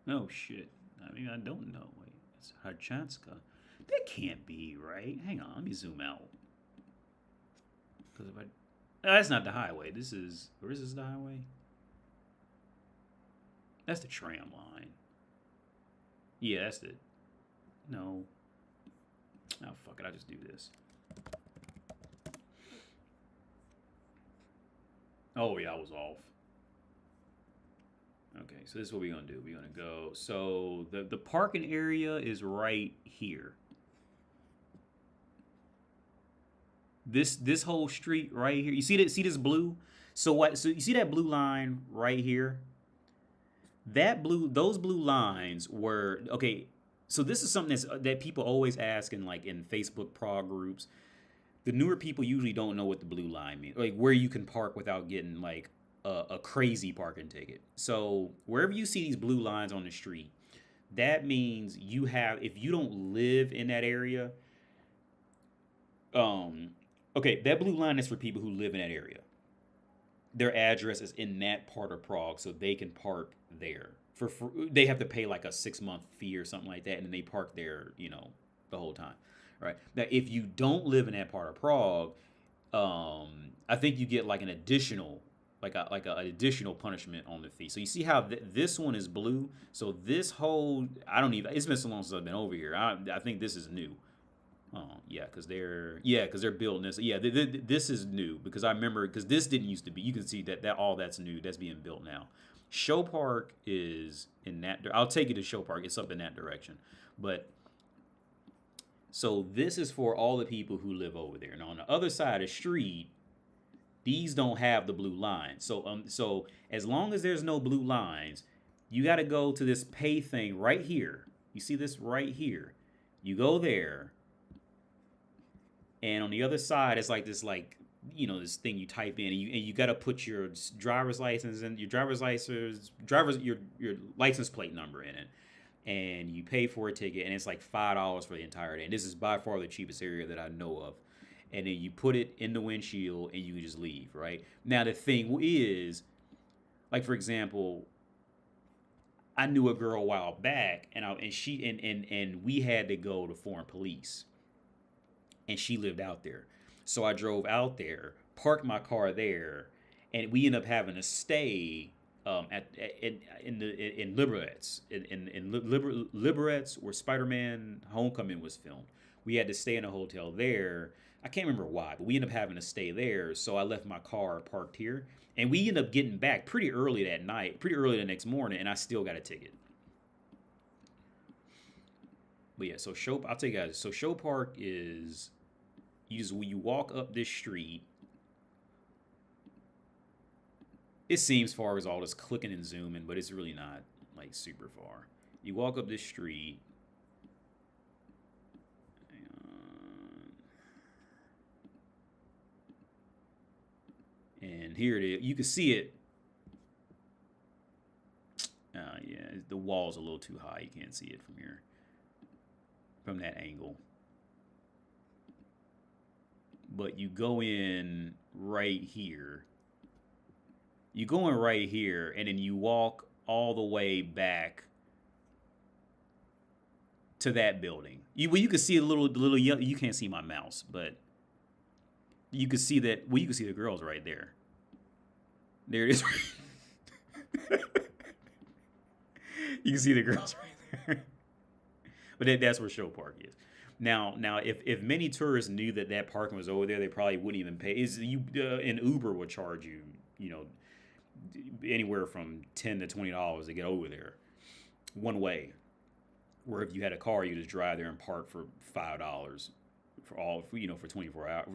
Oh shit. I mean, I don't know. Wait, it's Harchanska. That can't be right. Hang on, let me zoom out. Because if that's not the highway. Where is this the highway? That's the tram line. Yeah, that's the... No. Oh, fuck it, I'll just do this. Oh, yeah, I was off. Okay, so this is what we're going to do. We're going to go... So, the parking area is right here. This whole street right here. You see this blue? So you see that blue line right here? Those blue lines were... Okay, so this is something that people always ask in Facebook Prague groups. The newer people usually don't know what the blue line means. Like, where you can park without getting, like, a crazy parking ticket. So wherever you see these blue lines on the street, that means if you don't live in that area, okay, that blue line is for people who live in that area. Their address is in that part of Prague, so they can park there. They have to pay like a 6-month fee or something like that, and then they park there, the whole time, right? Now, if you don't live in that part of Prague, I think you get like an additional, an additional punishment on the fee. So you see how this one is blue. So this whole, it's been so long since I've been over here. I think this is new. Oh, yeah, because they're building this. Yeah, this is new because I remember, because this didn't used to be. You can see that all that's new. That's being built now. Show Park is in that. I'll take you to Show Park. It's up in that direction. But so this is for all the people who live over there. And on the other side of the street, these don't have the blue lines. So as long as there's no blue lines, you got to go to this pay thing right here. You see this right here. You go there, and on the other side, it's like this, this thing you type in, and you got to put your driver's license and your your license plate number in it, and you pay for a ticket, and it's like $5 for the entire day. And this is by far the cheapest area that I know of. And then you put it in the windshield, and you can just leave. Right now, the thing is, like for example, I knew a girl a while back, and we had to go to foreign police, and she lived out there. So I drove out there, parked my car there, and we ended up having to stay in Liberec, Liberec, where Spider-Man: Homecoming was filmed. We had to stay in a hotel there. I can't remember why, but we ended up having to stay there. So I left my car parked here. And we ended up getting back pretty early that night, pretty early the next morning, and I still got a ticket. But yeah, so I'll tell you guys. So Show Park is, when you walk up this street, it seems far as all this clicking and zooming, but it's really not like super far. You walk up this street. And here it is. You can see it. Yeah, the wall's a little too high. You can't see it from here, from that angle. But you go in right here. You go in right here, and then you walk all the way back to that building. You can see a little yellow. You can't see my mouse, but you can see that. Well, you can see the girls right there. There it is. You can see the girls right there. But that's where Show Park is. Now, if many tourists knew that parking was over there, they probably wouldn't even pay. An Uber will charge you, anywhere from $10 to $20 to get over there, one way. Where if you had a car, you just drive there and park for $5 for 24 hours.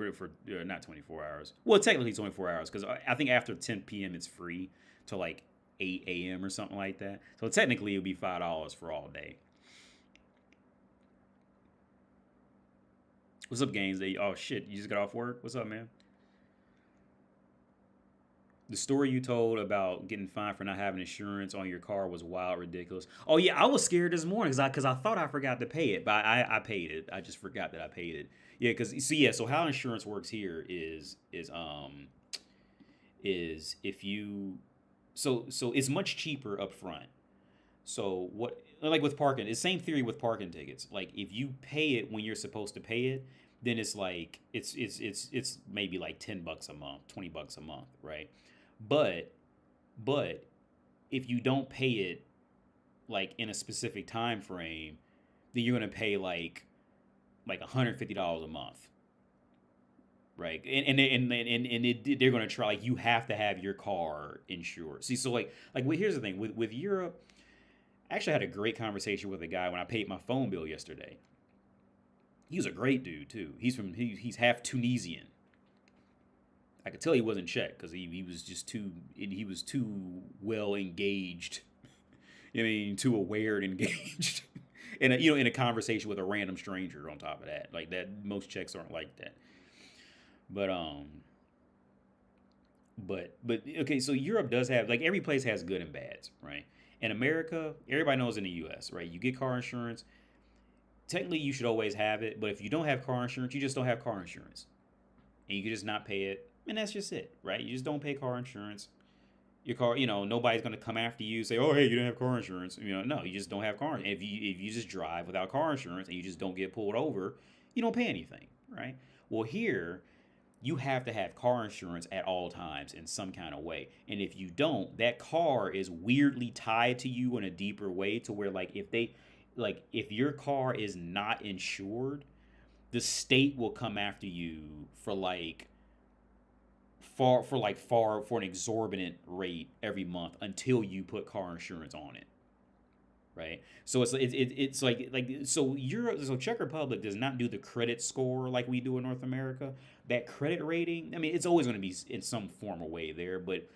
Not 24 hours. Well, technically 24 hours, because I think after 10 p.m. it's free to like 8 a.m. or something like that. So technically it would be $5 for all day. What's up, Gaines? Oh shit, you just got off work? What's up, man? The story you told about getting fined for not having insurance on your car was wild, ridiculous. Oh yeah, I was scared this morning because I thought I forgot to pay it, but I paid it. I just forgot that I paid it. Yeah, so how insurance works here is if you so it's much cheaper up front. So what, like with parking, it's same theory with parking tickets. Like if you pay it when you're supposed to pay it, then it's like it's maybe like $10 a month, $20 a month, right? But if you don't pay it like in a specific time frame, then you're gonna pay like $150 a month, right? And they're gonna try, like, you have to have your car insured. See, so like well, here's the thing with Europe. I actually had a great conversation with a guy when I paid my phone bill yesterday. He was a great dude too. He's half Tunisian. I could tell he wasn't Czech because he was too well engaged. Too aware and engaged. in a conversation with a random stranger on top of that. Like that, most Czechs aren't like that. But okay, so Europe does have, like, every place has good and bads, right? In America, everybody knows in the US, right? You get car insurance. Technically, you should always have it, but if you don't have car insurance, you just don't have car insurance. And you can just not pay it, and that's just it, right? You just don't pay car insurance. Your car, nobody's going to come after you, say, oh, hey, you didn't have car insurance. No, you just don't have car insurance. If you just drive without car insurance and you just don't get pulled over, you don't pay anything, right? Well, here, you have to have car insurance at all times in some kind of way. And if you don't, that car is weirdly tied to you in a deeper way, to where, like, if your car is not insured, the state will come after you for like for an exorbitant rate every month until you put car insurance on it, right? So it's like so Czech Republic does not do the credit score like we do in North America. That credit rating, I mean, it's always going to be in some form or way there, but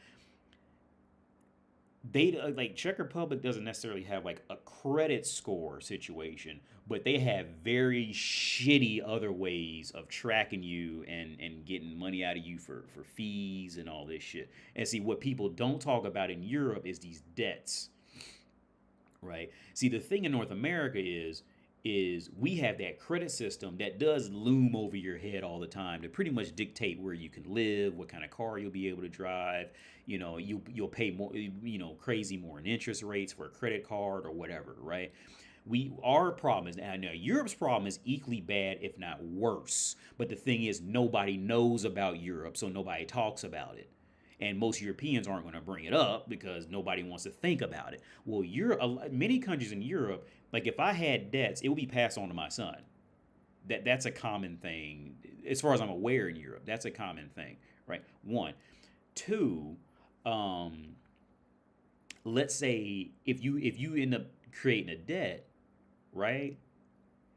they like Czech Republic doesn't necessarily have like a credit score situation, but they have very shitty other ways of tracking you and getting money out of you for fees and all this shit. And see, what people don't talk about in Europe is these debts, right? See, the thing in North America is we have that credit system that does loom over your head all the time to pretty much dictate where you can live, what kind of car you'll be able to drive. You know, you'll pay more, crazy more in interest rates for a credit card or whatever, right? Our problem is now Europe's problem is equally bad, if not worse. But the thing is, nobody knows about Europe, so nobody talks about it. And most Europeans aren't going to bring it up because nobody wants to think about it. Well, many countries in Europe, like if I had debts, it would be passed on to my son. That's a common thing, as far as I'm aware in Europe. That's a common thing, right? One, two. Let's say if you end up creating a debt, right?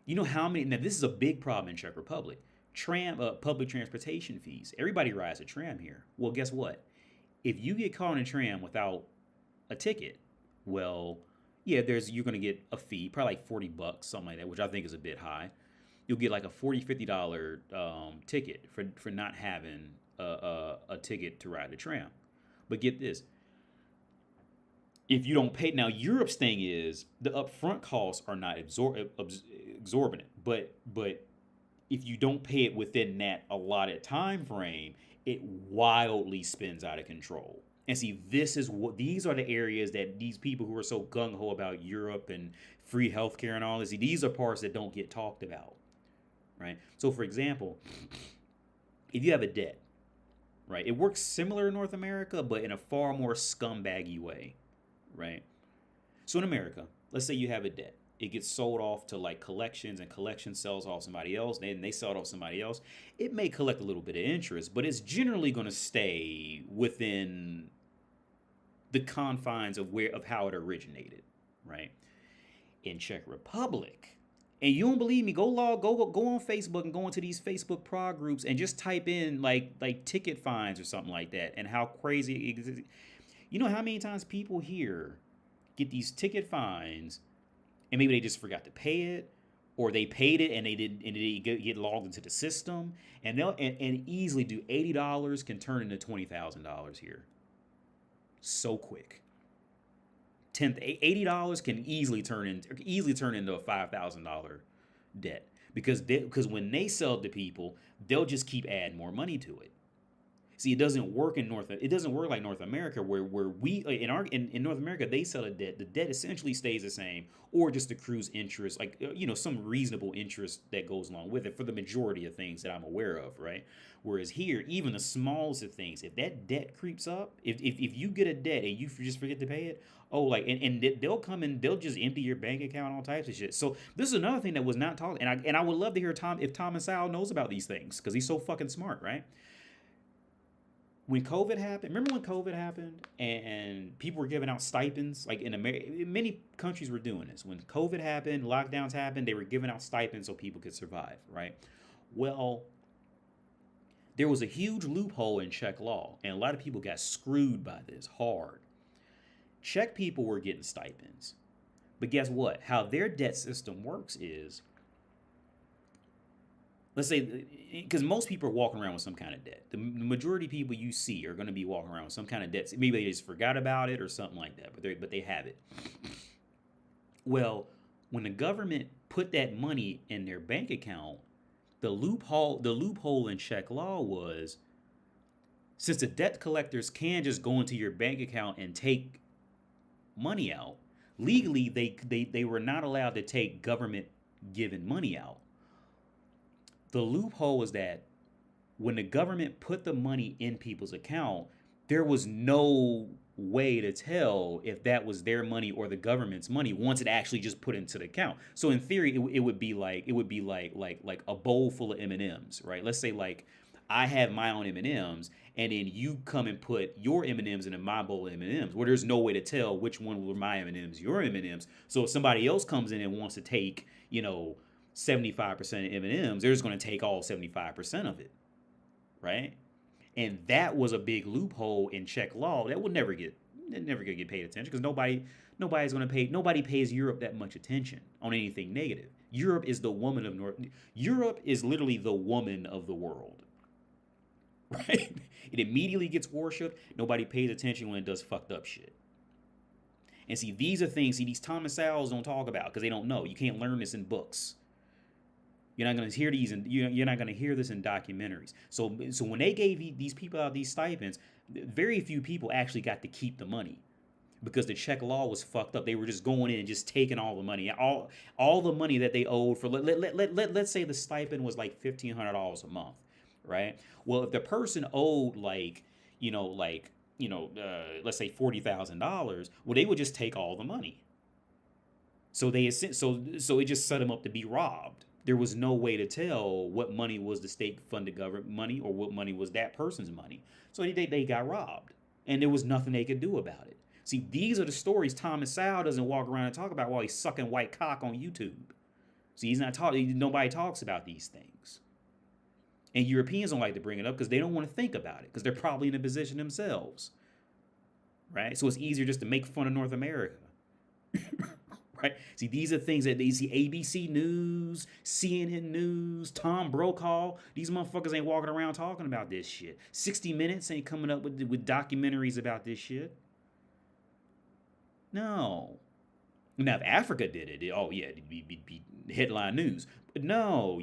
You know how many? Now this is a big problem in Czech Republic. Public transportation fees. Everybody rides a tram here. Well, guess what? If you get caught in a tram without a ticket, well, yeah, you're gonna get a fee, probably like $40, something like that, which I think is a bit high. You'll get like a $50 ticket for not having a ticket to ride the tram. But get this. If you don't pay, now Europe's thing is the upfront costs are not exorbitant, but if you don't pay it within that allotted time frame, it wildly spins out of control. And see, these are the areas that these people who are so gung-ho about Europe and free healthcare and all this, these are parts that don't get talked about, right? So for example, if you have a debt, right, it works similar in North America, but in a far more scumbaggy way, right? So in America, let's say you have a debt. It gets sold off to like collections, and collections sells off somebody else, and they sell it off somebody else. It may collect a little bit of interest, but it's generally going to stay within the confines of how it originated, right? In Czech Republic, and you don't believe me, go on Facebook and go into these Facebook Prague groups and just type in like ticket fines or something like that, and how crazy it is. You know how many times people here get these ticket fines, and maybe they just forgot to pay it, or they paid it and they didn't get logged into the system, and they'll easily do $80 can turn into $20,000 here, so quick. $80 can easily turn into a $5,000 debt because when they sell it to people, they'll just keep adding more money to it. See, it doesn't work like North America, where we in North America they sell a debt. The debt essentially stays the same, or just accrues interest, like some reasonable interest that goes along with it for the majority of things that I'm aware of, right? Whereas here, even the smallest of things, if that debt creeps up, if you get a debt and you just forget to pay it, and they'll come and they'll just empty your bank account, all types of shit. So this is another thing that was not talked, and I would love to hear if Tom and Sal knows about these things because he's so fucking smart, right? When COVID happened, remember when COVID happened and people were giving out stipends? Like in America, many countries were doing this. When COVID happened, lockdowns happened, they were giving out stipends so people could survive, right? Well, there was a huge loophole in Czech law, and a lot of people got screwed by this hard. Czech people were getting stipends. But guess what? How their debt system works is, let's say, because most people are walking around with some kind of debt. The majority of people you see are going to be walking around with some kind of debt. Maybe they just forgot about it or something like that, but they have it. Well, when the government put that money in their bank account, the loophole in Czech law was, since the debt collectors can just go into your bank account and take money out, legally they were not allowed to take government given money out. The loophole was that when the government put the money in people's account, there was no way to tell if that was their money or the government's money once it actually just put into the account. So in theory, it would be like a bowl full of M&Ms, right? Let's say like I have my own M&Ms, and then you come and put your M&Ms into my bowl of M&Ms, where there's no way to tell which one were my M&Ms, your M&Ms. So if somebody else comes in and wants to take, 75% of M&Ms, they're just going to take all 75% of it, right? And that was a big loophole in Czech law that would never get paid attention, because nobody pays Europe that much attention on anything negative. Europe is literally the woman of the world. Right? It immediately gets worshipped. Nobody pays attention when it does fucked up shit. And see, these are things these Thomas Sowells don't talk about because they don't know. You can't learn this in books. You're not going to hear you're not going to hear this in documentaries. So when they gave these people out these stipends, very few people actually got to keep the money, because the Czech law was fucked up. They were just going in and just taking all the money, all the money that they owed for. Let's say the stipend was like $1,500 a month, right? Well, if the person owed let's say $40,000, well, they would just take all the money. So it just set them up to be robbed. There was no way to tell what money was the state-funded government money or what money was that person's money. So they got robbed, and there was nothing they could do about it. See, these are the stories Thomas Sowell doesn't walk around and talk about while he's sucking white cock on YouTube. See, he's not talking. Nobody talks about these things. And Europeans don't like to bring it up because they don't want to think about it, because they're probably in a position themselves. Right? So it's easier just to make fun of North America. Right? See, these are things that they see. ABC News, CNN News, Tom Brokaw. These motherfuckers ain't walking around talking about this shit. 60 Minutes ain't coming up with documentaries about this shit. No. Now, if Africa did it, it'd be headline news. But no,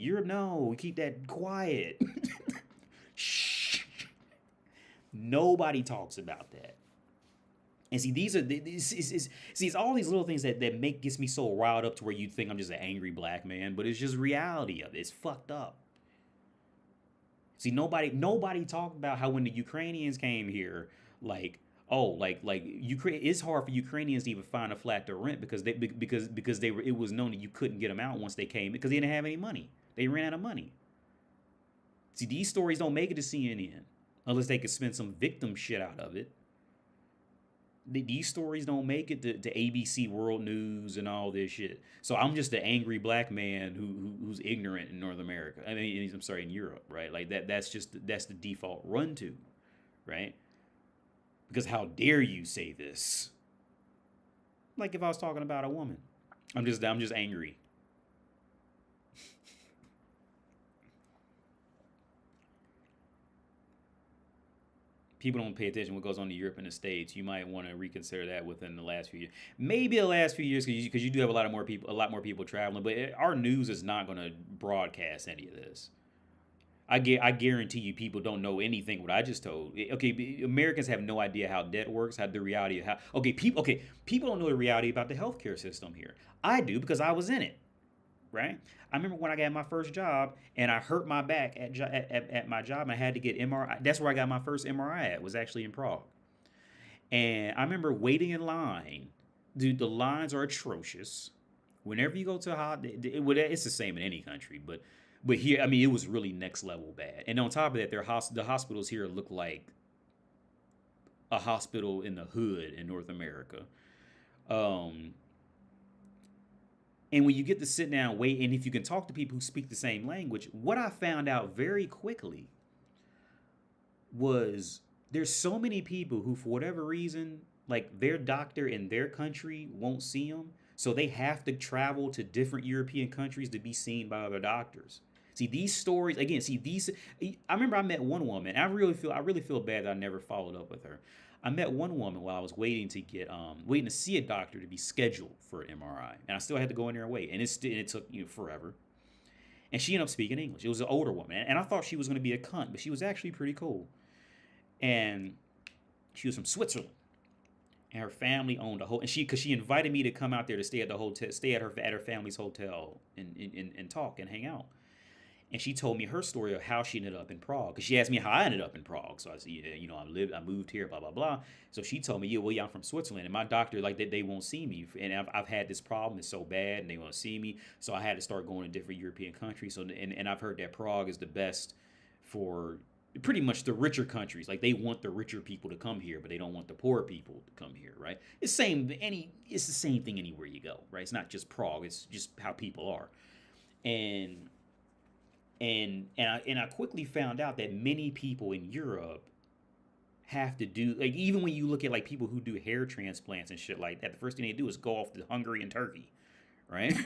keep that quiet. Shh. Nobody talks about that. And see, it's all these little things that gets me so riled up to where you'd think I'm just an angry black man, but it's just reality of it. It's fucked up. See, nobody talked about how when the Ukrainians came here, Ukraine, it's hard for Ukrainians to even find a flat to rent because it was known that you couldn't get them out once they came, because they didn't have any money. They ran out of money. See, these stories don't make it to CNN unless they could spend some victim shit out of it. These stories don't make it to ABC World News and all this shit. So I'm just an angry black man who's ignorant in North America. I mean, I'm sorry, in Europe, right? Like that's the default run to, right? Because how dare you say this? Like if I was talking about a woman, I'm just angry. People don't pay attention to what goes on in Europe and the States. You might want to reconsider that within the last few years. Maybe the last few years, because you do have a lot more people traveling. But our news is not going to broadcast any of this. I guarantee you, people don't know anything what I just told. Okay, Americans have no idea how debt works, how the reality of how. People don't know the reality about the healthcare system here. I do, because I was in it. Right? I remember when I got my first job and I hurt my back at my job and I had to get MRI. That's where I got my first MRI at, was actually in Prague. And I remember waiting in line. Dude, the lines are atrocious. Whenever you go to it's the same in any country, but here, I mean, it was really next level bad. And on top of that, the hospitals here look like a hospital in the hood in North America. And when you get to sit down, wait, and if you can talk to people who speak the same language, what I found out very quickly was there's so many people who, for whatever reason, like their doctor in their country won't see them, so they have to travel to different European countries to be seen by other doctors. See, these stories, again, I remember I met one woman, and I really feel bad that I never followed up with her. I met one woman while I was waiting to see a doctor to be scheduled for an MRI, and I still had to go in there and wait, and it took forever. And she ended up speaking English. It was an older woman, and I thought she was going to be a cunt, but she was actually pretty cool. And she was from Switzerland, and her family owned a hotel. And because she invited me to come out there to stay at the hotel, stay at her family's hotel, and talk and hang out. And she told me her story of how she ended up in Prague. Because she asked me how I ended up in Prague. So I said, I moved here, blah, blah, blah. So she told me, I'm from Switzerland. And my doctor, they won't see me. And I've had this problem. It's so bad, and they won't see me. So I had to start going to different European countries. And I've heard that Prague is the best for pretty much the richer countries. Like they want the richer people to come here, but they don't want the poor people to come here, right? It's the same thing anywhere you go, right? It's not just Prague. It's just how people are. And I quickly found out that many people in Europe have to do, like, even when you look at like people who do hair transplants and shit like that, the first thing they do is go off to Hungary and Turkey, right?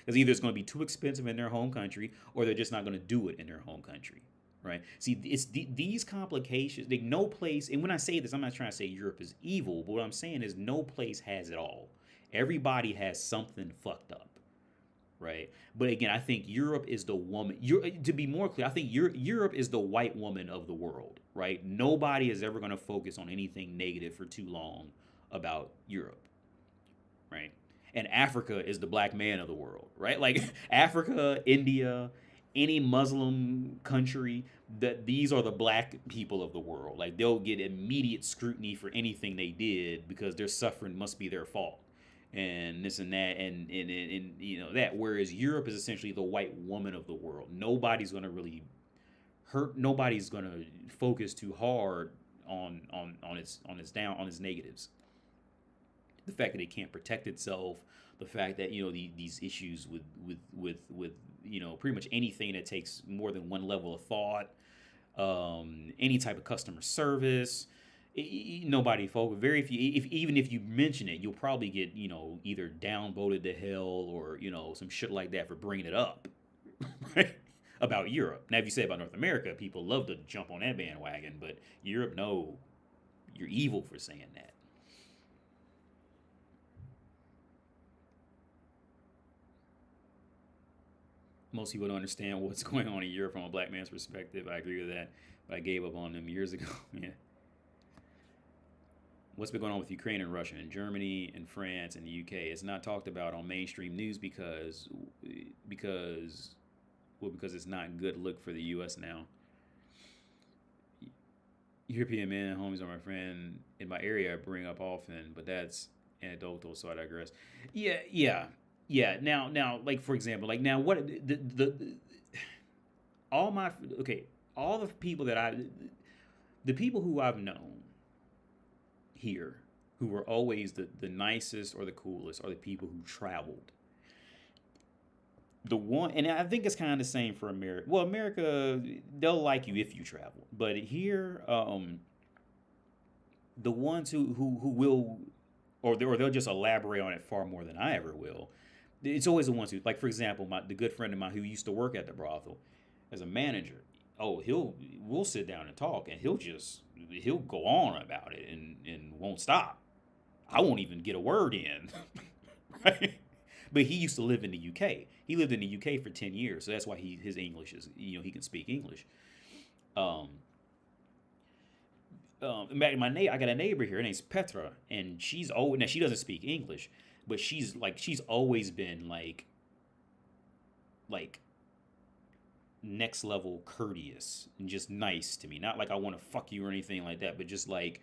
Because either it's going to be too expensive in their home country, or they're just not going to do it in their home country, right? See, it's these complications. Like no place, and when I say this, I'm not trying to say Europe is evil, but what I'm saying is no place has it all. Everybody has something fucked up, right? But again, I think Europe is the woman. To be more clear, I think Europe is the white woman of the world, right? Nobody is ever going to focus on anything negative for too long about Europe, right? And Africa is the black man of the world, right? Like Africa, India, any Muslim country, that these are the black people of the world. Like they'll get immediate scrutiny for anything they did because their suffering must be their fault, and this and that, and you know that. Whereas Europe is essentially the white woman of the world. Nobody's gonna really hurt. Nobody's gonna focus too hard on its negatives. The fact that it can't protect itself, the fact that, you know, these issues with you know, pretty much anything that takes more than one level of thought, any type of customer service, nobody focus. Very few. Even if you mention it, you'll probably get, you know, either downvoted to hell or, you know, some shit like that for bringing it up, right? About Europe. Now, if you say about North America, people love to jump on that bandwagon, but Europe, no, you're evil for saying that. Most people don't understand what's going on in Europe from a black man's perspective. I agree with that, but I gave up on them years ago. Yeah. What's been going on with Ukraine and Russia and Germany and France and the UK? It's not talked about on mainstream news because it's not good look for the U.S. now. European men and homies are my friend in my area I bring up often, but that's anecdotal, so I digress. Yeah. Now, like for example, like now, what all the people the people who I've known here, who were always the nicest or the coolest, are the people who traveled. The one, and I think it's kind of the same for America. Well, America, they'll like you if you travel, but here, the ones who will, or they'll just elaborate on it far more than I ever will. It's always the ones who, like for example, the good friend of mine who used to work at the brothel as a manager. Oh, we'll sit down and talk, and he'll go on about it and won't stop. I won't even get a word in, right? But he used to live in the UK. He lived in the UK for 10 years, so that's why his English is, you know, he can speak English. I got a neighbor here. Her name's Petra, and she's old. Now she doesn't speak English, but she's always been like next level courteous and just nice to me. Not like I want to fuck you or anything like that, but just like,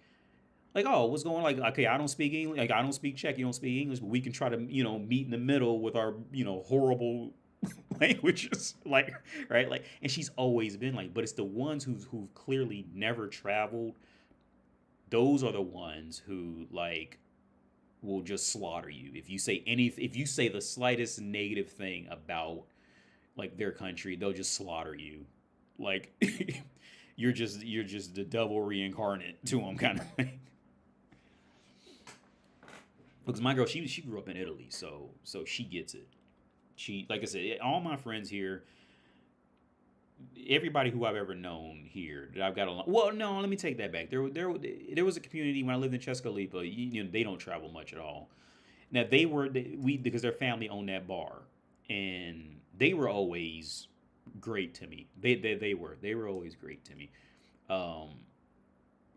oh, what's going on? Like, okay, I don't speak English. Like, I don't speak Czech. You don't speak English, but we can try to, you know, meet in the middle with our, you know, horrible languages. Like, right? Like, and she's always been like, but it's the ones who've clearly never traveled. Those are the ones who like will just slaughter you if you say the slightest negative thing about like their country. They'll just slaughter you. Like you're just the devil reincarnate to them, kind of thing. Because my girl, she grew up in Italy, so she gets it. She, like I said, all my friends here, everybody who I've ever known here that I've got along. Well, no, let me take that back. There was a community when I lived in Czech, you know, they don't travel much at all. Now because their family owned that bar, and they were always great to me. They were always great to me.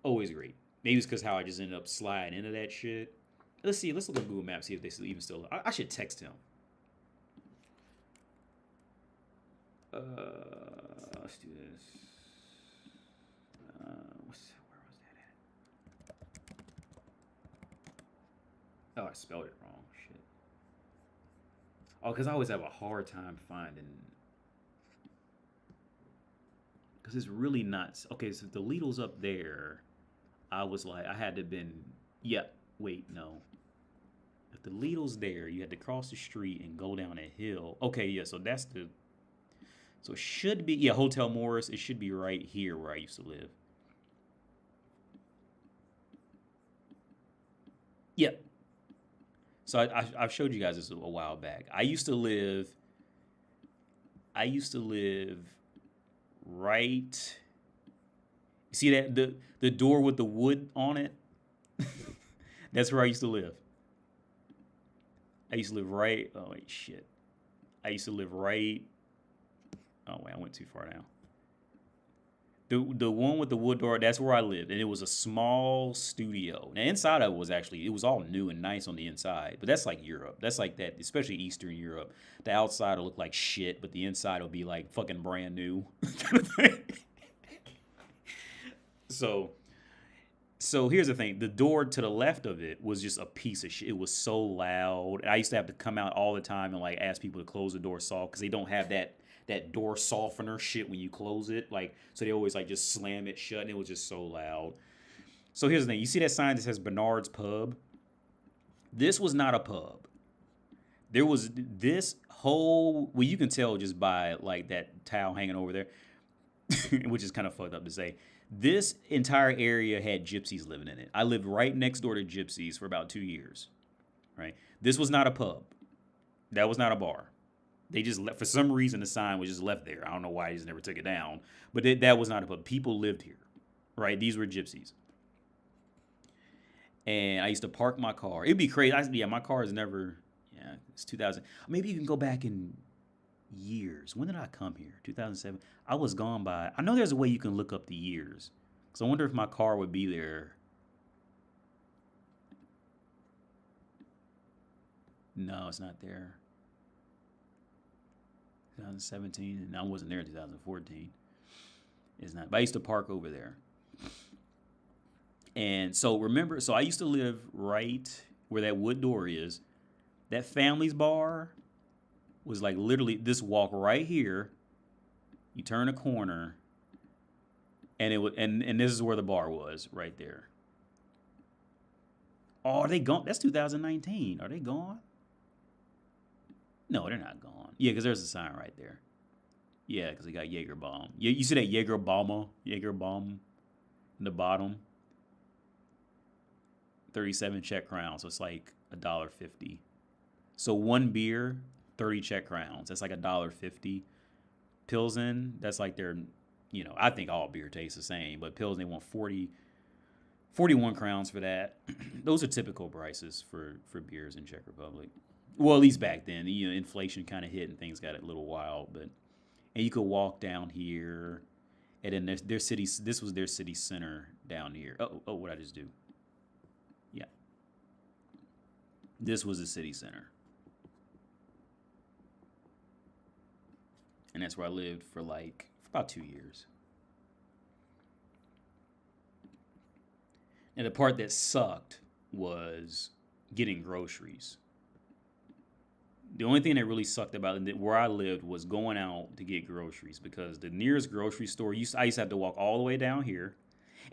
Always great. Maybe it's because how I just ended up sliding into that shit. Let's look at Google Maps, see if they even still. I should text him. Let's do this. Where was that at? Oh, I spelled it wrong. Shit. Oh, because I always have a hard time finding. because it's really nuts. Okay, so if the Lidl's up there, I was like, I had to been, yeah, wait, no. If the Lidl's there, you had to cross the street and go down a hill. Okay, yeah, so that's the, so it should be, yeah, Hotel Morris, it should be right here where I used to live. Yeah. So I've showed you guys this a while back. I used to live right. You see that the door with the wood on it? That's where I used to live. I used to live right. Oh wait, shit. I used to live right. Oh wait, I went too far now. The one with the wood door, that's where I lived, and it was a small studio. Now inside of it was actually, it was all new and nice on the inside, but that's like Europe. That's like that, especially Eastern Europe. The outside will look like shit, but the inside will be like fucking brand new. So here's the thing. The door to the left of it was just a piece of shit. It was so loud. I used to have to come out all the time and like ask people to close the door soft because they don't have that door softener shit when you close it. Like, so they always like just slam it shut, and it was just so loud. So here's the thing. You see that sign that says Bernard's Pub? This was not a pub. There was this whole, well, you can tell just by like that towel hanging over there, which is kind of fucked up to say. This entire area had gypsies living in it. I lived right next door to gypsies for about 2 years, right? This was not a pub. That was not a bar. They just left, for some reason the sign was just left there. I don't know why they just never took it down, but that was not a pub. People lived here, right? These were gypsies. And I used to park my car. It'd be crazy. My car is never, it's 2000. Maybe you can go back in years. When did I come here? 2007. I was gone by, I know there's a way you can look up the years. So I wonder if my car would be there. No, it's not there. 2017, and I wasn't there in 2014. It's not, but I used to park over there. And so remember, so I used to live right where that wood door is. That Family's bar was like literally this walk right here. You turn a corner, and it would, and this is where the bar was right there. Oh, are they gone? That's 2019. Are they gone? No, they're not gone. Yeah, because there's a sign right there. Yeah, because they got Jaeger Bomb. Yeah, you see that Jaeger Bomb in the bottom. 37 Czech crowns. So it's like $1.50. So one beer, 30 Czech crowns. That's like $1.50. Pilsen, that's like their, I think all beer tastes the same, but Pilsen, they want 41 crowns for that. Those are typical prices for beers in Czech Republic. Well, at least back then, inflation kind of hit and things got a little wild. And you could walk down here, and then their city. This was their city center down here. Oh, what did I just do? Yeah, this was the city center, and that's where I lived for about 2 years. And the part that sucked was getting groceries. The only thing that really sucked about it, where I lived, was going out to get groceries, because the nearest grocery store, I used to have to walk all the way down here.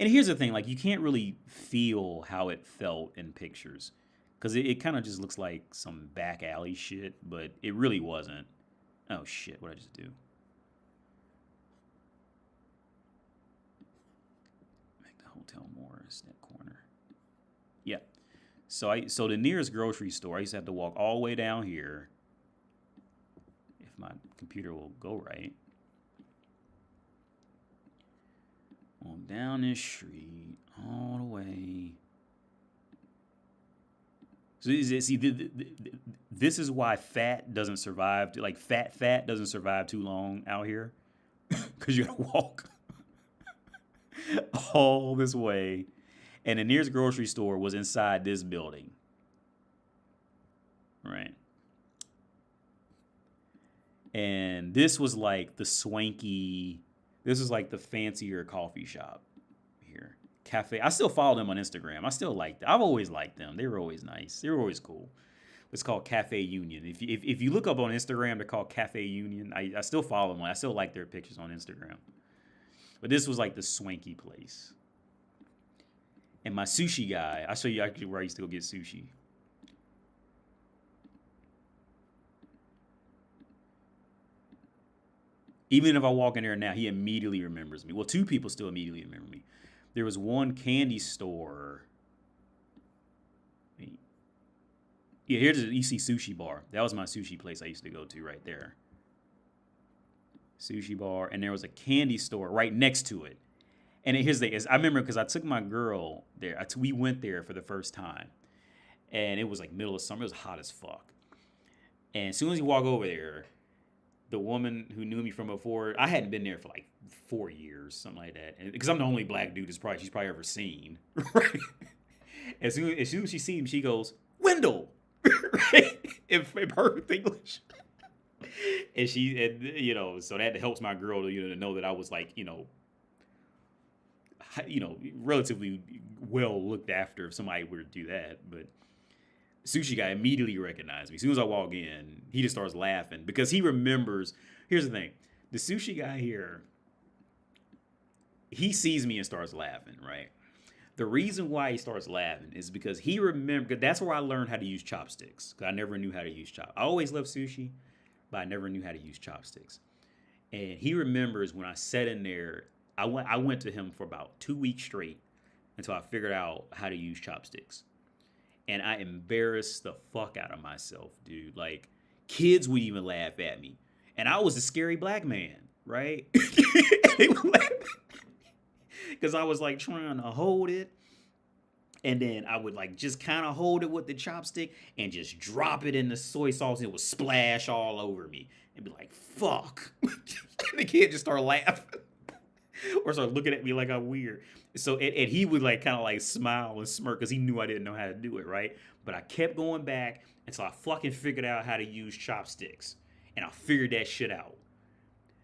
And here's the thing, you can't really feel how it felt in pictures, because it kind of just looks like some back alley shit, but it really wasn't. Oh shit, what did I just do? Make the Hotel Morris, that corner. Yeah. So the nearest grocery store, I used to have to walk all the way down here, if my computer will go right. On down this street, all the way. So this is why fat doesn't survive. Fat doesn't survive too long out here, because you gotta walk all this way. And the nearest grocery store was inside this building. Right. And this was like the swanky, this is like the fancier coffee shop here. Cafe. I still follow them on Instagram. I still like them. I've always liked them. They were always nice. They were always cool. It's called Cafe Union. If you look up on Instagram, they're called Cafe Union. I still follow them. I still like their pictures on Instagram. But this was like the swanky place. And my sushi guy, I'll show you actually where I used to go get sushi. Even if I walk in there now, he immediately remembers me. Well, two people still immediately remember me. There was one candy store. Yeah, here's the EC Sushi Bar. That was my sushi place I used to go to right there. Sushi bar. And there was a candy store right next to it. And here's the thing. I remember because I took my girl there. We went there for the first time. And it was like middle of summer. It was hot as fuck. And as soon as you walk over there, the woman who knew me from before, I hadn't been there for like 4 years, something like that. Because I'm the only black dude she's probably ever seen. Right? As soon as she sees me, she goes, Wendell! Right? In perfect English. And so that helps my girl to know that I was like, relatively well looked after if somebody were to do that. But sushi guy immediately recognized me. As soon as I walk in, he just starts laughing because he remembers. Here's the thing. The sushi guy here, he sees me and starts laughing, right? The reason why he starts laughing is because he remembers. That's where I learned how to use chopsticks. Because I never knew how to use chopsticks. I always loved sushi, but I never knew how to use chopsticks. And he remembers when I sat in there, I went to him for about 2 weeks straight until I figured out how to use chopsticks. And I embarrassed the fuck out of myself, dude. Like, kids would even laugh at me. And I was a scary black man, right? They would laugh because I was like trying to hold it. And then I would like just kind of hold it with the chopstick and just drop it in the soy sauce. And it would splash all over me and be like, fuck. And the kid just start laughing or start looking at me like I'm weird. So, and he would like kind of like smile and smirk because he knew I didn't know how to do it, right? But I kept going back until I fucking figured out how to use chopsticks. And I figured that shit out.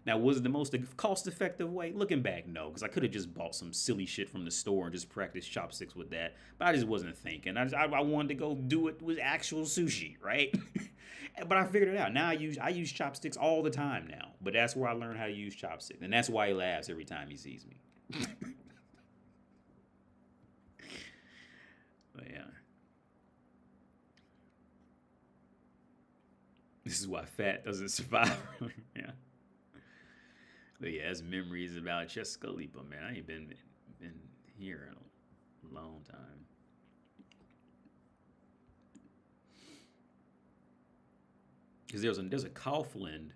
Now, was it the most cost-effective way? Looking back, no, because I could have just bought some silly shit from the store and just practiced chopsticks with that. But I just wasn't thinking. I wanted to go do it with actual sushi, right? But I figured it out. Now I use chopsticks all the time now. But that's where I learned how to use chopsticks. And that's why he laughs every time he sees me. But yeah. This is why fat doesn't survive. Yeah. But yeah, it's memories about Chescalipa, man. I ain't been here in a long time. Because there's a Kaufland,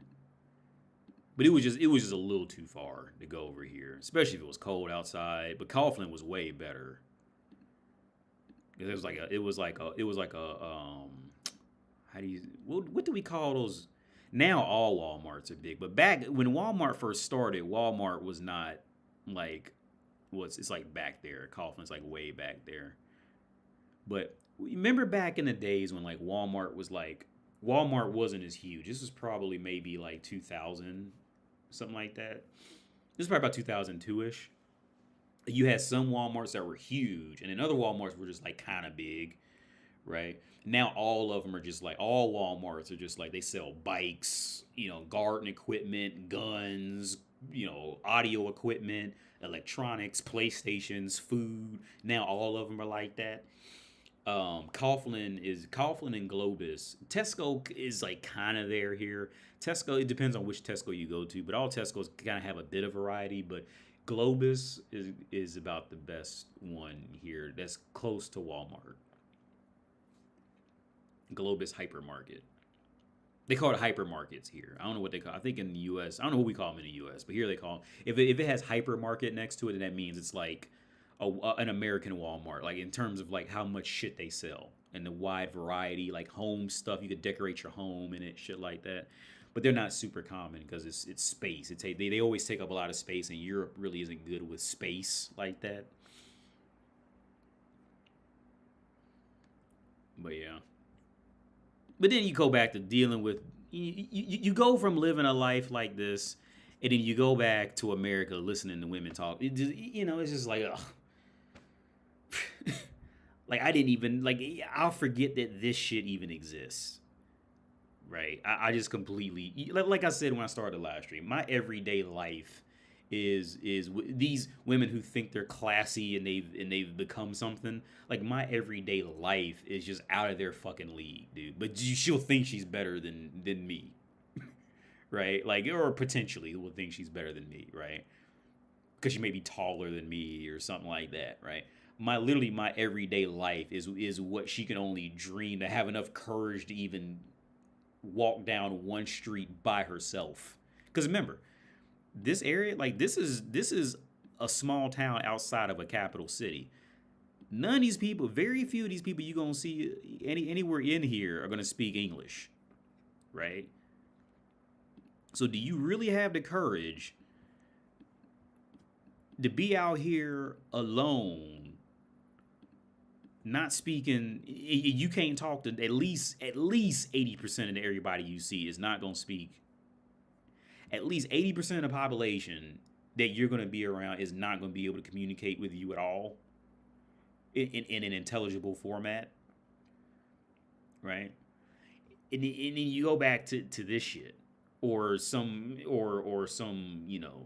but it was just a little too far to go over here, especially if it was cold outside. But Kaufland was way better. Because it was like a what do we call those? Now all Walmarts are big, but back when Walmart first started, Walmart was not like it's like back there. Kaufland's like way back there. But remember back in the days when like Walmart wasn't as huge. This was probably maybe like 2000, something like that. This is probably about 2002-ish. You had some Walmarts that were huge, and then other Walmarts were just like kind of big, right? Now all of them are just like, all Walmarts are just like, they sell bikes, garden equipment, guns, audio equipment, electronics, PlayStations, food. Now all of them are like that. Kaufland and Globus. Tesco is like kind of there here. Tesco, it depends on which Tesco you go to, but all Tescos kind of have a bit of variety, but Globus is about the best one here. That's close to Walmart. Globus Hypermarket. They call it hypermarkets here. I don't know what they call it. I think in the U.S., I don't know what we call them in the U.S., but here they call them. If it has hypermarket next to it, then that means it's like an American Walmart, like in terms of like how much shit they sell and the wide variety, like home stuff. You could decorate your home in it, shit like that. But they're not super common because it's space. They always take up a lot of space, and Europe really isn't good with space like that. But yeah. But then you go back to dealing with, you go from living a life like this, and then you go back to America listening to women talk. It's just like, ugh. Like, I didn't even, like, I'll forget that this shit even exists. Right? I just completely, like I said when I started the live stream, my everyday life these women who think they're classy and they've become something. Like, my everyday life is just out of their fucking league, dude. But she'll think she's better than me, right? Like, or potentially will think she's better than me, right? Because she may be taller than me or something like that, right? My everyday life is what she can only dream, to have enough courage to even walk down one street by herself. Because remember, this area, like, this is a small town outside of a capital city. None of these people, very few of these people you're gonna see anywhere in here are gonna speak English, right? So do you really have the courage to be out here alone, not speaking? You can't talk to at least 80% of everybody you see is not gonna speak. At least 80% of the population that you're gonna be around is not gonna be able to communicate with you at all in an intelligible format, right? And then you go back to this shit. Or some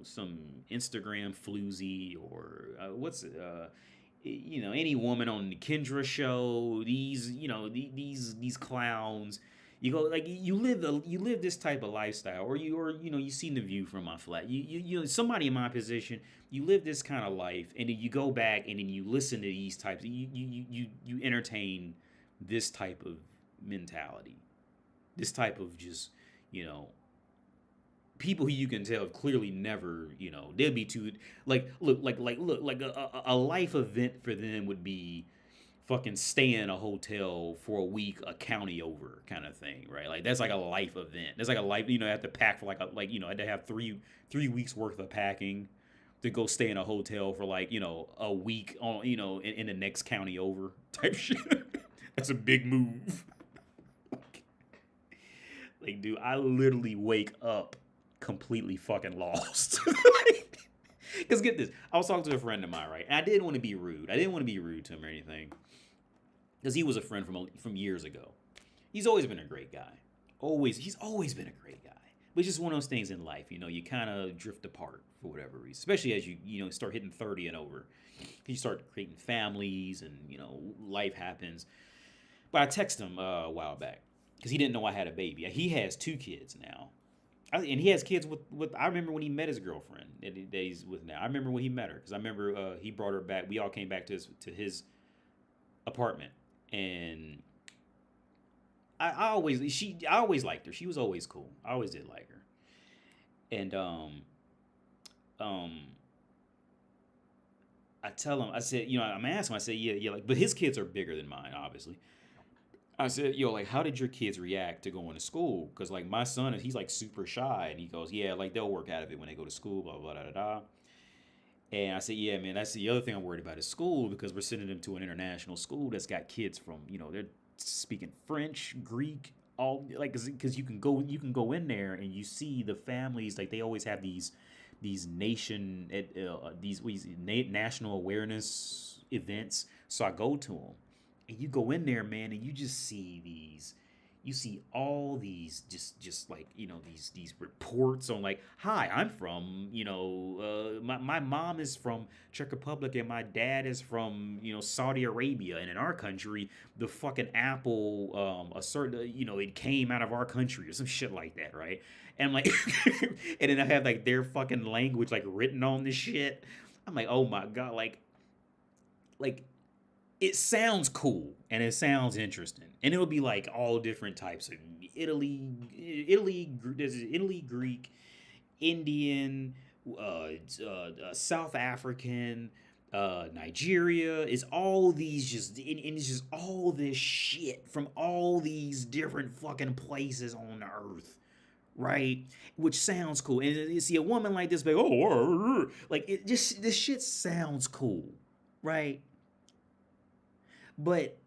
some Instagram floozy, or any woman on the Kendra show. These clowns. You go, like, you live this type of lifestyle, or you seen The View from my flat. You somebody in my position, you live this kind of life, and then you go back and then you listen to these types. You entertain this type of mentality, this type of just people who you can tell clearly never, they'll be too, like a life event for them would be fucking stay in a hotel for a week, a county over kind of thing, right? Like, that's like a life event. That's like a life, have to pack for had to have three weeks worth of packing to go stay in a hotel for a week on, in the next county over type shit. That's a big move. Like, dude, I literally wake up completely fucking lost. Because get this, I was talking to a friend of mine, right? And I didn't want to be rude. I didn't want to be rude to him or anything, because he was a friend from years ago. He's always been a great guy. He's always been a great guy. But it's just one of those things in life, you kind of drift apart for whatever reason. Especially as you start hitting 30 and over. You start creating families, and life happens. But I texted him a while back, because he didn't know I had a baby. He has 2 kids now. And he has kids with I remember when he met his girlfriend that he's with now. I remember when he met her, because I remember he brought her back. We all came back to his apartment, and I always liked her. She was always cool. I always did like her. And I tell him, I said, I'm asking him, I said, yeah, like, but his kids are bigger than mine, obviously. I said, like, how did your kids react to going to school? Because, like, my son, he's, like, super shy. And he goes, yeah, like, they'll work out of it when they go to school, blah, blah, blah, blah, blah. And I said, yeah, man, that's the other thing I'm worried about is school, because we're sending them to an international school that's got kids from, they're speaking French, Greek, all, like, because you can go in there and you see the families, like, they always have these national awareness events. So I go to them. And you go in there, man, and you just see all these just like, these reports on, like, hi, I'm from, my mom is from Czech Republic and my dad is from, Saudi Arabia. And in our country, the fucking apple, it came out of our country or some shit like that, right? And I'm like, and then I have, like, their fucking language, like, written on this shit. I'm like, oh my God, like, it sounds cool and it sounds interesting, and it'll be like all different types of Italy, Greek, Indian, South African, Nigeria. Is all these and it's just all this shit from all these different fucking places on the earth, right? Which sounds cool, and you see a woman like this, like, like, this shit sounds cool, right? But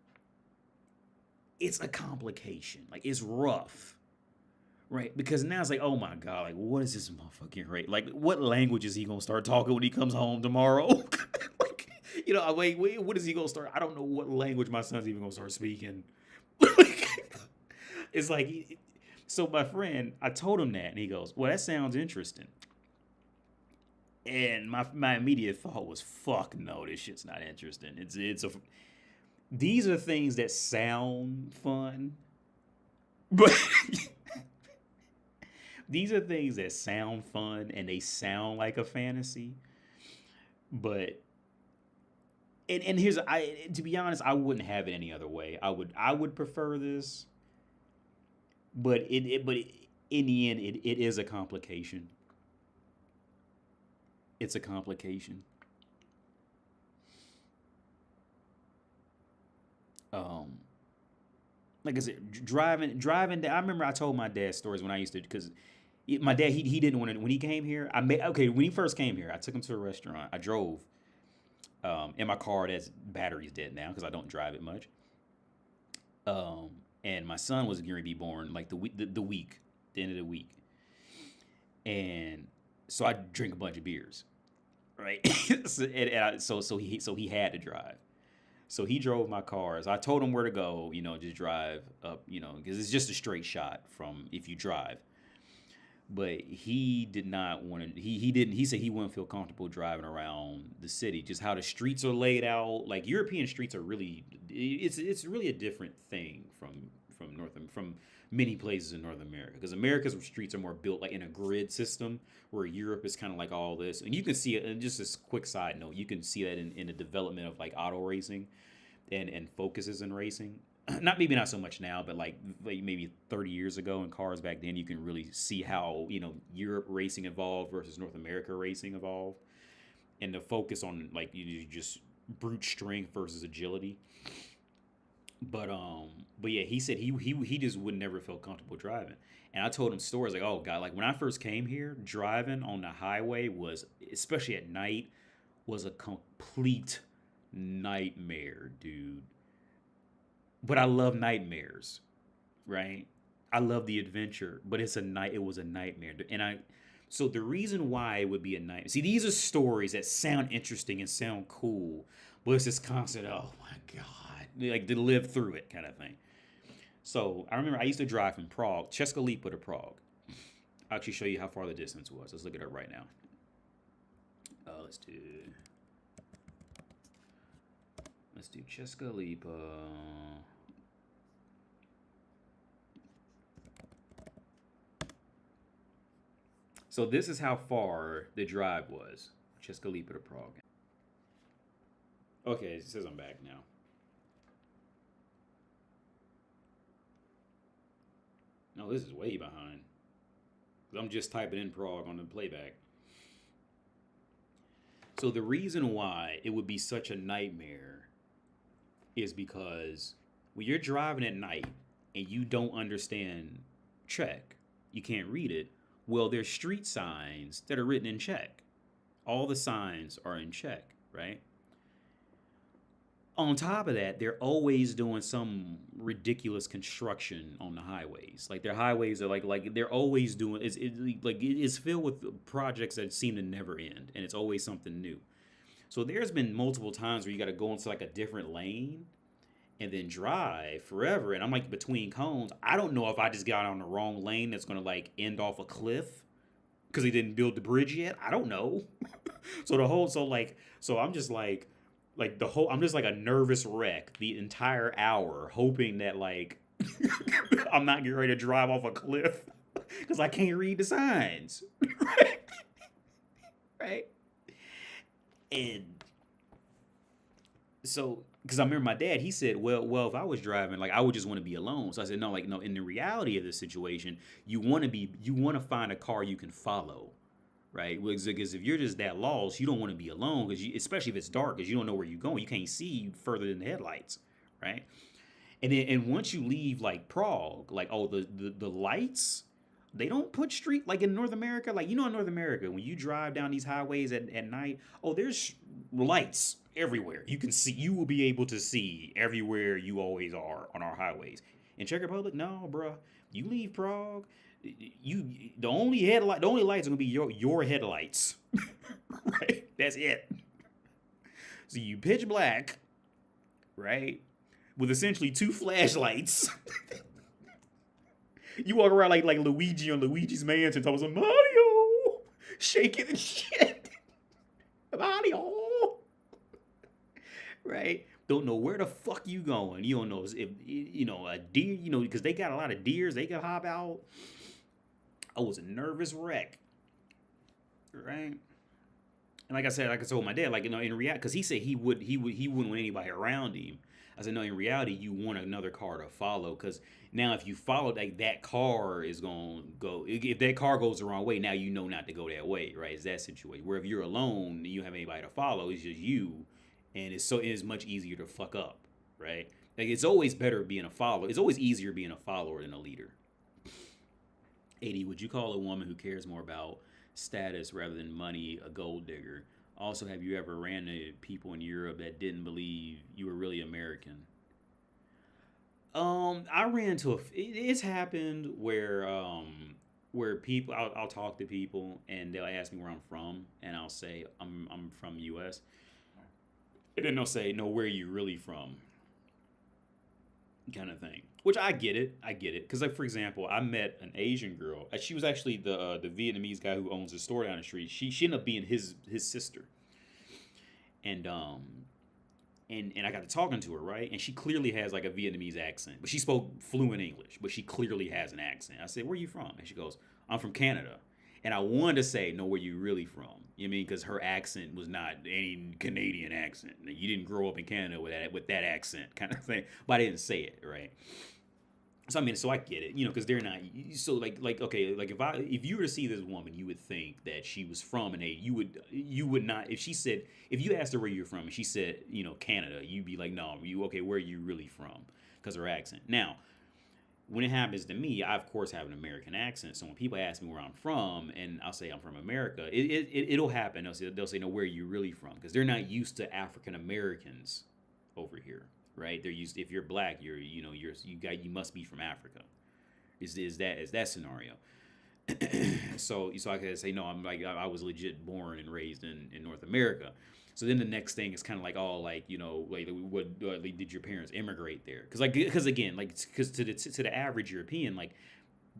it's a complication. Like, it's rough, right? Because now it's like, oh my God, like, what is this motherfucking rate? Like, what language is he gonna start talking when he comes home tomorrow? Like, wait, what is he gonna start? I don't know what language my son's even gonna start speaking. It's like, so my friend, I told him that, and he goes, well, that sounds interesting. And my immediate thought was, fuck no, this shit's not interesting. These are things that sound fun, but these are things that sound fun and they sound like a fantasy. But and here's to be honest, I wouldn't have it any other way. I would prefer this, but in the end, it is a complication. It's a complication. Like I said, driving. I remember I told my dad stories when I used to, because my dad he didn't want to, when he came here. When he first came here, I took him to a restaurant. I drove in my car that's battery's dead now because I don't drive it much. And my son was going to be born like the end of the week, and so I drink a bunch of beers, right? So he had to drive. So he drove my cars. I told him where to go, just drive up, because it's just a straight shot from if you drive. But he did not want to, he said he wouldn't feel comfortable driving around the city, just how the streets are laid out. Like European streets are really, it's really a different thing from many places in North America, because America's streets are more built like in a grid system, where Europe is kind of like all this. And you can see it, and just this quick side note, you can see that in the development of like auto racing and focuses in racing. Maybe not so much now, but like maybe 30 years ago in cars back then, you can really see how, Europe racing evolved versus North America racing evolved. And the focus on like you just brute strength versus agility. But yeah, he said he just would never feel comfortable driving. And I told him stories like, oh God, like when I first came here, driving on the highway was, especially at night, was a complete nightmare, dude. But I love nightmares, right? I love the adventure, but it was a nightmare. And so the reason why it would be a nightmare, see, these are stories that sound interesting and sound cool, but it's this constant, oh my God, like to live through it kind of thing. So I remember I used to drive from Prague, Czech to Prague. I'll actually show you how far the distance was. Let's look it up right now. Let's do Czech. So this is how far the drive was, Czech to Prague. Okay, it says I'm back now. No, this is way behind. I'm just typing in Prague on the playback. So the reason why it would be such a nightmare is because when you're driving at night and you don't understand Czech, you can't read it. Well, there's street signs that are written in Czech. All the signs are in Czech, right? On top of that, they're always doing some ridiculous construction on the highways. Like their highways are like they're always doing. It's filled with projects that seem to never end, and it's always something new. So there's been multiple times where you got to go into like a different lane, and then drive forever. And I'm like between cones. I don't know if I just got on the wrong lane that's gonna like end off a cliff because they didn't build the bridge yet. I don't know. So I'm just like. I'm just like a nervous wreck the entire hour, hoping that like I'm not getting ready to drive off a cliff because I can't read the signs. Right? And so, because I remember my dad, he said, well, if I was driving, like I would just want to be alone. So I said, no, in the reality of this situation, you want to find a car you can follow. Right, because if you're just that lost, you don't want to be alone, especially if it's dark, because you don't know where you're going. You can't see further than the headlights, right? And once you leave like Prague, like the lights, they don't put street like in North America. Like in North America, when you drive down these highways at night, there's lights everywhere. You will be able to see everywhere you always are on our highways. In Czech Republic, no, bro. You leave Prague. The only lights are gonna be your headlights, right? That's it. So you pitch black, right, with essentially two flashlights. You walk around like Luigi on Luigi's Mansion, talking about Mario, shaking and shit. Mario. Right? Don't know where the fuck you going. You don't know if a deer. Because they got a lot of deers. They can hop out. I was a nervous wreck. Right? And like I said, like I told my dad, like, in reality, because he said he wouldn't want anybody around him. I said, no, in reality, you want another car to follow, because now if you follow, like, that car is going to go, if that car goes the wrong way, now you know not to go that way, right? It's that situation. Where if you're alone and you have anybody to follow, it's just you, and it's much easier to fuck up, right? Like, it's always better being a follower. It's always easier being a follower than a leader. 80, would you call a woman who cares more about status rather than money a gold digger? Also, have you ever ran into people in Europe that didn't believe you were really American? I ran into it's happened where people, I'll talk to people and they'll ask me where I'm from, and I'll say I'm from U.S. And then they'll say, no, where are you really from? Kind of thing. Which I get it. Because, like, for example, I met an Asian girl. She was actually the Vietnamese guy who owns the store down the street. She ended up being his sister. And I got to talking to her, right? And she clearly has, like, a Vietnamese accent. But she spoke fluent English. But she clearly has an accent. I said, where are you from? And she goes, I'm from Canada. And I wanted to say, no, where you really from? You know what I mean? Because her accent was not any Canadian accent. You didn't grow up in Canada with that accent kind of thing. But I didn't say it, right? So, I mean, so I get it, because they're not, so, like, okay, like, if you were to see this woman, you would think that she was from you would not, if you asked her where you're from, and she said, Canada, you'd be like, no, okay, where are you really from? Because her accent. Now, when it happens to me, I, of course, have an American accent, so when people ask me where I'm from, and I'll say I'm from America, it'll happen, they'll say, no, where are you really from? Because they're not used to African Americans over here. Right, they're used. If you're black, you must be from Africa. Is that scenario? so I could say no. I'm like I was legit born and raised in North America. So then the next thing is kind of like what did your parents immigrate there? Because to the average European, like,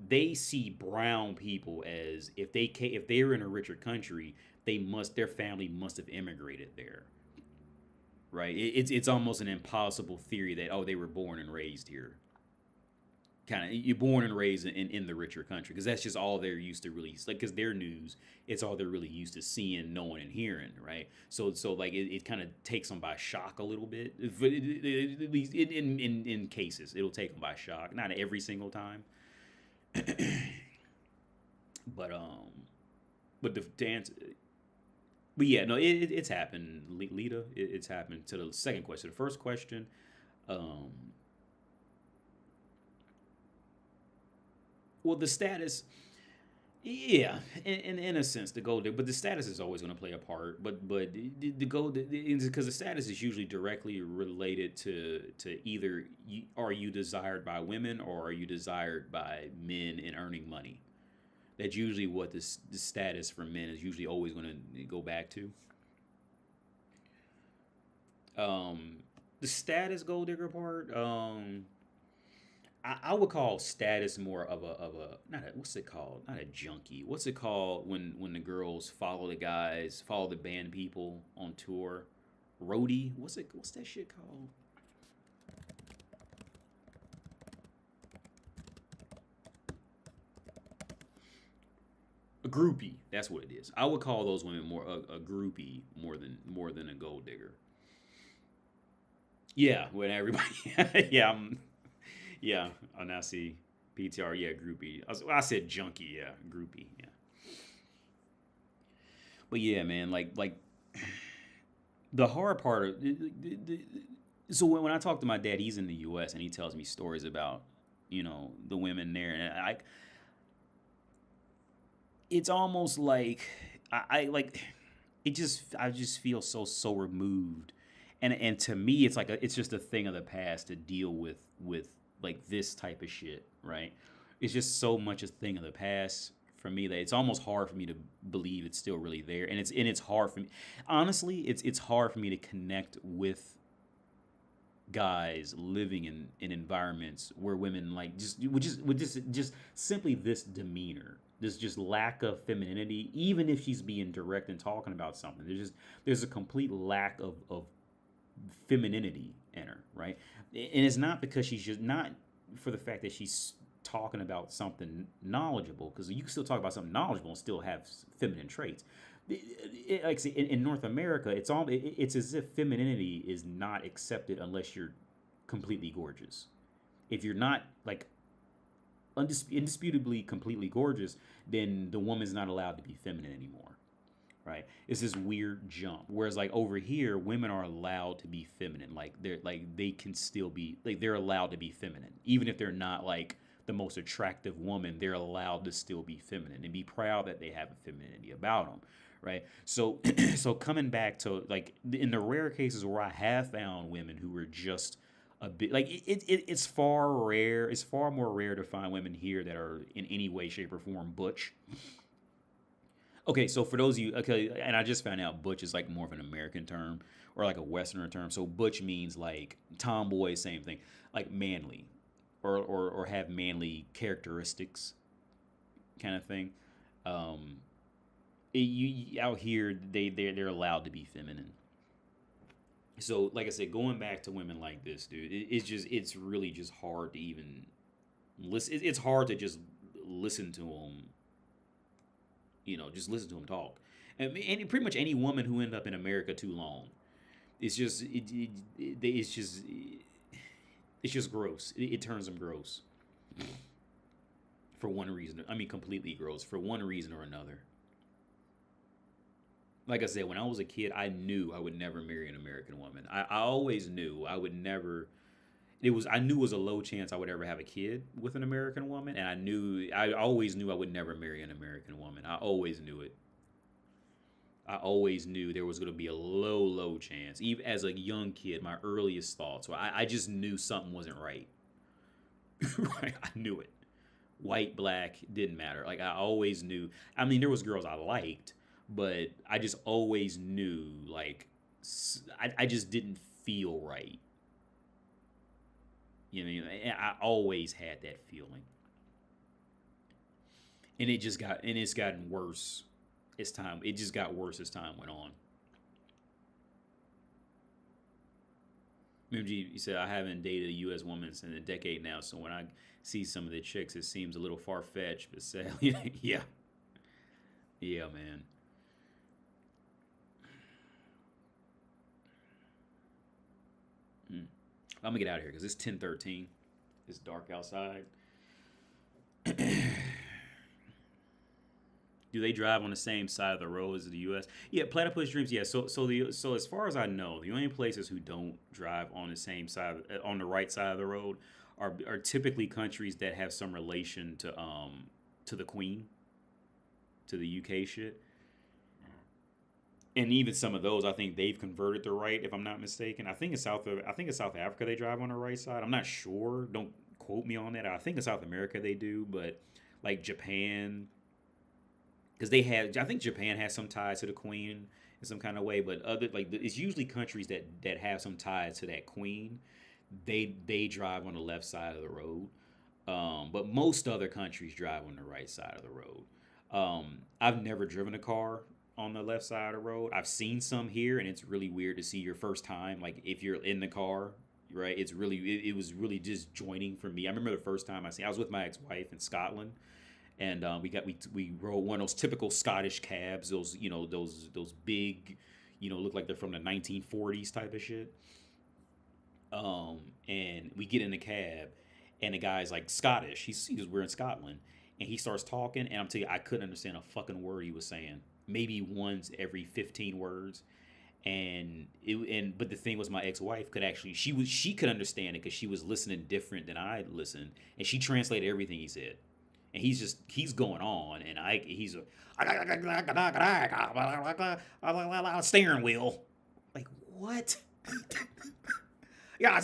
they see brown people as if they're in a richer country, their family must have immigrated there. Right, it's almost an impossible theory that they were born and raised here. Kind of, you're born and raised in the richer country, because that's just all they're used to really, like, because their news, it's all they're really used to seeing, knowing, and hearing, right? So like it kind of takes them by shock a little bit. At least in cases, it'll take them by shock. Not every single time, but to answer. But yeah, no, it's happened, Lita. It's happened. To the second question. The first question, well, the status, yeah, in a sense, the gold, but the status is always going to play a part. But the gold, because the status is usually directly related to either are you desired by women or are you desired by men in earning money. That's usually what the status for men is usually always going to go back to. The status gold digger part, I would call status more of a what's it called? Not a junkie. What's it called when the girls follow the band people on tour? Roadie? What's that shit called? A groupie, that's what it is. I would call those women more a groupie more than a gold digger. Yeah, when everybody, yeah. I now see PTR. Yeah, groupie. I said junkie. Yeah, groupie. Yeah. But yeah, man, like the hard part of so when I talk to my dad, he's in the U.S. and he tells me stories about the women there, and it's almost like I just feel so removed, and to me it's just a thing of the past to deal with like this type of shit, right? It's just so much a thing of the past for me that it's almost hard for me to believe it's still really there, and it's hard for me. Honestly, it's hard for me to connect with guys living in environments where women like just simply this demeanor. There's just lack of femininity, even if she's being direct and talking about something. There's a complete lack of femininity in her, right? And it's not because she's just not for the fact that she's talking about something knowledgeable, because you can still talk about something knowledgeable and still have feminine traits. Like I say, in North America, it's as if femininity is not accepted unless you're completely gorgeous. If you're not like indisputably completely gorgeous, then the woman's not allowed to be feminine anymore, right? It's this weird jump. Whereas like over here, women are allowed to be feminine. They can still be like they're allowed to be feminine, even if they're not like the most attractive woman. They're allowed to still be feminine and be proud that they have a femininity about them, right? So, so coming back to like in the rare cases where I have found women who were just a bit like it's far rare. It's far more rare to find women here that are in any way, shape, or form butch. Okay, so for those of you, okay, and I just found out butch is like more of an American term or like a Westerner term. So butch means like tomboy, same thing, like manly, or have manly characteristics, kind of thing. Out here they're allowed to be feminine. So, like I said, going back to women like this, dude, it's really just hard to even listen. It's hard to just listen to them, just listen to them talk. And pretty much any woman who ended up in America too long, it's just, it's just gross. It turns them gross for one reason. I mean, completely gross for one reason or another. Like I said, when I was a kid, I knew I would never marry an American woman. I always knew I would never. I knew it was a low chance I would ever have a kid with an American woman, and I always knew I would never marry an American woman. I always knew it. I always knew there was going to be a low chance. Even as a young kid, my earliest thoughts, I just knew something wasn't right. Right? I knew it. White, black, didn't matter. Like I always knew. I mean, there was girls I liked. But I just always knew, like, I just didn't feel right. I always had that feeling. And it's gotten worse as time, it just got worse as time went on. MG, you said, I haven't dated a U.S. woman in a decade now, so when I see some of the chicks, it seems a little far-fetched, but sadly, yeah. Yeah, man. I'm gonna get out of here because it's 10:13. It's dark outside. Do they drive on the same side of the road as the U.S.? Yeah, Platypus Dreams. Yeah. So as far as I know, the only places who don't drive on the same side, on the right side of the road, are typically countries that have some relation to the Queen, to the UK shit. And even some of those, I think they've converted to right, if I'm not mistaken. I think in South Africa they drive on the right side. I'm not sure. Don't quote me on that. I think in South America they do, but like Japan, because I think Japan has some ties to the Queen in some kind of way. But it's usually countries that have some ties to that Queen. They drive on the left side of the road. But most other countries drive on the right side of the road. I've never driven a car on the left side of the road. I've seen some here, and it's really weird to see your first time. Like if you're in the car, right? It was really disjointing for me. I remember the first time I was with my ex-wife in Scotland, and we rode one of those typical Scottish cabs. Those those big, look like they're from the 1940s type of shit. And we get in the cab, and the guy's like Scottish. We're in Scotland, and he starts talking, and I'm telling you, I couldn't understand a fucking word he was saying. Maybe once every 15 words. But the thing was, my ex-wife she could understand it because she was listening different than I listened, and she translated everything he said. And he's going on, and he's a steering wheel. Like, what? I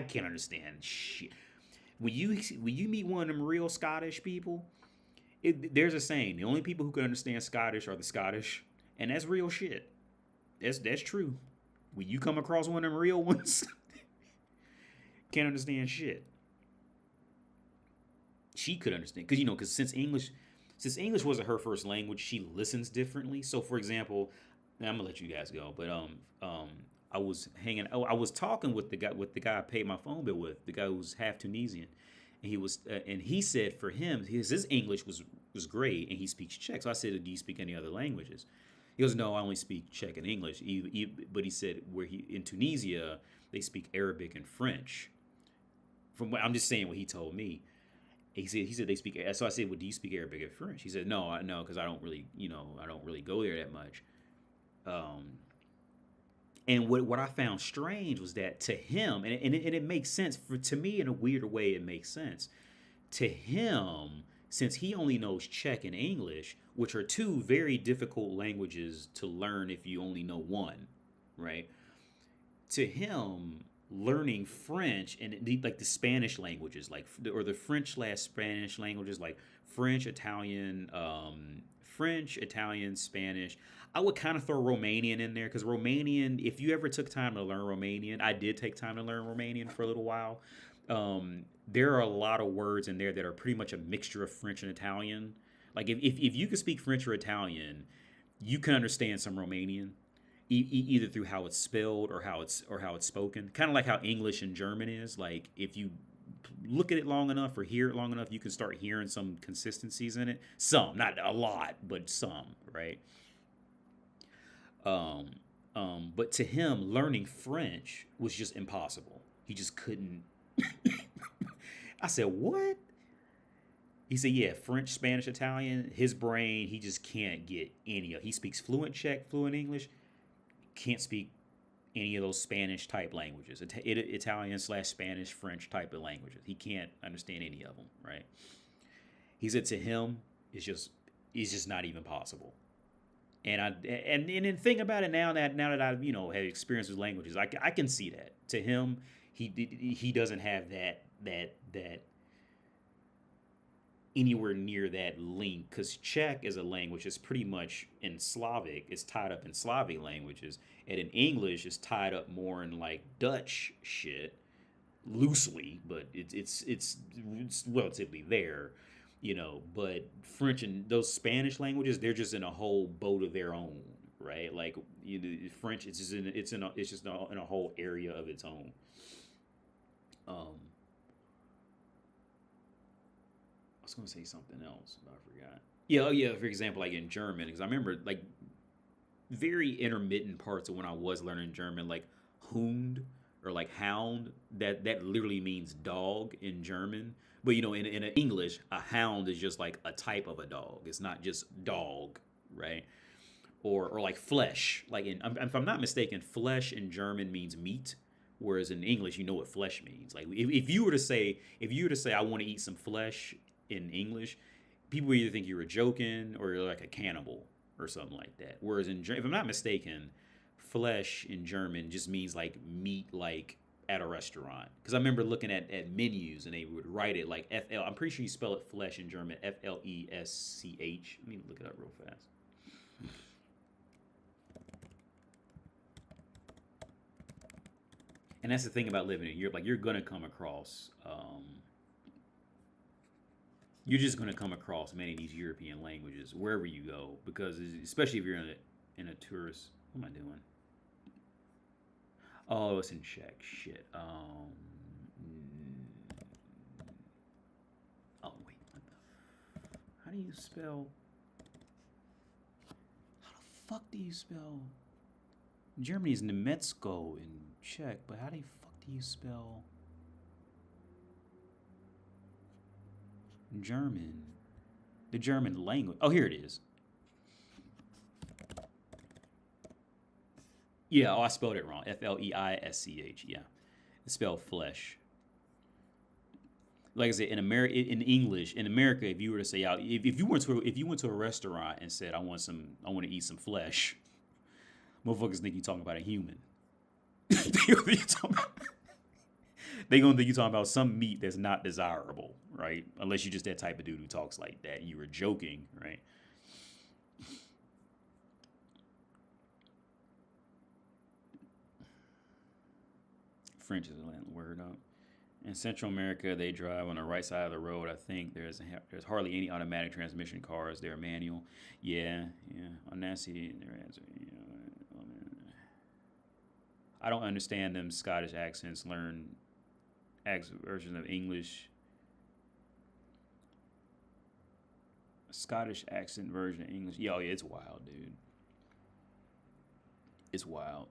can't understand shit. When you meet one of them real Scottish people, there's a saying: the only people who can understand Scottish are the Scottish, and that's real shit. That's true. When you come across one of them real ones, can't understand shit. she could understand because because since English wasn't her first language, she listens differently. So for example, now I'm gonna let you guys go, but I was talking with the guy I paid my phone bill with, the guy who was half Tunisian, and he said for him his English was great, and he speaks Czech. So I said, do you speak any other languages? He goes, no, I only speak Czech and English. But he said in Tunisia they speak Arabic and French. From what I'm just saying what he told me. He said they speak. So I said, well, do you speak Arabic and French? He said, no, because I don't really go there that much. And what I found strange was that to him, and it makes sense to me in a weird way. It makes sense to him since he only knows Czech and English, which are two very difficult languages to learn if you only know one, right? To him, learning French and like the Spanish languages, or the French/Spanish languages, like French, Italian, Spanish. I would kind of throw Romanian in there because Romanian, if you ever took time to learn Romanian, I did take time to learn Romanian for a little while. There are a lot of words in there that are pretty much a mixture of French and Italian. Like if you can speak French or Italian, you can understand some Romanian, either through how it's spelled or how it's spoken. Kind of like how English and German is. Like if you look at it long enough or hear it long enough, you can start hearing some consistencies in it. Some, not a lot, but some, right? But to him, learning French was just impossible. He just couldn't. I said, what? He said, yeah, French, Spanish, Italian. His brain, he just can't get any of. He speaks fluent Czech, fluent English. Can't speak any of those Spanish type languages, Italian/Spanish, French type of languages. He can't understand any of them, right? He said to him, it's just not even possible. And then think about it now that I have experience with languages, I can see that to him he doesn't have that anywhere near that link, because Czech is a language that's pretty much in Slavic. It's tied up in Slavic languages, and in English it's tied up more in like Dutch shit, loosely, but it's relatively there. But French and those Spanish languages, they're just in a whole boat of their own, right? Like French, it's just in a whole area of its own. I was gonna say something else, but I forgot. Yeah, oh yeah. For example, like in German, because I remember like very intermittent parts of when I was learning German, like Hund or like hound. That literally means dog in German. But in English, a hound is just like a type of a dog. It's not just dog, right? Or like flesh. Like if I'm not mistaken, flesh in German means meat, whereas in English, you know what flesh means. Like if you were to say I want to eat some flesh in English, people either think you're joking or you're like a cannibal or something like that. Whereas if I'm not mistaken, flesh in German just means like meat, like at a restaurant. Because I remember looking at menus and they would write it like FL. I'm pretty sure you spell it flesh in German, FLESCH. Let me look it up real fast. And that's the thing about living in Europe. Like you're gonna come across. You're just going to come across many of these European languages wherever you go, because especially if you're in a tourist. What am I doing? Oh, it's in Czech. Shit. Oh wait. How do you spell? How the fuck do you spell? Germany's Nemetsko in Czech, but how the fuck do you spell German? The German language. Oh, here it is. Yeah, I spelled it wrong. FLEISCH. Yeah, it's spelled flesh. Like I said, in English, in America, if you were to say out, if you went to a restaurant and said I want to eat some flesh, motherfuckers think you talking about a human. They gonna think you talking about some meat that's not desirable, right? Unless you're just that type of dude who talks like that. You were joking, right? French is a Latin word up. In Central America, they drive on the right side of the road. I think there's hardly any automatic transmission cars. They're manual. Yeah. On that city, I don't understand them Scottish accents. Learn version of English. Scottish accent version of English. Yeah, it's wild, dude. It's wild.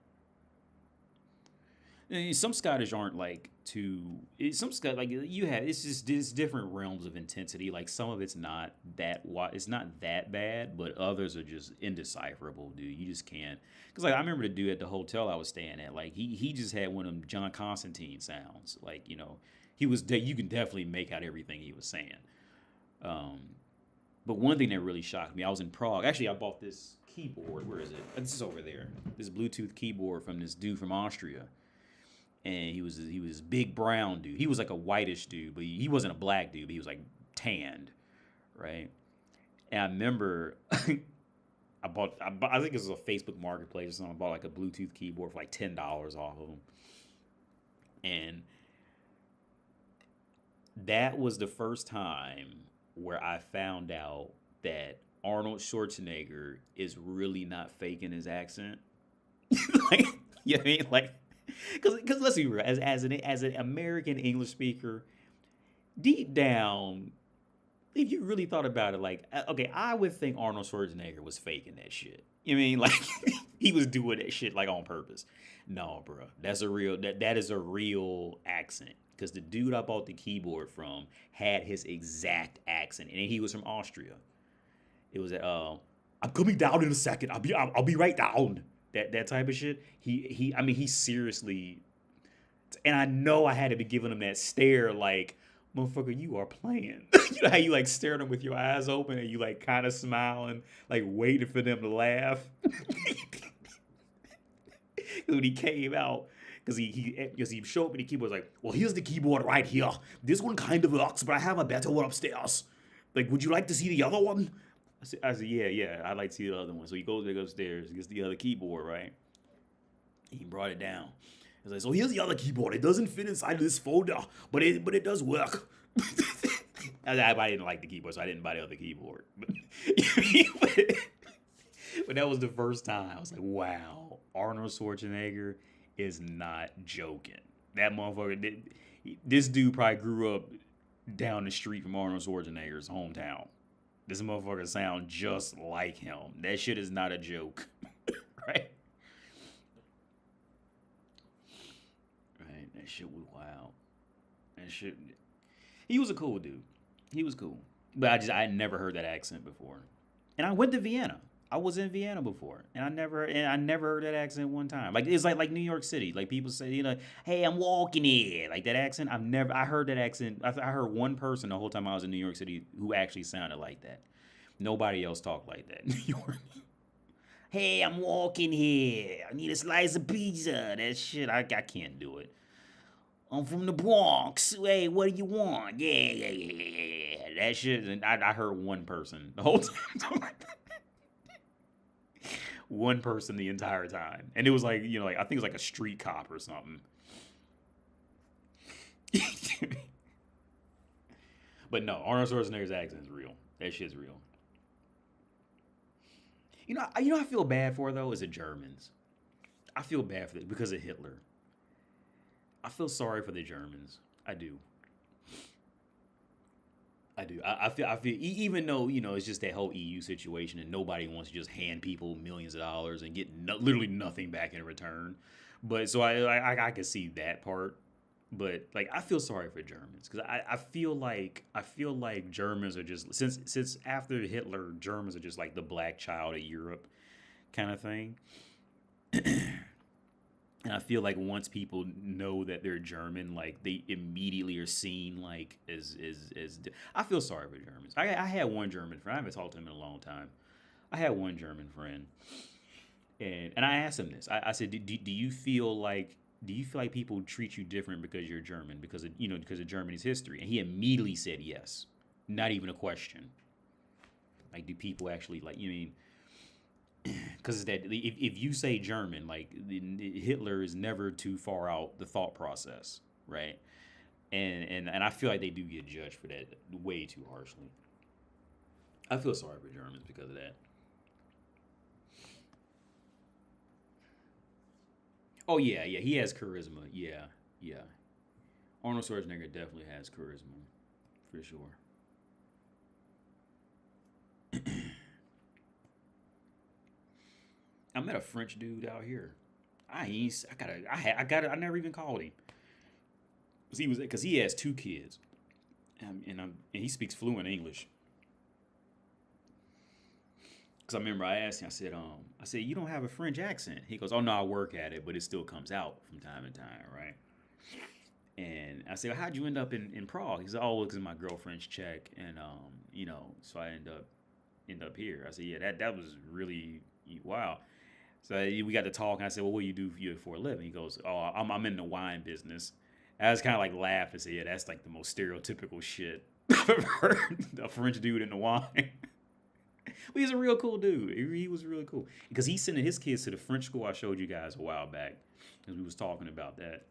Some Scottish aren't like too. Some Scottish like you have. It's different realms of intensity. Like some of it's not that. It's not that bad, but others are just indecipherable, dude. You just can't. Cause like I remember the dude at the hotel I was staying at. Like he just had one of them John Constantine sounds. Like he was. You can definitely make out everything he was saying. But one thing that really shocked me, I was in Prague. Actually, I bought this keyboard. Where is it? This is over there. This Bluetooth keyboard from this dude from Austria. And he was this big brown dude. He was like a whitish dude, but he wasn't a black dude. But he was like tanned, right? And I remember I think it was a Facebook Marketplace or something. I bought like a Bluetooth keyboard for like $10 off of them. And that was the first time where I found out that Arnold Schwarzenegger is really not faking his accent. Like, you know what I mean? Like, because let's be real, as an American English speaker, deep down, if you really thought about it, like, okay, I would think Arnold Schwarzenegger was faking that shit. You know what I mean? Like, he was doing that shit like on purpose. No, bro, that is a real accent. Because the dude I bought the keyboard from had his exact accent, and he was from Austria. It was I'm coming down in a second. I'll be right down. That type of shit. He seriously, and I know I had to be giving him that stare like, motherfucker, you are playing. You know how you like stare at them with your eyes open and you like kind of smiling, like waiting for them to laugh. When he came out, because he showed me the keyboard, like, well, here's the keyboard right here. This one kind of works, but I have a better one upstairs. Like, would you like to see the other one? I said, yeah, I'd like to see the other one. So he goes back upstairs, gets the other keyboard, right? He brought it down. He's like, so here's the other keyboard. It doesn't fit inside this folder, but it does work. I didn't like the keyboard, so I didn't buy the other keyboard. But that was the first time. I was like, wow, Arnold Schwarzenegger is not joking. That motherfucker, this dude probably grew up down the street from Arnold Schwarzenegger's hometown. This motherfucker sound just like him. That shit is not a joke. Right? Right. That shit was wild. He was a cool dude. He was cool. But I had never heard that accent before. And I went to Vienna. I was in Vienna before. And I never heard that accent one time. Like it's like New York City. Like people say, hey, I'm walking here. Like that accent. I heard that accent. I heard one person the whole time I was in New York City who actually sounded like that. Nobody else talked like that in New York. Hey, I'm walking here. I need a slice of pizza. That shit, I can't do it. I'm from the Bronx. Hey, what do you want? Yeah. That shit, and I heard one person the whole time. One person the entire time. And it was like, I think it was like a street cop or something. But no, Arnold Schwarzenegger's accent is real. That shit's real. I feel bad for, though, is the Germans. I feel bad for them because of Hitler. I feel sorry for the Germans. I do. I feel even though, it's just that whole EU situation and nobody wants to just hand people millions of dollars and get literally nothing back in return. But so I can see that part. But like I feel sorry for Germans because I feel like Germans are just since after Hitler, Germans are just like the black child of Europe kind of thing. And I feel like once people know that they're German, like they immediately are seen like as I feel sorry for Germans. I had one German friend. I haven't talked to him in a long time. I had one German friend, and I asked him this. I said, do you feel like people treat you different because you're German because of Germany's history? And he immediately said yes, not even a question. Like, do people actually like because that if you say German, like Hitler is never too far out the thought process, right? And I feel like they do get judged for that way too harshly. I feel sorry for Germans because of that. Oh yeah, he has charisma. Yeah. Arnold Schwarzenegger definitely has charisma, for sure. I met a French dude out here. I never even called him. Because he has 2 kids, and he speaks fluent English. Because I remember I asked him, I said, you don't have a French accent. He goes, oh no, I work at it, but it still comes out from time to time, right? And I said, well, how'd you end up in Prague? He said, oh, because my girlfriend's Czech, and so I end up here. I said, yeah, that was really wow. So we got to talk, and I said, well, what do you do for a living? He goes, oh, I'm in the wine business. I was kind of like laugh and say, yeah, that's like the most stereotypical shit I've ever heard. A French dude in the wine. But he's a real cool dude. He was really cool. Because he's sending his kids to the French school I showed you guys a while back. Because we was talking about that.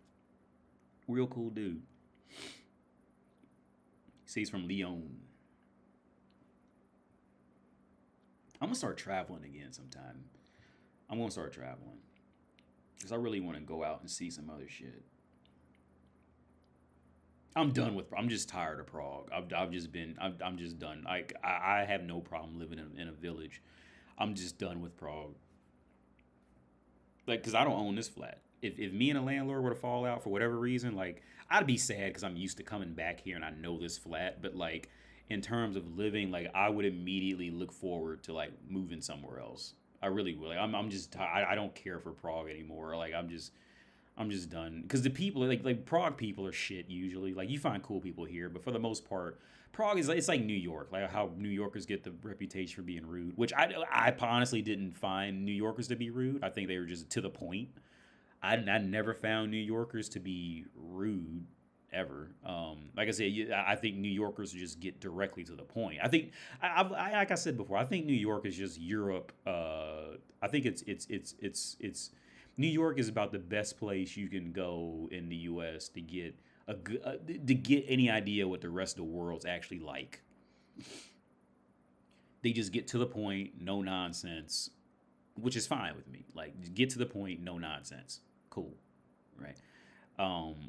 Real cool dude. He says he's from Lyon. I'm going to start traveling again sometime. I'm going to start traveling. Because I really want to go out and see some other shit. I'm just tired of Prague. I'm just done. Like, I have no problem living in a village. I'm just done with Prague. Like, because I don't own this flat. If me and a landlord were to fall out for whatever reason, like, I'd be sad because I'm used to coming back here and I know this flat. But, like, in terms of living, like, I would immediately look forward to, like, moving somewhere else. I really would. Like, I'm just tired. I don't care for Prague anymore. Like, I'm just done. Because the people, like Prague people are shit usually. Like, you find cool people here, but for the most part, Prague it's like New York. Like how New Yorkers get the reputation for being rude, which I honestly didn't find New Yorkers to be rude. I think they were just to the point. I never found New Yorkers to be rude ever. Like I said, I think New Yorkers just get directly to the point. I think, like I said before, I think New York is just Europe. I think it's New York is about the best place you can go in the U.S. to get to get any idea what the rest of the world's actually like. They just get to the point, no nonsense, which is fine with me. Like, get to the point, no nonsense, cool, right?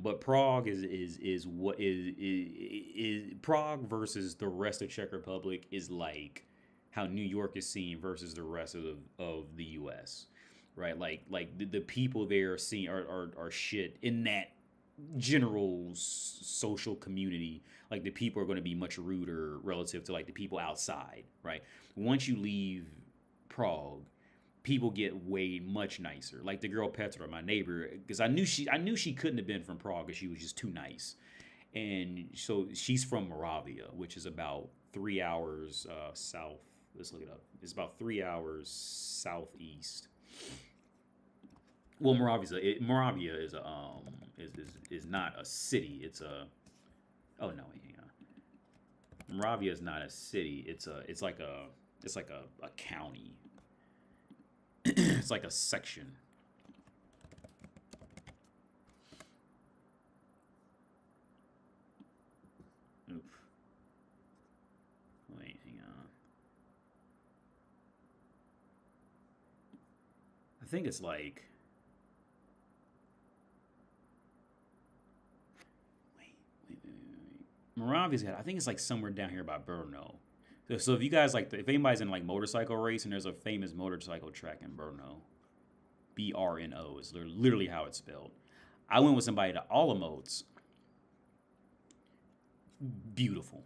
But Prague is what is Prague versus the rest of Czech Republic is like how New York is seen versus the rest of the U.S. Right, like the people there are shit in that general social community. Like, the people are going to be much ruder relative to like the people outside. Right, once you leave Prague, people get way much nicer. Like the girl Petra, my neighbor, because I knew she couldn't have been from Prague because she was just too nice. And so she's from Moravia, which is about 3 hours south. Let's look it up. It's about 3 hours southeast. Well, Moravia is not a city. It's a hang on. Moravia is not a city. It's like a county. It's like a section. Oof. Wait, hang on. I think it's like. Moravia's got, I think it's like somewhere down here by Brno. So if you guys if anybody's in like motorcycle racing, there's a famous motorcycle track in Brno. Brno is literally how it's spelled. I went with somebody to Olomouc. Beautiful.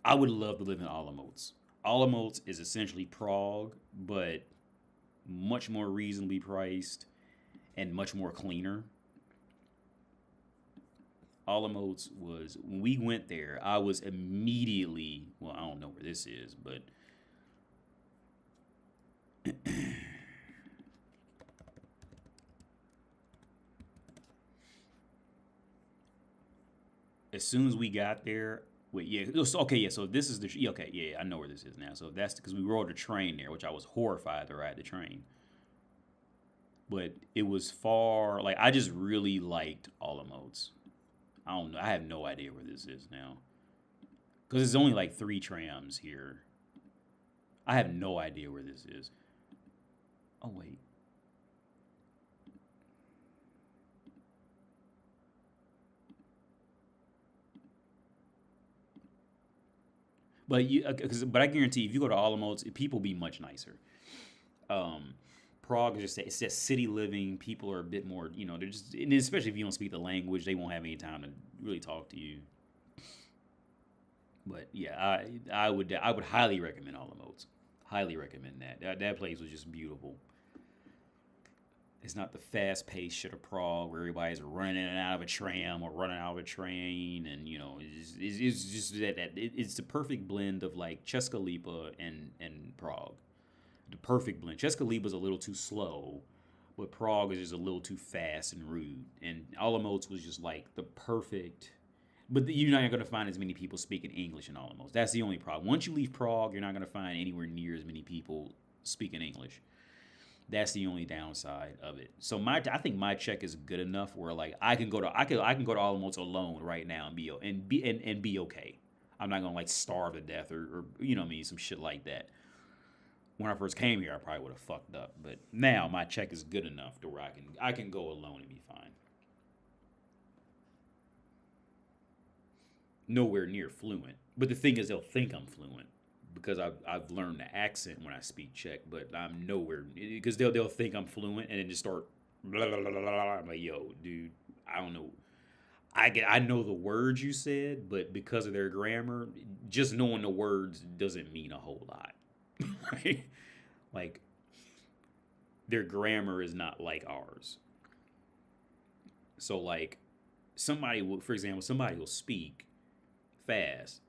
I would love to live in Olomouc. Olomouc is essentially Prague, but much more reasonably priced and much more cleaner. Olomouc was, when we went there, I was immediately, well, I don't know where this is, but as soon as we got there, wait, yeah, okay, yeah, so this is the, okay, yeah, I know where this is now. So that's because we rode a train there, which I was horrified to ride the train. But it was far, like, I just really liked Olomouc. I don't know. I have no idea where this is now. Because there's only like 3 trams here. I have no idea where this is. Oh, wait. But I guarantee if you go to Olomouc, people be much nicer. Prague is it's just city living. People are a bit more, they're just, and especially if you don't speak the language, they won't have any time to really talk to you. But yeah, I would highly recommend Olomouc. Highly recommend that. That place was just beautiful. It's not the fast paced shit of Prague where everybody's running in and out of a tram or running out of a train, and it's just it's the perfect blend of like Česká Lípa and Prague. The perfect blend. Česká Lípa is a little too slow, but Prague is just a little too fast and rude. And Olomouc was just like the perfect. But you're not going to find as many people speaking English in Olomouc. That's the only problem. Once you leave Prague, you're not going to find anywhere near as many people speaking English. That's the only downside of it. So I think my Czech is good enough where like I can go to Olomouc alone right now and be okay. I'm not gonna like starve to death or some shit like that. When I first came here, I probably would have fucked up. But now my Czech is good enough to where I can go alone and be fine. Nowhere near fluent, but the thing is they'll think I'm fluent. Because I've learned the accent when I speak Czech, but I'm nowhere, because they'll think I'm fluent and then just start blah, blah, blah, blah, blah. I'm like, yo, dude, I don't know. I know the words you said, but because of their grammar, just knowing the words doesn't mean a whole lot. Right? Like, their grammar is not like ours. So like somebody will speak fast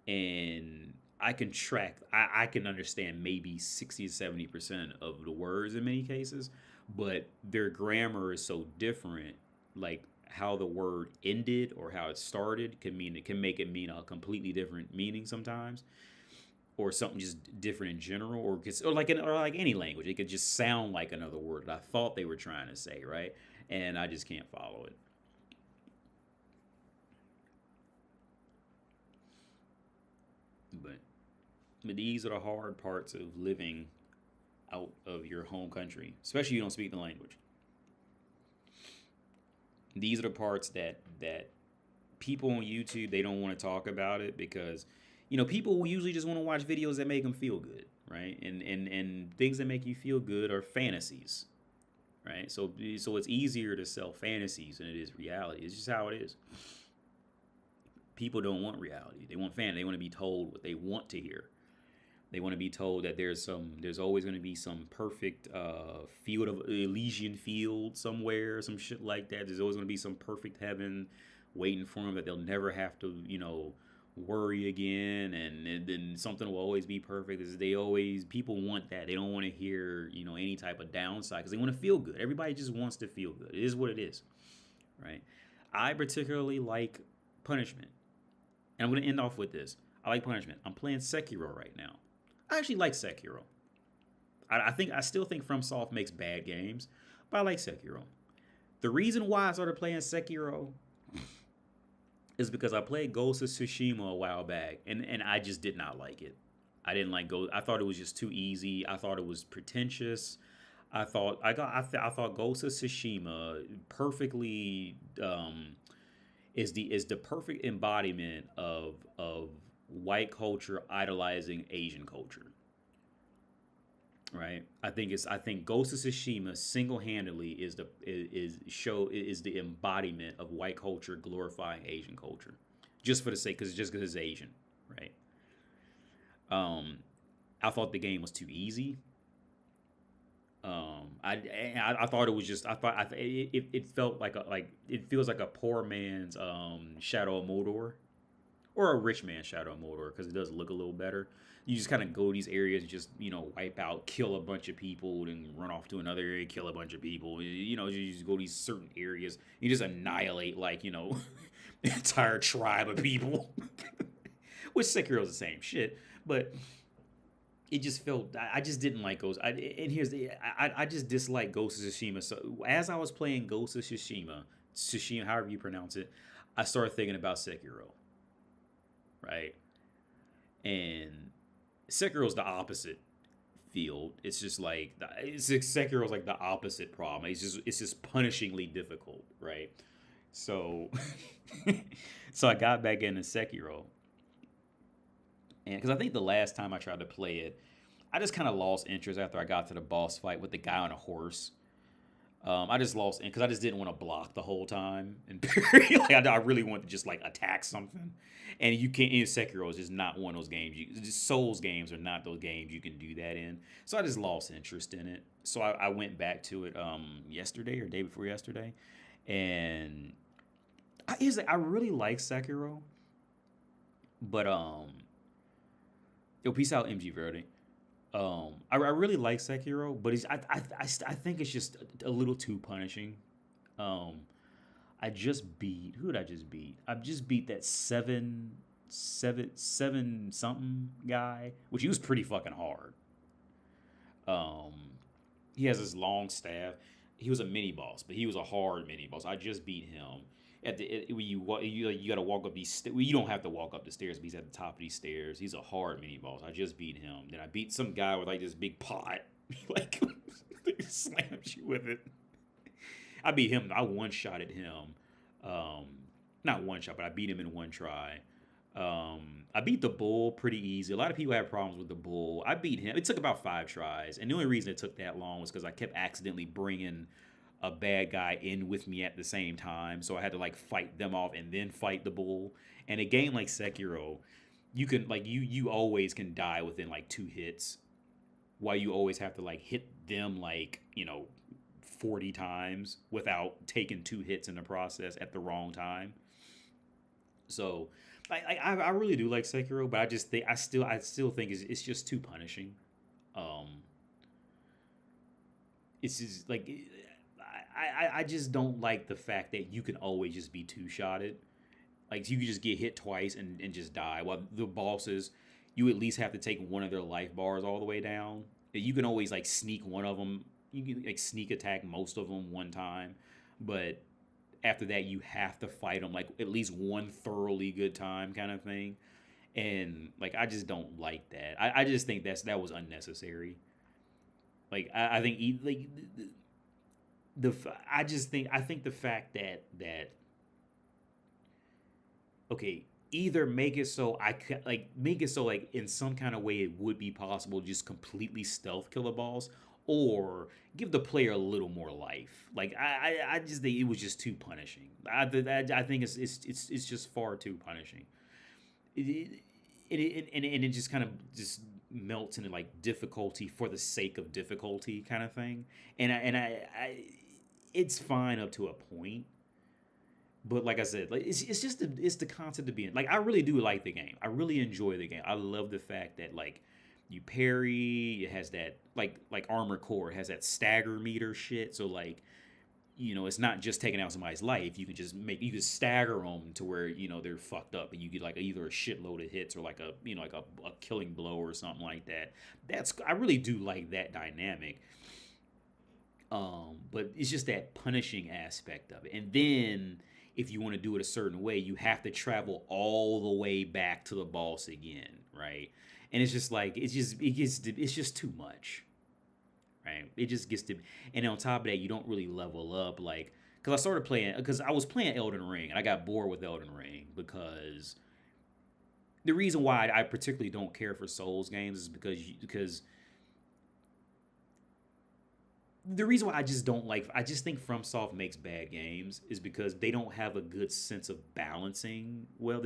and I can understand maybe 60 to 70% of the words in many cases, but their grammar is so different, like how the word ended or how it started can make it mean a completely different meaning sometimes, or something just different in general, or like any language, it could just sound like another word that I thought they were trying to say, right? And I just can't follow it. But these are the hard parts of living out of your home country, especially if you don't speak the language. These are the parts that people on YouTube, they don't want to talk about it because, people usually just want to watch videos that make them feel good, right? And things that make you feel good are fantasies, right? So it's easier to sell fantasies than it is reality. It's just how it is. People don't want reality. They want fantasy. They want to be told what they want to hear. They want to be told that there's always going to be some perfect field of Elysian field somewhere, some shit like that. There's always going to be some perfect heaven waiting for them that they'll never have to, worry again, and then something will always be perfect. People want that. They don't want to hear, any type of downside because they want to feel good. Everybody just wants to feel good. It is what it is, right? I particularly like punishment. And I'm going to end off with this. I like punishment. I'm playing Sekiro right now. I actually like Sekiro. I still think FromSoft makes bad games, but I like Sekiro. The reason why I started playing Sekiro is because I played Ghost of Tsushima a while back, and I just did not like it. I didn't like Ghost. I thought it was just too easy. I thought it was pretentious. I thought Ghost of Tsushima perfectly is the perfect embodiment of white culture idolizing Asian culture. Right? I think Ghost of Tsushima single-handedly is the embodiment of white culture glorifying Asian culture, just for the sake because it's Asian, right? I thought the game was too easy. I thought it was just it felt like it feels like a poor man's Shadow of Mordor, or a rich man's Shadow of Mordor, because it does look a little better. You just kind of go to these areas and just wipe out, kill a bunch of people, then run off to another area, kill a bunch of people. You just go to these certain areas, you just annihilate the entire tribe of people. Which Sekiro's the same shit, but it just felt, I just didn't like Ghost. I just dislike Ghost of Tsushima. So as I was playing Ghost of Tsushima, however you pronounce it, I started thinking about Sekiro, right? And Sekiro's the opposite field. It's just like Sekiro's like the opposite problem. It's just punishingly difficult, right? So so I got back into Sekiro, and because I think the last time I tried to play it, I just kind of lost interest after I got to the boss fight with the guy on a horse. I just lost because I just didn't want to block the whole time, and like I really want to just like attack something, and you can't. In Sekiro is just not one of those games. Just Souls games are not those games you can do that in. So I just lost interest in it. So I went back to it yesterday or day before yesterday, and I really like Sekiro, but yo, peace out, MG Verde. I really like Sekiro, but I think it's just a little too punishing. I just beat who did I just beat? I just beat that seven something guy, which he was pretty fucking hard. He has this long staff. He was a mini boss, but he was a hard mini boss. I just beat him. You got to walk up these. You don't have to walk up the stairs, but he's at the top of these stairs. He's a hard mini boss. I just beat him. Then I beat some guy with like this big pot, like slams you with it. I beat him. I one shotted him. Not one shot, but I beat him in one try. I beat the bull pretty easy. A lot of people have problems with the bull. I beat him. It took about 5 tries, and the only reason it took that long was because I kept accidentally bringing a bad guy in with me at the same time, so I had to like fight them off and then fight the bull. And a game like Sekiro, you can like you always can die within like 2 hits, while you always have to like hit them like 40 times without taking 2 hits in the process at the wrong time. So I really do like Sekiro, but I still think it's just too punishing. It's just like I just don't like the fact that you can always just be 2-shotted. Like you can just get hit twice and just die. While the bosses, you at least have to take one of their life bars all the way down. You can always like sneak one of them. You can like sneak attack most of them one time, but after that you have to fight them like at least one thoroughly good time kind of thing. And like I just don't like that. I just think that was unnecessary. Like I think like I think the fact that okay, either make it so like in some kind of way it would be possible to just completely stealth kill a boss, or give the player a little more life. Like I just think it was just too punishing. I think it's just far too punishing. It just kind of just melts into like difficulty for the sake of difficulty kind of thing. And I it's fine up to a point. But like I said, like it's the concept of being like, I really do like the game. I really enjoy the game. I love the fact that like you parry. It has that like Armored Core. It has that stagger meter shit. So like, it's not just taking out somebody's life. You can stagger them to where they're fucked up, and you get like either a shitload of hits or like a a killing blow or something like that. I really do like that dynamic. But it's just that punishing aspect of it, and then if you want to do it a certain way, you have to travel all the way back to the boss again, right? And it's just like it's just too much, right? It just gets to, and on top of that, you don't really level up, like, because I was playing Elden Ring, and I got bored with Elden Ring because the reason why I particularly don't care for Souls games is because the reason why I just think FromSoft makes bad games is because they don't have a good sense of balancing. Well,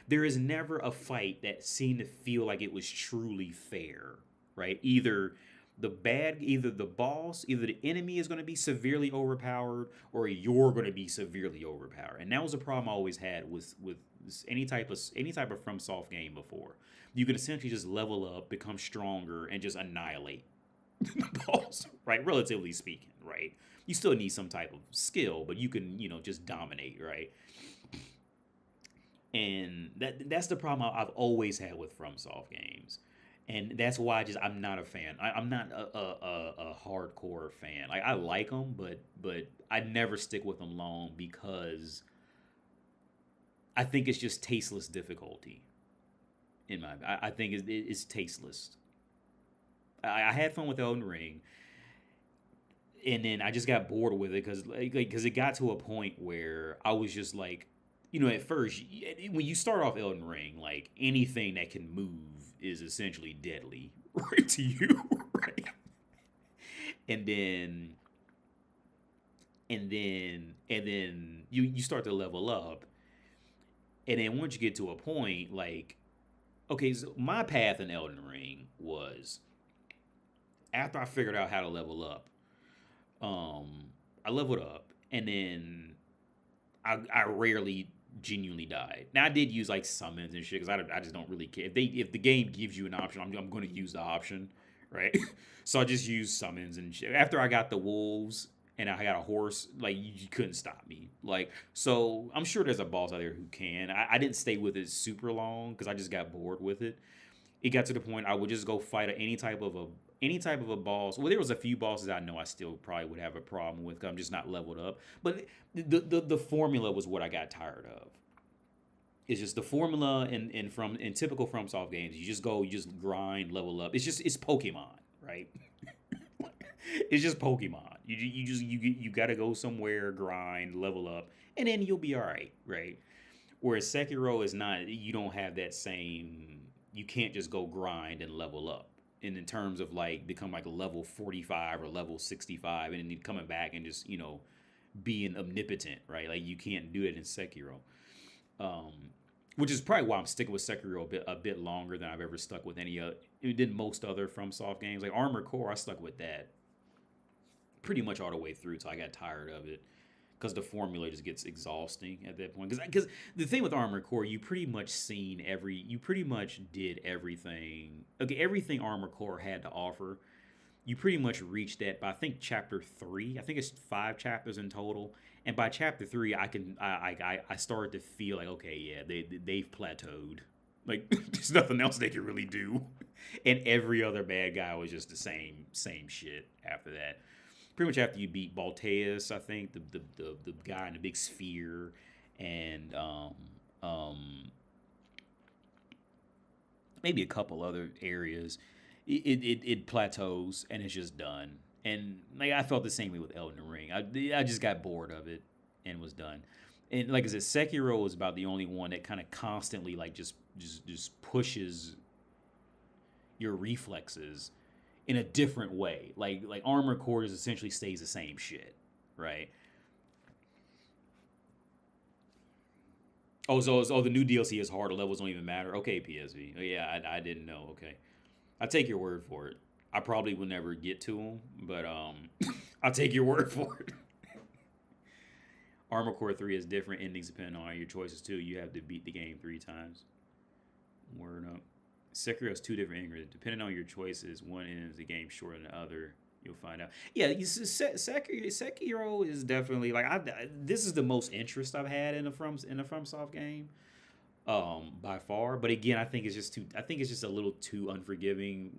there is never a fight that seemed to feel like it was truly fair, right? Either the boss, either the enemy is going to be severely overpowered, or you're going to be severely overpowered. And that was a problem I always had with any type of FromSoft game before. You can essentially just level up, become stronger, and just annihilate the boss, right? Relatively speaking, right? You still need some type of skill, but you can, just dominate, right? And that's the problem I've always had with FromSoft games, and that's why I'm not a fan. I'm not a hardcore fan. Like, I like them, but I never stick with them long because I think it's just tasteless difficulty. I think it's tasteless. I had fun with Elden Ring, and then I just got bored with it because it got to a point where I was just like, at first when you start off Elden Ring, like anything that can move is essentially deadly, right, to you, right? And then you start to level up, and then once you get to a point like, okay, so my path in Elden Ring was after I figured out how to level up. I leveled up, and then I rarely genuinely died. Now I did use like summons and shit because I just don't really care if the game gives you an option. I'm going to use the option, right? So I just used summons and shit. After I got the wolves and I got a horse, like you couldn't stop me. Like, so I'm sure there's a boss out there who can. I didn't stay with it super long because I just got bored with it. It got to the point I would just go fight any type of a boss. Well, there was a few bosses I know I still probably would have a problem with because I'm just not leveled up. But the formula was what I got tired of. It's just the formula in typical FromSoft games. You just grind, level up. It's Pokemon, right? It's just Pokemon. You got to go somewhere, grind, level up, and then you'll be all right, right? Whereas Sekiro is not. You don't have that same. You can't just go grind and level up. And in terms of like become like a level 45 or level 65, and then coming back and just being omnipotent, right? Like you can't do it in Sekiro. Which is probably why I'm sticking with Sekiro a bit longer than I've ever stuck with any other. Than most other FromSoft games. Like Armored Core, I stuck with that pretty much all the way through till I got tired of it because the formula just gets exhausting at that point. Because the thing with Armored Core, you pretty much did everything. Okay, everything Armored Core had to offer. You pretty much reached that by I think chapter 3. I think it's 5 chapters in total. And by chapter 3, I started to feel like, okay, yeah, they've plateaued. Like there's nothing else they can really do. And every other bad guy was just the same shit after that. Pretty much after you beat Balteus, I think the guy in the big sphere, and maybe a couple other areas, it plateaus and it's just done. And like I felt the same way with Elden Ring. I just got bored of it and was done. And like I said, Sekiro is about the only one that kind of constantly like just pushes your reflexes in a different way. Like Armored Core essentially stays the same shit, right? Oh, so the new DLC is harder. Levels don't even matter. Okay, PSV. Oh, yeah, I didn't know. Okay, I take your word for it. I probably will never get to them, but I'll take your word for it. Armored Core 3 has different endings depending on your choices too. You have to beat the game 3 times. Word up. Sekiro has 2 different endings. Depending on your choices, one ends the game shorter than the other. You'll find out. Yeah, Sekiro is definitely like this is the most interest I've had in a FromSoft game, by far. But again, I think it's just a little too unforgiving,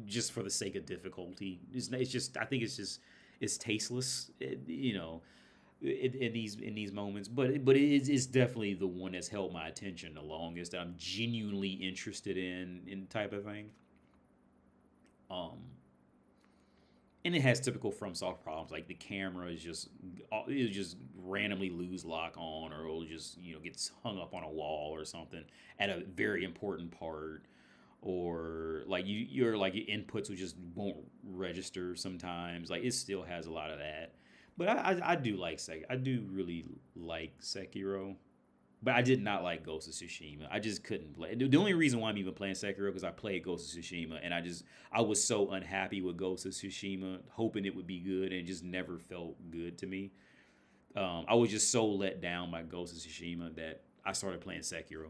just for the sake of difficulty. It's tasteless, in these moments. But it's definitely the one that's held my attention the longest. That I'm genuinely interested in type of thing. And it has typical FromSoft problems, like the camera is just randomly lose lock on, or it'll just gets hung up on a wall or something at a very important part, or like your inputs will just won't register sometimes. Like it still has a lot of that, but I do like I do really like Sekiro. But I did not like Ghost of Tsushima. I just couldn't play. The only reason why I'm even playing Sekiro because I played Ghost of Tsushima, and I was so unhappy with Ghost of Tsushima, hoping it would be good, and it just never felt good to me. I was just so let down by Ghost of Tsushima that I started playing Sekiro.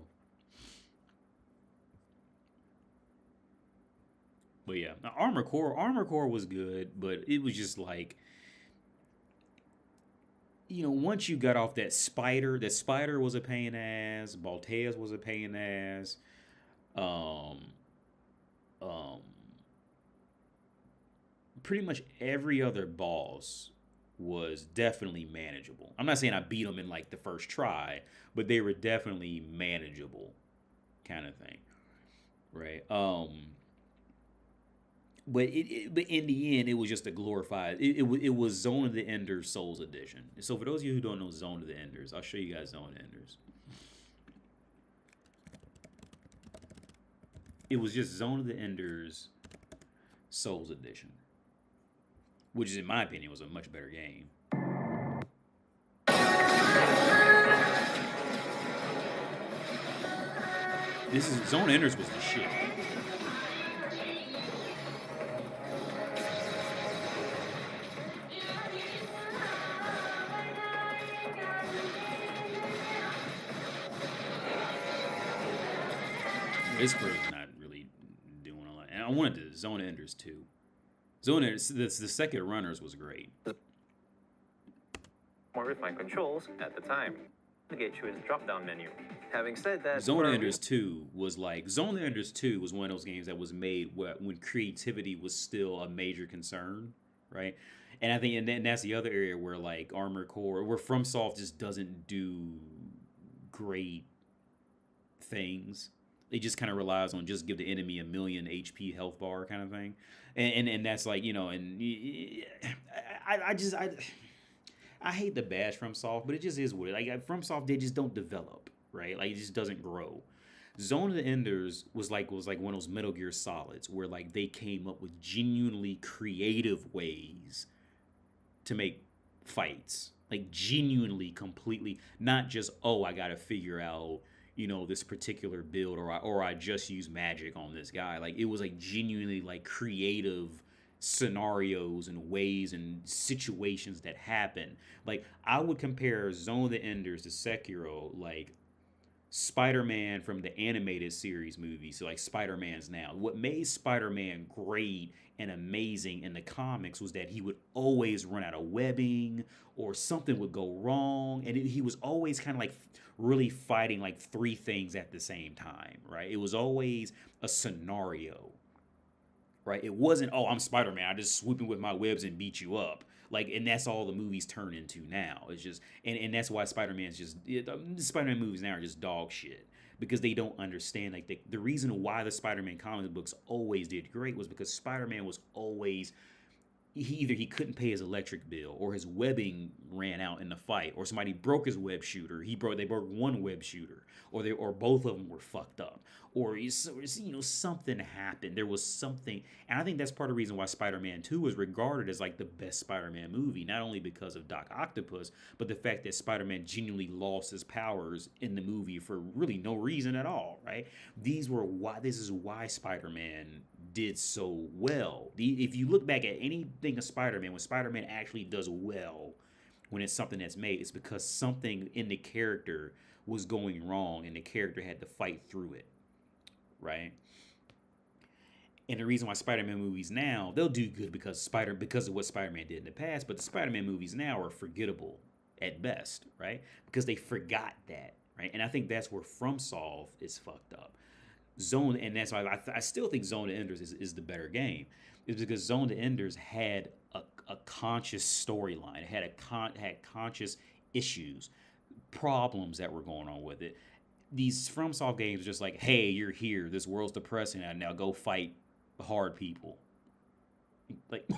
But yeah, Armored Core was good, but it was just like, once you got off that spider was a pain in the ass. Balteus was a pain in the ass. Pretty much every other boss was definitely manageable. I'm not saying I beat them in like the first try, but they were definitely manageable, kind of thing, right? But but in the end, it was just a glorified. It was Zone of the Enders Souls Edition. So for those of you who don't know Zone of the Enders, I'll show you guys Zone of the Enders. It was just Zone of the Enders Souls Edition, which is, in my opinion, was a much better game. This is Zone of the Enders was the shit. This version's not really doing a lot. And I wanted to Zone of Enders 2. Zone of Enders, the second Runners was great. More refined controls at the time. Navigate through his drop-down menu. Having said that, Zone of Enders 2 was like Zone of Enders 2 was one of those games that was made when creativity was still a major concern, right? And I think and that's the other area where like Armored Core, where FromSoft just doesn't do great things. It just kind of relies on just give the enemy a 1,000,000 HP health bar kind of thing, and that's like, you know, and I hate the bash FromSoft, but it just is what it like. FromSoft, they just don't develop, right? Like it just doesn't grow. Zone of the Enders was like one of those Metal Gear Solids where like they came up with genuinely creative ways to make fights, like genuinely, completely, not just, oh, I got to figure out, you know, this particular build, or I just use magic on this guy. Like it was like genuinely like creative scenarios and ways and situations that happen. Like I would compare Zone of the Enders to Sekiro like Spider-Man from the animated series movies. So like Spider-Man's now. What made Spider-Man great and amazing in the comics was that he would always run out of webbing or something would go wrong, and he was always kind of like really fighting like three things at the same time, right? It was always a scenario, right? It wasn't, oh, I'm Spider-Man, I just swoop in with my webs and beat you up. Like, and that's all the movies turn into now. It's just, and that's why Spider-Man's just, the Spider-Man movies now are just dog shit. Because they don't understand, like, the reason why the Spider-Man comic books always did great was because Spider-Man was always, he couldn't pay his electric bill, or his webbing ran out in the fight, or somebody broke his web shooter. They broke one web shooter, or both of them were fucked up, or you know, something happened. There was something, and I think that's part of the reason why Spider-Man 2 was regarded as like the best Spider-Man movie, not only because of Doc Octopus, but the fact that Spider-Man genuinely lost his powers in the movie for really no reason at all, right? This is why Spider-Man did so well. If you look back at anything of Spider-Man, when Spider-Man actually does well, when it's something that's made, it's because something in the character was going wrong and the character had to fight through it, right? And the reason why Spider-Man movies now, they'll do good because of what Spider-Man did in the past, but the Spider-Man movies now are forgettable at best, right? Because they forgot that, right? And I think that's where FromSoft is fucked up. And that's why I still think Zone of Enders is the better game. It's because Zone of Enders had a conscious storyline. It had conscious issues, problems that were going on with it. These FromSoft games are just like, hey, you're here. This world's depressing, and now go fight hard people. Like,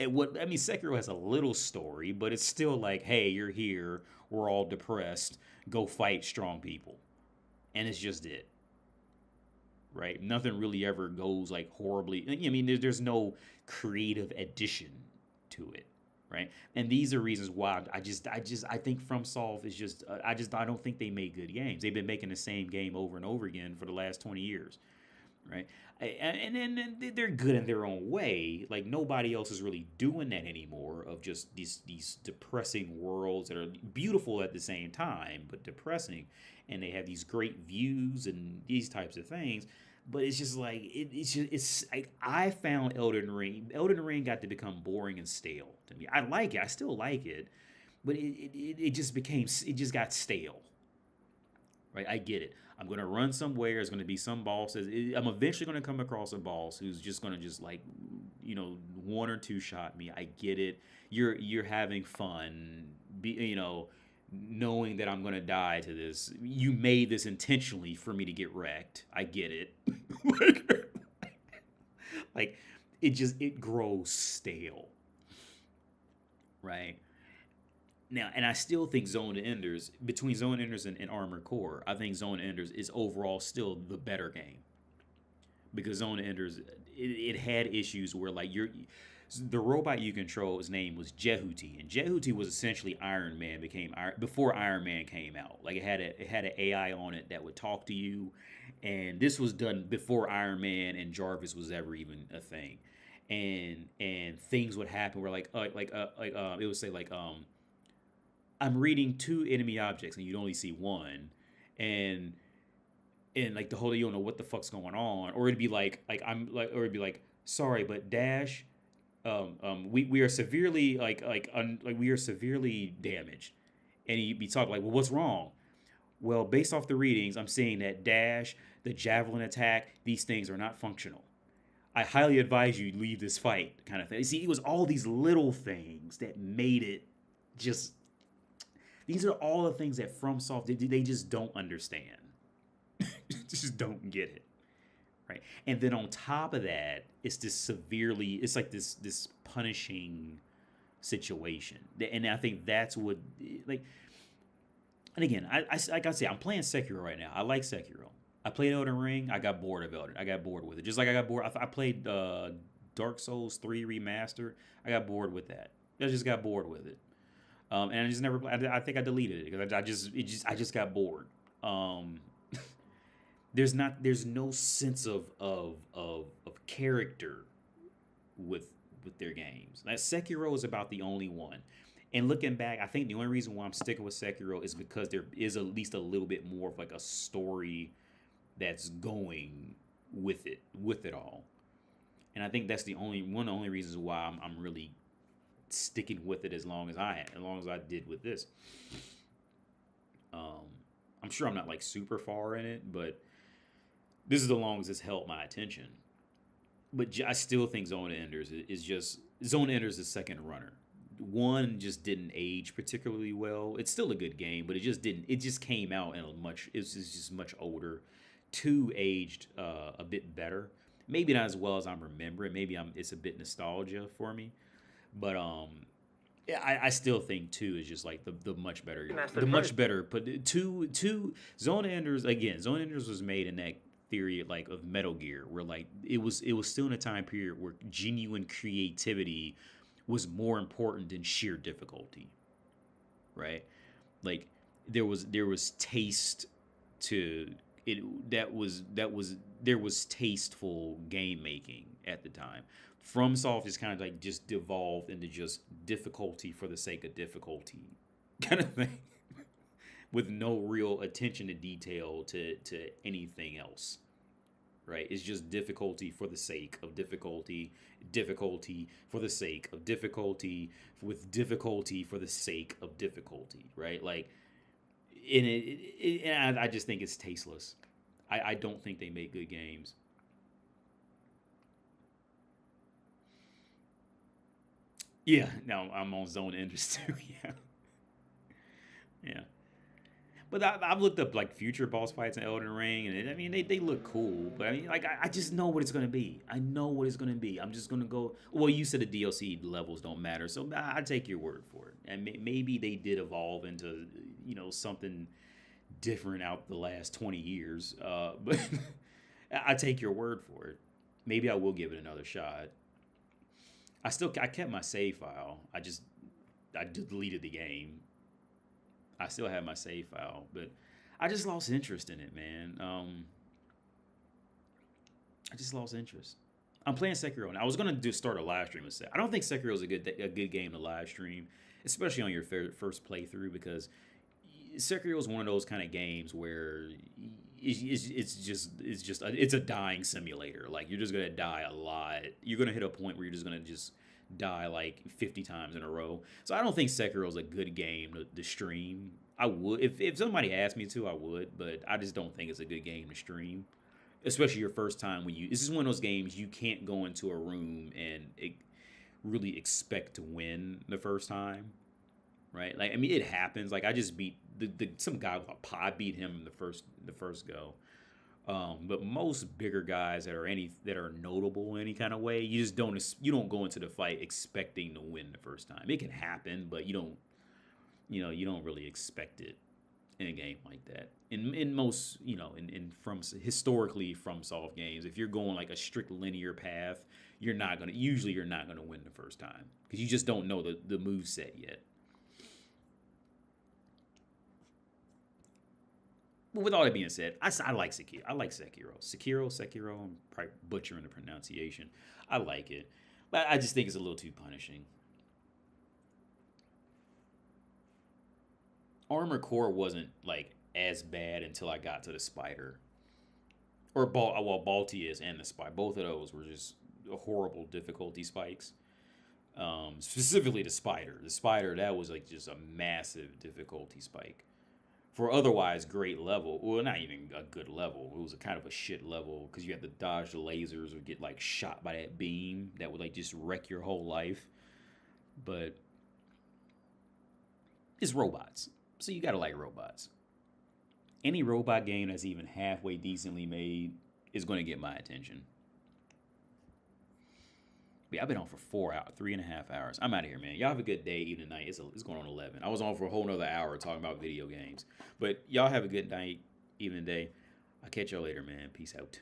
Sekiro has a little story, but it's still like, hey, you're here. We're all depressed. Go fight strong people, and it's just it. Right? Nothing really ever goes like horribly. I mean, there's no creative addition to it, right? And these are reasons why I think FromSoft is just I don't think they make good games. They've been making the same game over and over again for the last 20 years, right? And then they're good in their own way. Like nobody else is really doing that anymore. Of just these depressing worlds that are beautiful at the same time, but depressing. And they have these great views and these types of things, but it's just like it's like I found Elden Ring. Elden Ring got to become boring and stale to me. I like it, I still like it, but it just got stale, right? I get it. I'm gonna run somewhere. There's gonna be some boss. I'm eventually gonna come across a boss who's just gonna just like, one or two shot me. I get it. You're having fun. Knowing that I'm gonna die to this. You made this intentionally for me to get wrecked. I get it. like it grows stale, right? Now, and I still think Zone of Enders, between Zone of Enders and Armored Core, I think Zone of Enders is overall still the better game. Because Zone of Enders, it had issues where, like, the robot you control, his name was Jehuti. And Jehuti was essentially Iron Man before Iron Man came out. Like, it had an AI on it that would talk to you. And this was done before Iron Man and Jarvis was ever even a thing. And things would happen where, it would say, I'm reading 2 enemy objects and you'd only see one, and like the whole you don't know what the fuck's going on, or it'd be sorry, but Dash, we are severely we are severely damaged, and he'd be talking like, well, what's wrong? Well, based off the readings, I'm seeing that Dash, the javelin attack, these things are not functional. I highly advise you leave this fight, kind of thing. See, it was all these little things that made it just. These are all the things that FromSoft, they just don't understand. Just don't get it, right? And then on top of that, it's like this punishing situation. And I think that's what, like, and again, I gotta say, I'm playing Sekiro right now. I like Sekiro. I played Elden Ring. I got bored of Elden. I got bored with it. Just like I got bored. I played Dark Souls 3 Remastered. I got bored with that. I just got bored with it. And I just never. I think I deleted it because I just got bored. There's no sense of character with their games. Like Sekiro is about the only one. And looking back, I think the only reason why I'm sticking with Sekiro is because there is at least a little bit more of like a story that's going with it all. And I think that's one of the only reasons why I'm really sticking with it as long as I did with this. I'm sure I'm not like super far in it, but this is the longest it's held my attention. But I still think Zone of Enders is second runner. 1 just didn't age particularly well. It's still a good game, but it just came out it's just much older. 2 aged a bit better. Maybe not as well as I'm remembering. Maybe it's a bit nostalgia for me. But I still think 2 is just like the much better, much better. But two Zone of Enders again. Zone of Enders was made in that theory like of Metal Gear, where like it was still in a time period where genuine creativity was more important than sheer difficulty, right? Like there was taste to it. There was tasteful game making at the time. FromSoft is kind of like just devolved into just difficulty for the sake of difficulty kind of thing with no real attention to detail to anything else, right? It's just difficulty for the sake of difficulty for the sake of difficulty with difficulty for the sake of difficulty, right? Like, and I just think it's tasteless. I don't think they make good games. Yeah, now I'm on Zone Enders too. Yeah. But I've looked up like future boss fights in Elden Ring, and I mean they look cool. But I mean, like I just know what it's gonna be. I know what it's gonna be. I'm just gonna go. Well, you said the DLC levels don't matter, so I take your word for it. And maybe they did evolve into something different out the last 20 years. But I take your word for it. Maybe I will give it another shot. I kept my save file. I deleted the game. I still have my save file, but I just lost interest in it, man. I just lost interest. I'm playing Sekiro, and I was gonna start a live stream with Sekiro. I don't think Sekiro is a good game to live stream, especially on your first playthrough, because Sekiro is one of those kind of games where it's a dying simulator. Like you're just gonna die a lot. You're gonna hit a point where you're just gonna just die like 50 times in a row. So I don't think Sekiro's a good game to stream. I would if somebody asked me to, I would, but I just don't think it's a good game to stream, especially your first time when you. This is one of those games you can't go into a room and really expect to win the first time, right? Like I mean, it happens. Like I just beat some guy with a pod. I beat him in the first go. But most bigger guys that are notable in any kind of way, you don't go into the fight expecting to win the first time. It can happen, but you don't really expect it in a game like that. In most, historically FromSoft games, if you're going like a strict linear path, you're not gonna win the first time because you just don't know the move set yet. But with all that being said, I like Sekiro. I like Sekiro. Sekiro. I'm probably butchering the pronunciation. I like it, but I just think it's a little too punishing. Armored Core wasn't like as bad until I got to the spider, or Baltius and the spider. Both of those were just horrible difficulty spikes. Specifically the spider. The spider, that was like just a massive difficulty spike. For otherwise great level, well, not even a good level. It was a kind of a shit level because you had to dodge the lasers or get like shot by that beam that would like just wreck your whole life. But it's robots, so you gotta like robots. Any robot game that's even halfway decently made is going to get my attention. But yeah, I've been on for 3.5 hours. I'm out of here, man. Y'all have a good day, evening, night. It's going on 11. I was on for a whole nother hour talking about video games. But y'all have a good night, evening, day. I'll catch y'all later, man. Peace out.